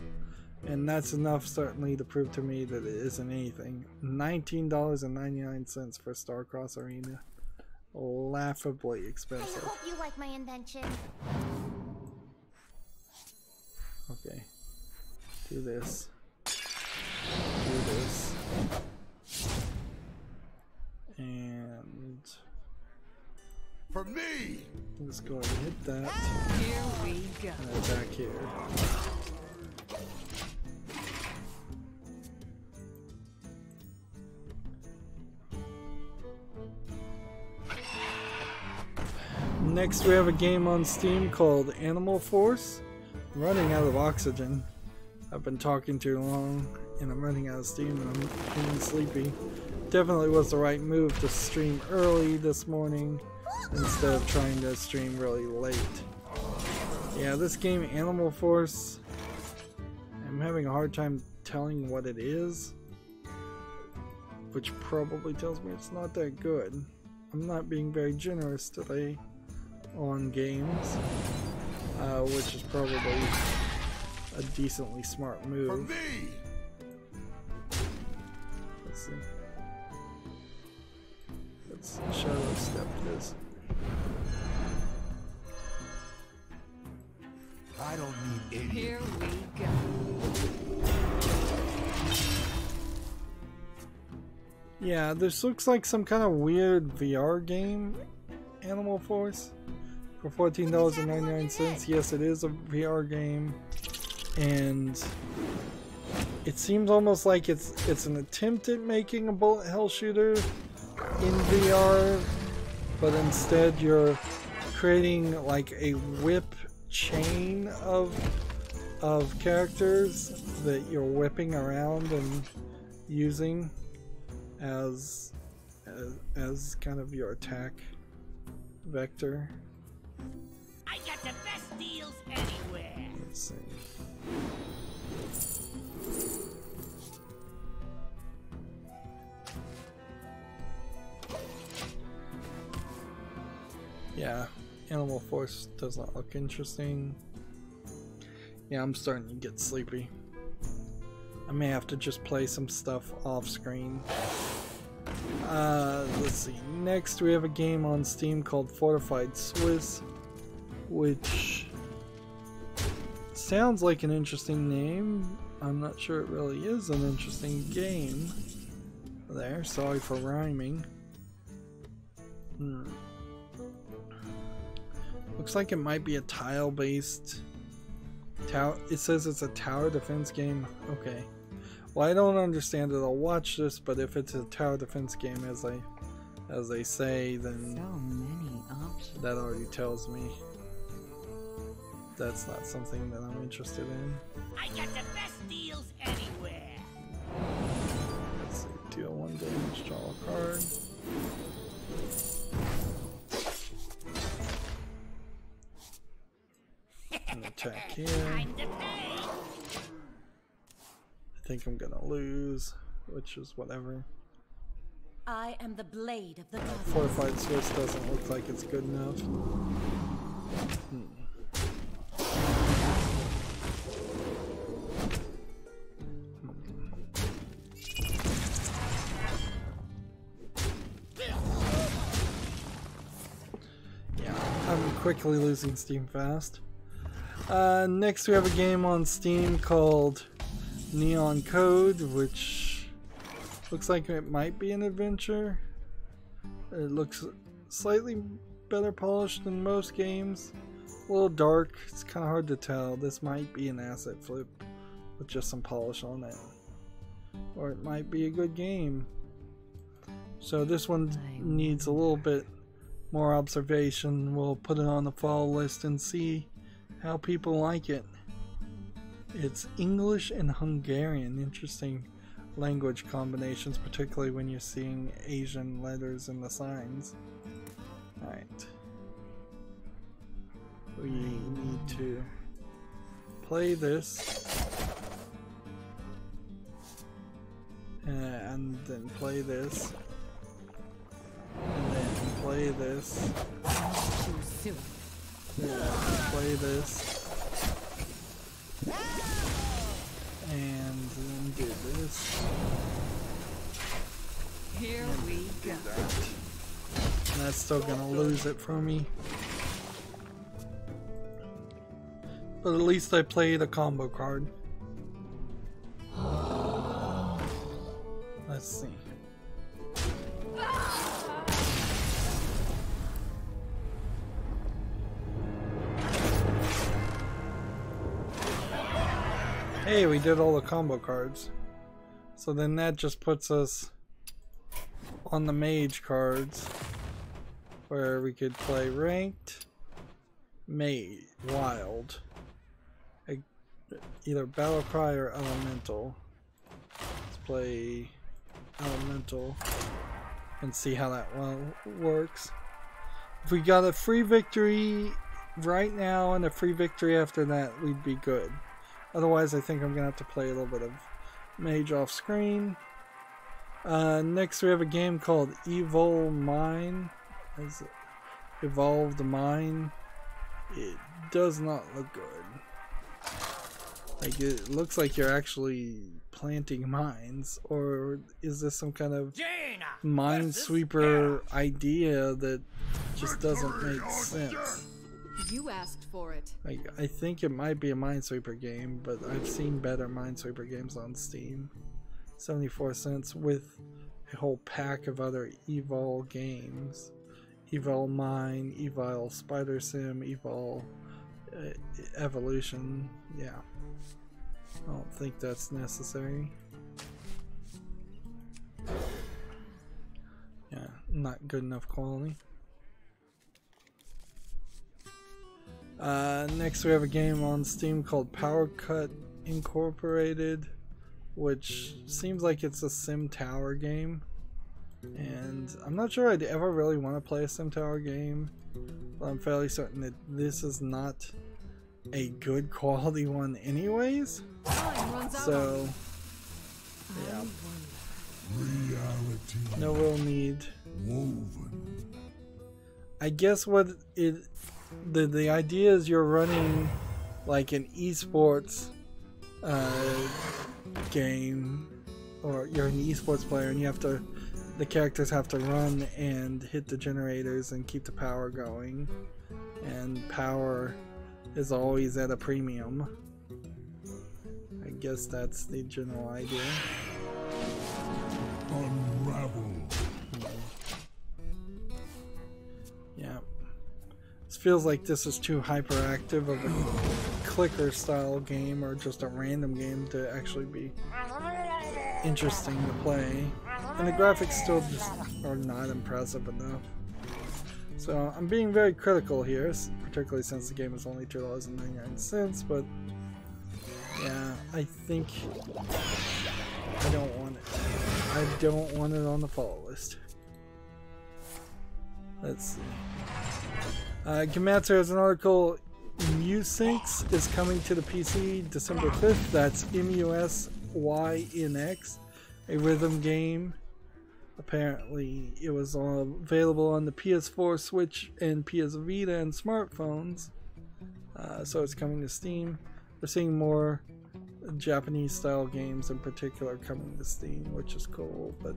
And that's enough certainly to prove to me that it isn't anything. $19.99 for Starcross Arena. Laughably I expensive. hope you like my invention. Okay. Do this. Do this. And For me. let's go ahead and hit that. Here we go. And then back here. Next we have a game on Steam called Animal Force. I'm running out of oxygen. I've been talking too long and I'm running out of steam and I'm feeling sleepy. Definitely was the right move to stream early this morning instead of trying to stream really late. Yeah, this game Animal Force, I'm having a hard time telling what it is, which probably tells me it's not that good. I'm not being very generous today on games, which is probably a decently smart For move. me. Let's see. Let's shadow step this. I don't need any. Here we go. Yeah, this looks like some kind of weird VR game, Animal Force. for $14.99. Yes, it is a VR game, and it seems almost like it's an attempt at making a bullet hell shooter in VR, but instead you're creating like a whip chain of characters that you're whipping around and using as kind of your attack vector. I got the best deals anywhere. Let's see. Yeah, Animal Force does not look interesting. Yeah, I'm starting to get sleepy. I may have to just play some stuff off screen. Let's see. Next, we have a game on Steam called Fortified Swiss, which sounds like an interesting name. I'm not sure it really is an interesting game. There, sorry for rhyming. Looks like it might be a tile-based tower. It says it's a tower defense game. Okay. Well, I don't understand it. I'll watch this, but if it's a tower defense game, as they say, then So many options. that already tells me that's not something that I'm interested in. I got the best deals anywhere. Let's see. Deal 1 damage, draw a card. An attack here. Time to pay. I think I'm gonna lose, which is whatever. I am the blade of the gods. Fortified Swiss doesn't look like it's good enough. Yeah, I'm quickly losing steam fast. Next we have a game on Steam called Neon Code, which looks like it might be an adventure. It looks slightly better polished than most games. A little dark, it's kind of hard to tell. This might be an asset flip with just some polish on it. Or it might be a good game. So this one needs a little bit more observation. We'll put it on the fall list and see how people like it. It's English and Hungarian. Interesting language combinations, particularly when you're seeing Asian letters in the signs. Alright. We need to play this. And then play this. And then play this. Too soon. Play this. And then do this. Here we go. And that's still gonna lose it for me. But at least I played a combo card. Let's see. Hey, we did all the combo cards. So then that just puts us on the mage cards, where we could play ranked, mage, wild, either battle cry or elemental. Let's play elemental and see how that one works. If we got a free victory right now and a free victory after that, we'd be good. Otherwise, I think I'm gonna have to play a little bit of mage off screen. Next, we have a game called Evil Mine. Evolved Mine. It does not look good. Like, it looks like you're actually planting mines, or is this some kind of minesweeper idea that just doesn't make sense? You asked for it. Like, I think it might be a Minesweeper game, but I've seen better Minesweeper games on Steam. 74 cents with a whole pack of other Evol games. Evil Mine, Evil Spider Sim, Evil Evolution. Yeah. I don't think that's necessary. Yeah, not good enough quality. Next we have a game on Steam called Power Cut Incorporated, which seems like it's a Sim Tower game. And I'm not sure I'd ever really want to play a Sim Tower game, but I'm fairly certain that this is not a good quality one anyways. So, yeah. Reality No real need. woven. I guess what the idea is you're running like an esports game, or you're an esports player and you have to, the characters have to run and hit the generators and keep the power going, and power is always at a premium. I guess that's the general idea. Unravel. Yeah. This feels like this is too hyperactive of a clicker style game, or just a random game, to actually be interesting to play. And the graphics still just are not impressive enough. So I'm being very critical here, particularly since the game is only $2.99, but yeah, I think I don't want it. I don't want it on the follow list. Let's see. Gematsu has an article. Musynx is coming to the PC December 5th. That's MUSYNX, a rhythm game. Apparently, it was available on the PS4, Switch, and PS Vita and smartphones. So it's coming to Steam. We're seeing more Japanese-style games in particular coming to Steam, which is cool. But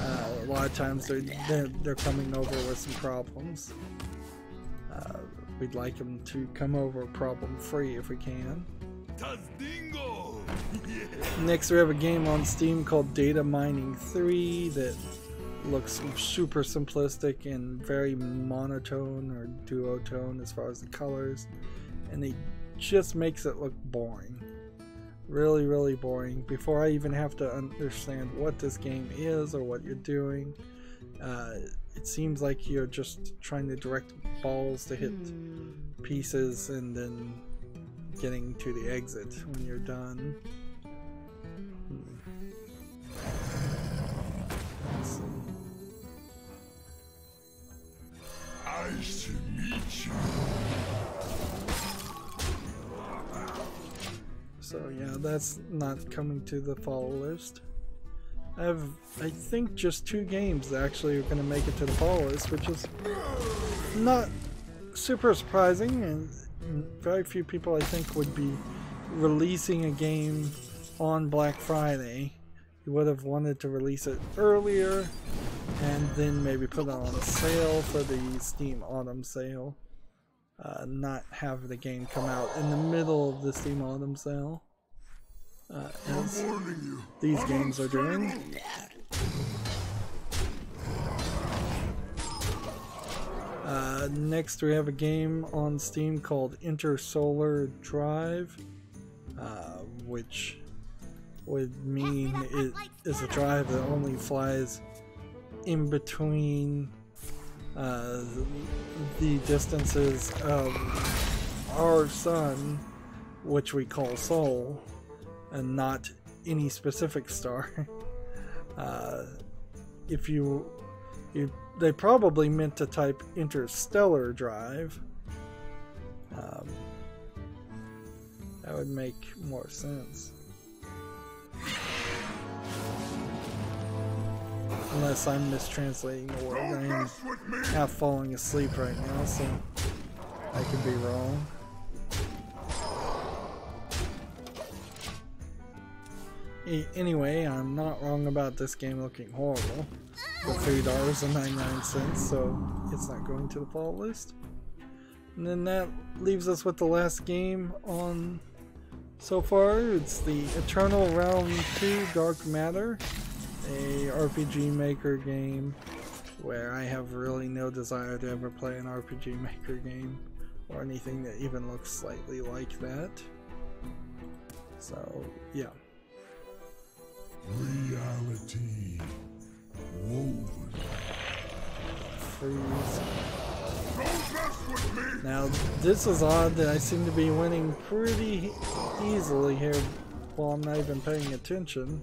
a lot of times they're coming over with some problems. We'd like them to come over problem-free if we can. Next we have a game on Steam called Data Mining 3 that looks super simplistic and very monotone or duotone as far as the colors, and it just makes it look boring. Really, really boring. Before I even have to understand what this game is or what you're doing, it seems like you're just trying to direct balls to hit pieces and then getting to the exit when you're done. Let's see. I should meet you. So yeah, that's not coming to the follow list. I have, I think, just 2 games that actually are going to make it to the follow list, which is not super surprising, and very few people I think would be releasing a game on Black Friday. You would have wanted to release it earlier and then maybe put it on sale for the Steam Autumn sale. Not have the game come out in the middle of the Steam Autumn sale, as these games are doing. Next we have a game on Steam called Intersolar Drive, which would mean it is a drive that only flies in between the distances of our sun, which we call Sol, and not any specific star. If they probably meant to type Interstellar Drive. That would make more sense. Unless I'm mistranslating the word. I am half falling asleep right now, so I could be wrong. Anyway, I'm not wrong about this game looking horrible. For $3.99, so it's not going to the fall list. And then that leaves us with the last game on so far. It's the Eternal Realm 2 Dark Matter, a RPG Maker game where I have really no desire to ever play an RPG Maker game or anything that even looks slightly like that. So, yeah. Reality woven. Freeze. Don't mess with me! Now, this is odd that I seem to be winning pretty easily here while I'm not even paying attention.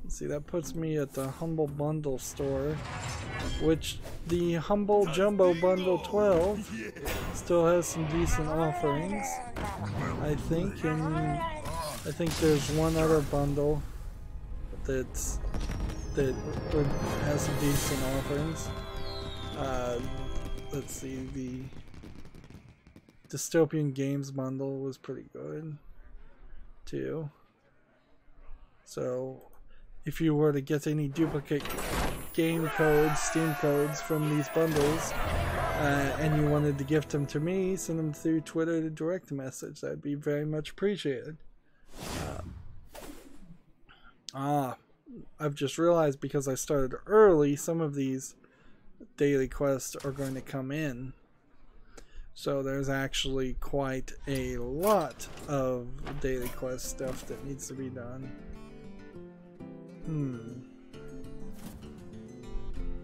See, that puts me at the Humble Bundle store, which the Humble Jumbo Bundle 12 still has some decent offerings, I think, and I think there's one other bundle that has some decent offerings. Let's see, the Dystopian Games bundle was pretty good too. So if you were to get any duplicate game codes, Steam codes from these bundles, and you wanted to gift them to me, send them through Twitter to direct message. That'd be very much appreciated. I've just realized because I started early, some of these daily quests are going to come in. So there's actually quite a lot of daily quest stuff that needs to be done.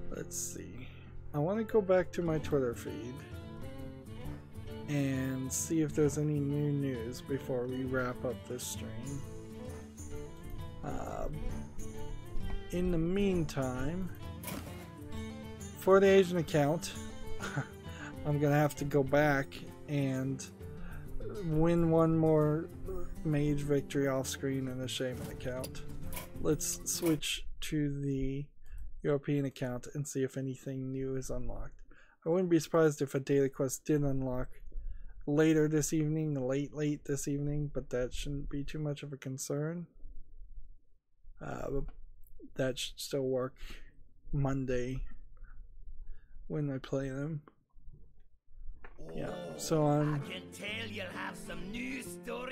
Let's see. I want to go back to my Twitter feed and see if there's any new news before we wrap up this stream. In the meantime, for the Asian account, I'm gonna have to go back and win one more mage victory off screen in the Shaman account. Let's switch to the European account and see if anything new is unlocked. I wouldn't be surprised if a daily quest did unlock later this evening, late this evening, but that shouldn't be too much of a concern. That should still work Monday when I play them. Yeah, so I'm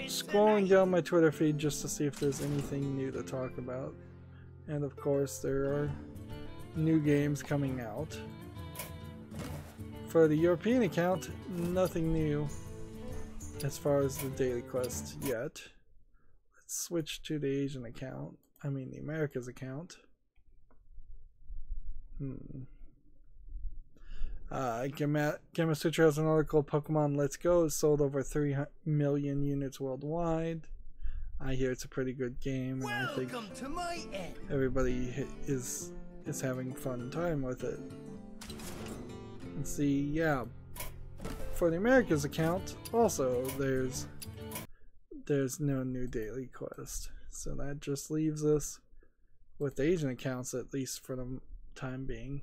scrolling down my Twitter feed just to see if there's anything new to talk about. And of course there are new games coming out. For the European account, nothing new as far as the daily quest yet. Let's switch to the Asian account. I mean the Americas account. Gamasutra has an article, Pokemon Let's Go has sold over 3 million units worldwide. I hear it's a pretty good game, and I think everybody is having fun time with it. Let's see, yeah. For the Americas account, also there's no new daily quest. So that just leaves us with the Asian accounts, at least for the time being.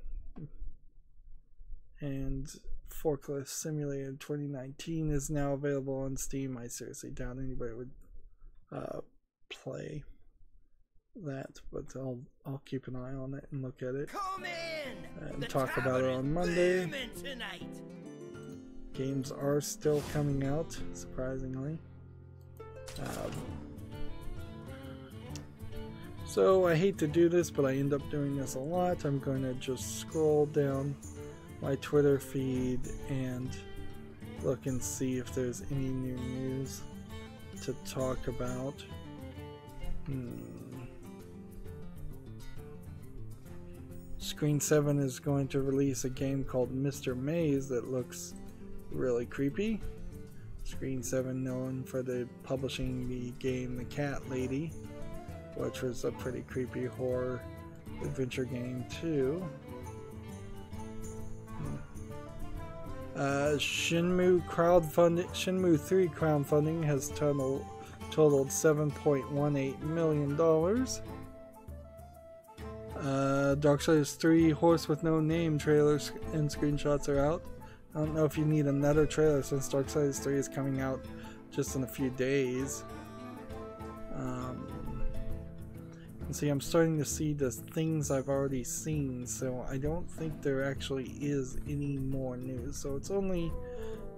And Forklift Simulator 2019 is now available on Steam. I seriously doubt anybody would play that, but I'll keep an eye on it and look at it and talk about it on Monday. Games are still coming out, surprisingly. So I hate to do this, but I end up doing this a lot. I'm going to just scroll down my Twitter feed and look and see if there's any new news to talk about. Screen 7 is going to release a game called Mr. Maze that looks really creepy. Screen 7 known for publishing the game The Cat Lady, which was a pretty creepy horror adventure game too. Shenmue 3 crowdfunding has totaled $7.18 million. Darksiders 3 Horse with No Name trailers and screenshots are out. I don't know if you need another trailer since Darksiders 3 is coming out just in a few days. See, I'm starting to see the things I've already seen, so I don't think there actually is any more news. So it's only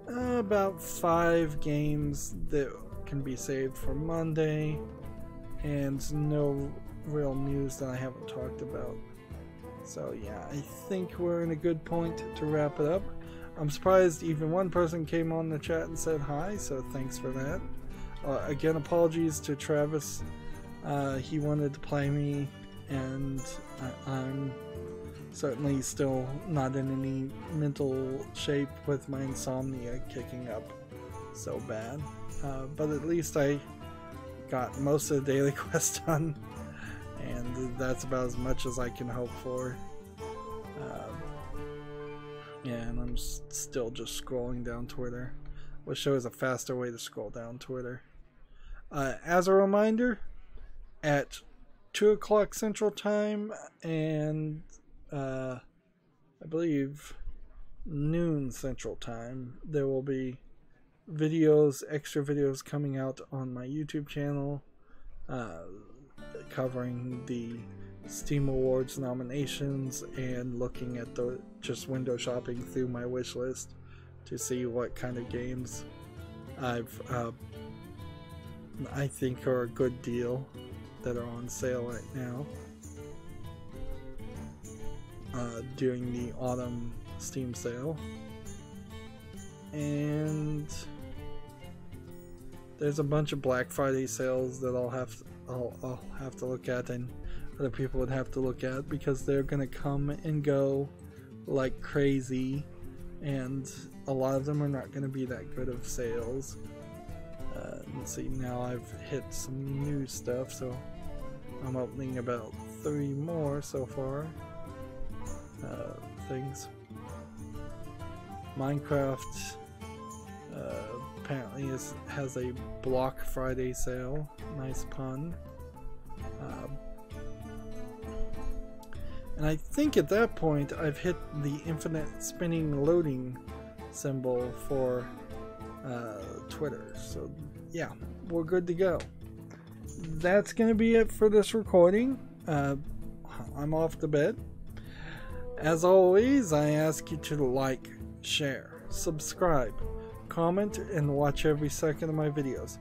about 5 games that can be saved for Monday, and no real news that I haven't talked about. So yeah, I think we're in a good point to wrap it up. I'm surprised even one person came on the chat and said hi, so thanks for that. Again, apologies to Travis. He wanted to play me, and I'm certainly still not in any mental shape with my insomnia kicking up so bad. But at least I got most of the daily quest done, and that's about as much as I can hope for. Yeah, and I'm still just scrolling down Twitter, which shows a faster way to scroll down Twitter. As a reminder, at 2 o'clock Central Time and I believe noon Central Time, there will be extra videos coming out on my YouTube channel covering the Steam Awards nominations and looking at just window shopping through my wish list to see what kind of games I think are a good deal that are on sale right now during the autumn Steam sale. And there's a bunch of Black Friday sales that I'll have to look at, and other people would have to look at, because they're gonna come and go like crazy, and a lot of them are not gonna be that good of sales. Let's see, now I've hit some new stuff, so I'm opening about 3 more so far. Things. Minecraft apparently has a Block Friday sale. Nice pun. And I think at that point I've hit the infinite spinning loading symbol for Twitter. So yeah, we're good to go. That's going to be it for this recording. I'm off to bed. As always, I ask you to like, share, subscribe, comment, and watch every second of my videos.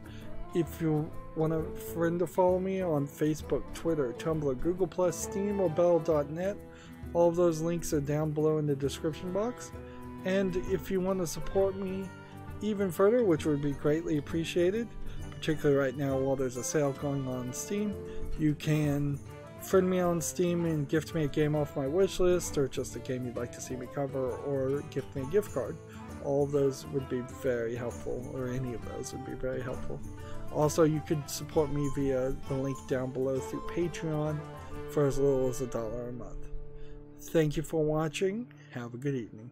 If you want a friend to follow me on Facebook, Twitter, Tumblr, Google+, Steam, or Bell.net, all of those links are down below in the description box. And if you want to support me even further, which would be greatly appreciated, particularly right now while there's a sale going on Steam, you can friend me on Steam and gift me a game off my wish list, or just a game you'd like to see me cover, or gift me a gift card. All of those would be very helpful, or any of those would be very helpful. Also, you could support me via the link down below through Patreon for as little as $1 a month. Thank you for watching. Have a good evening.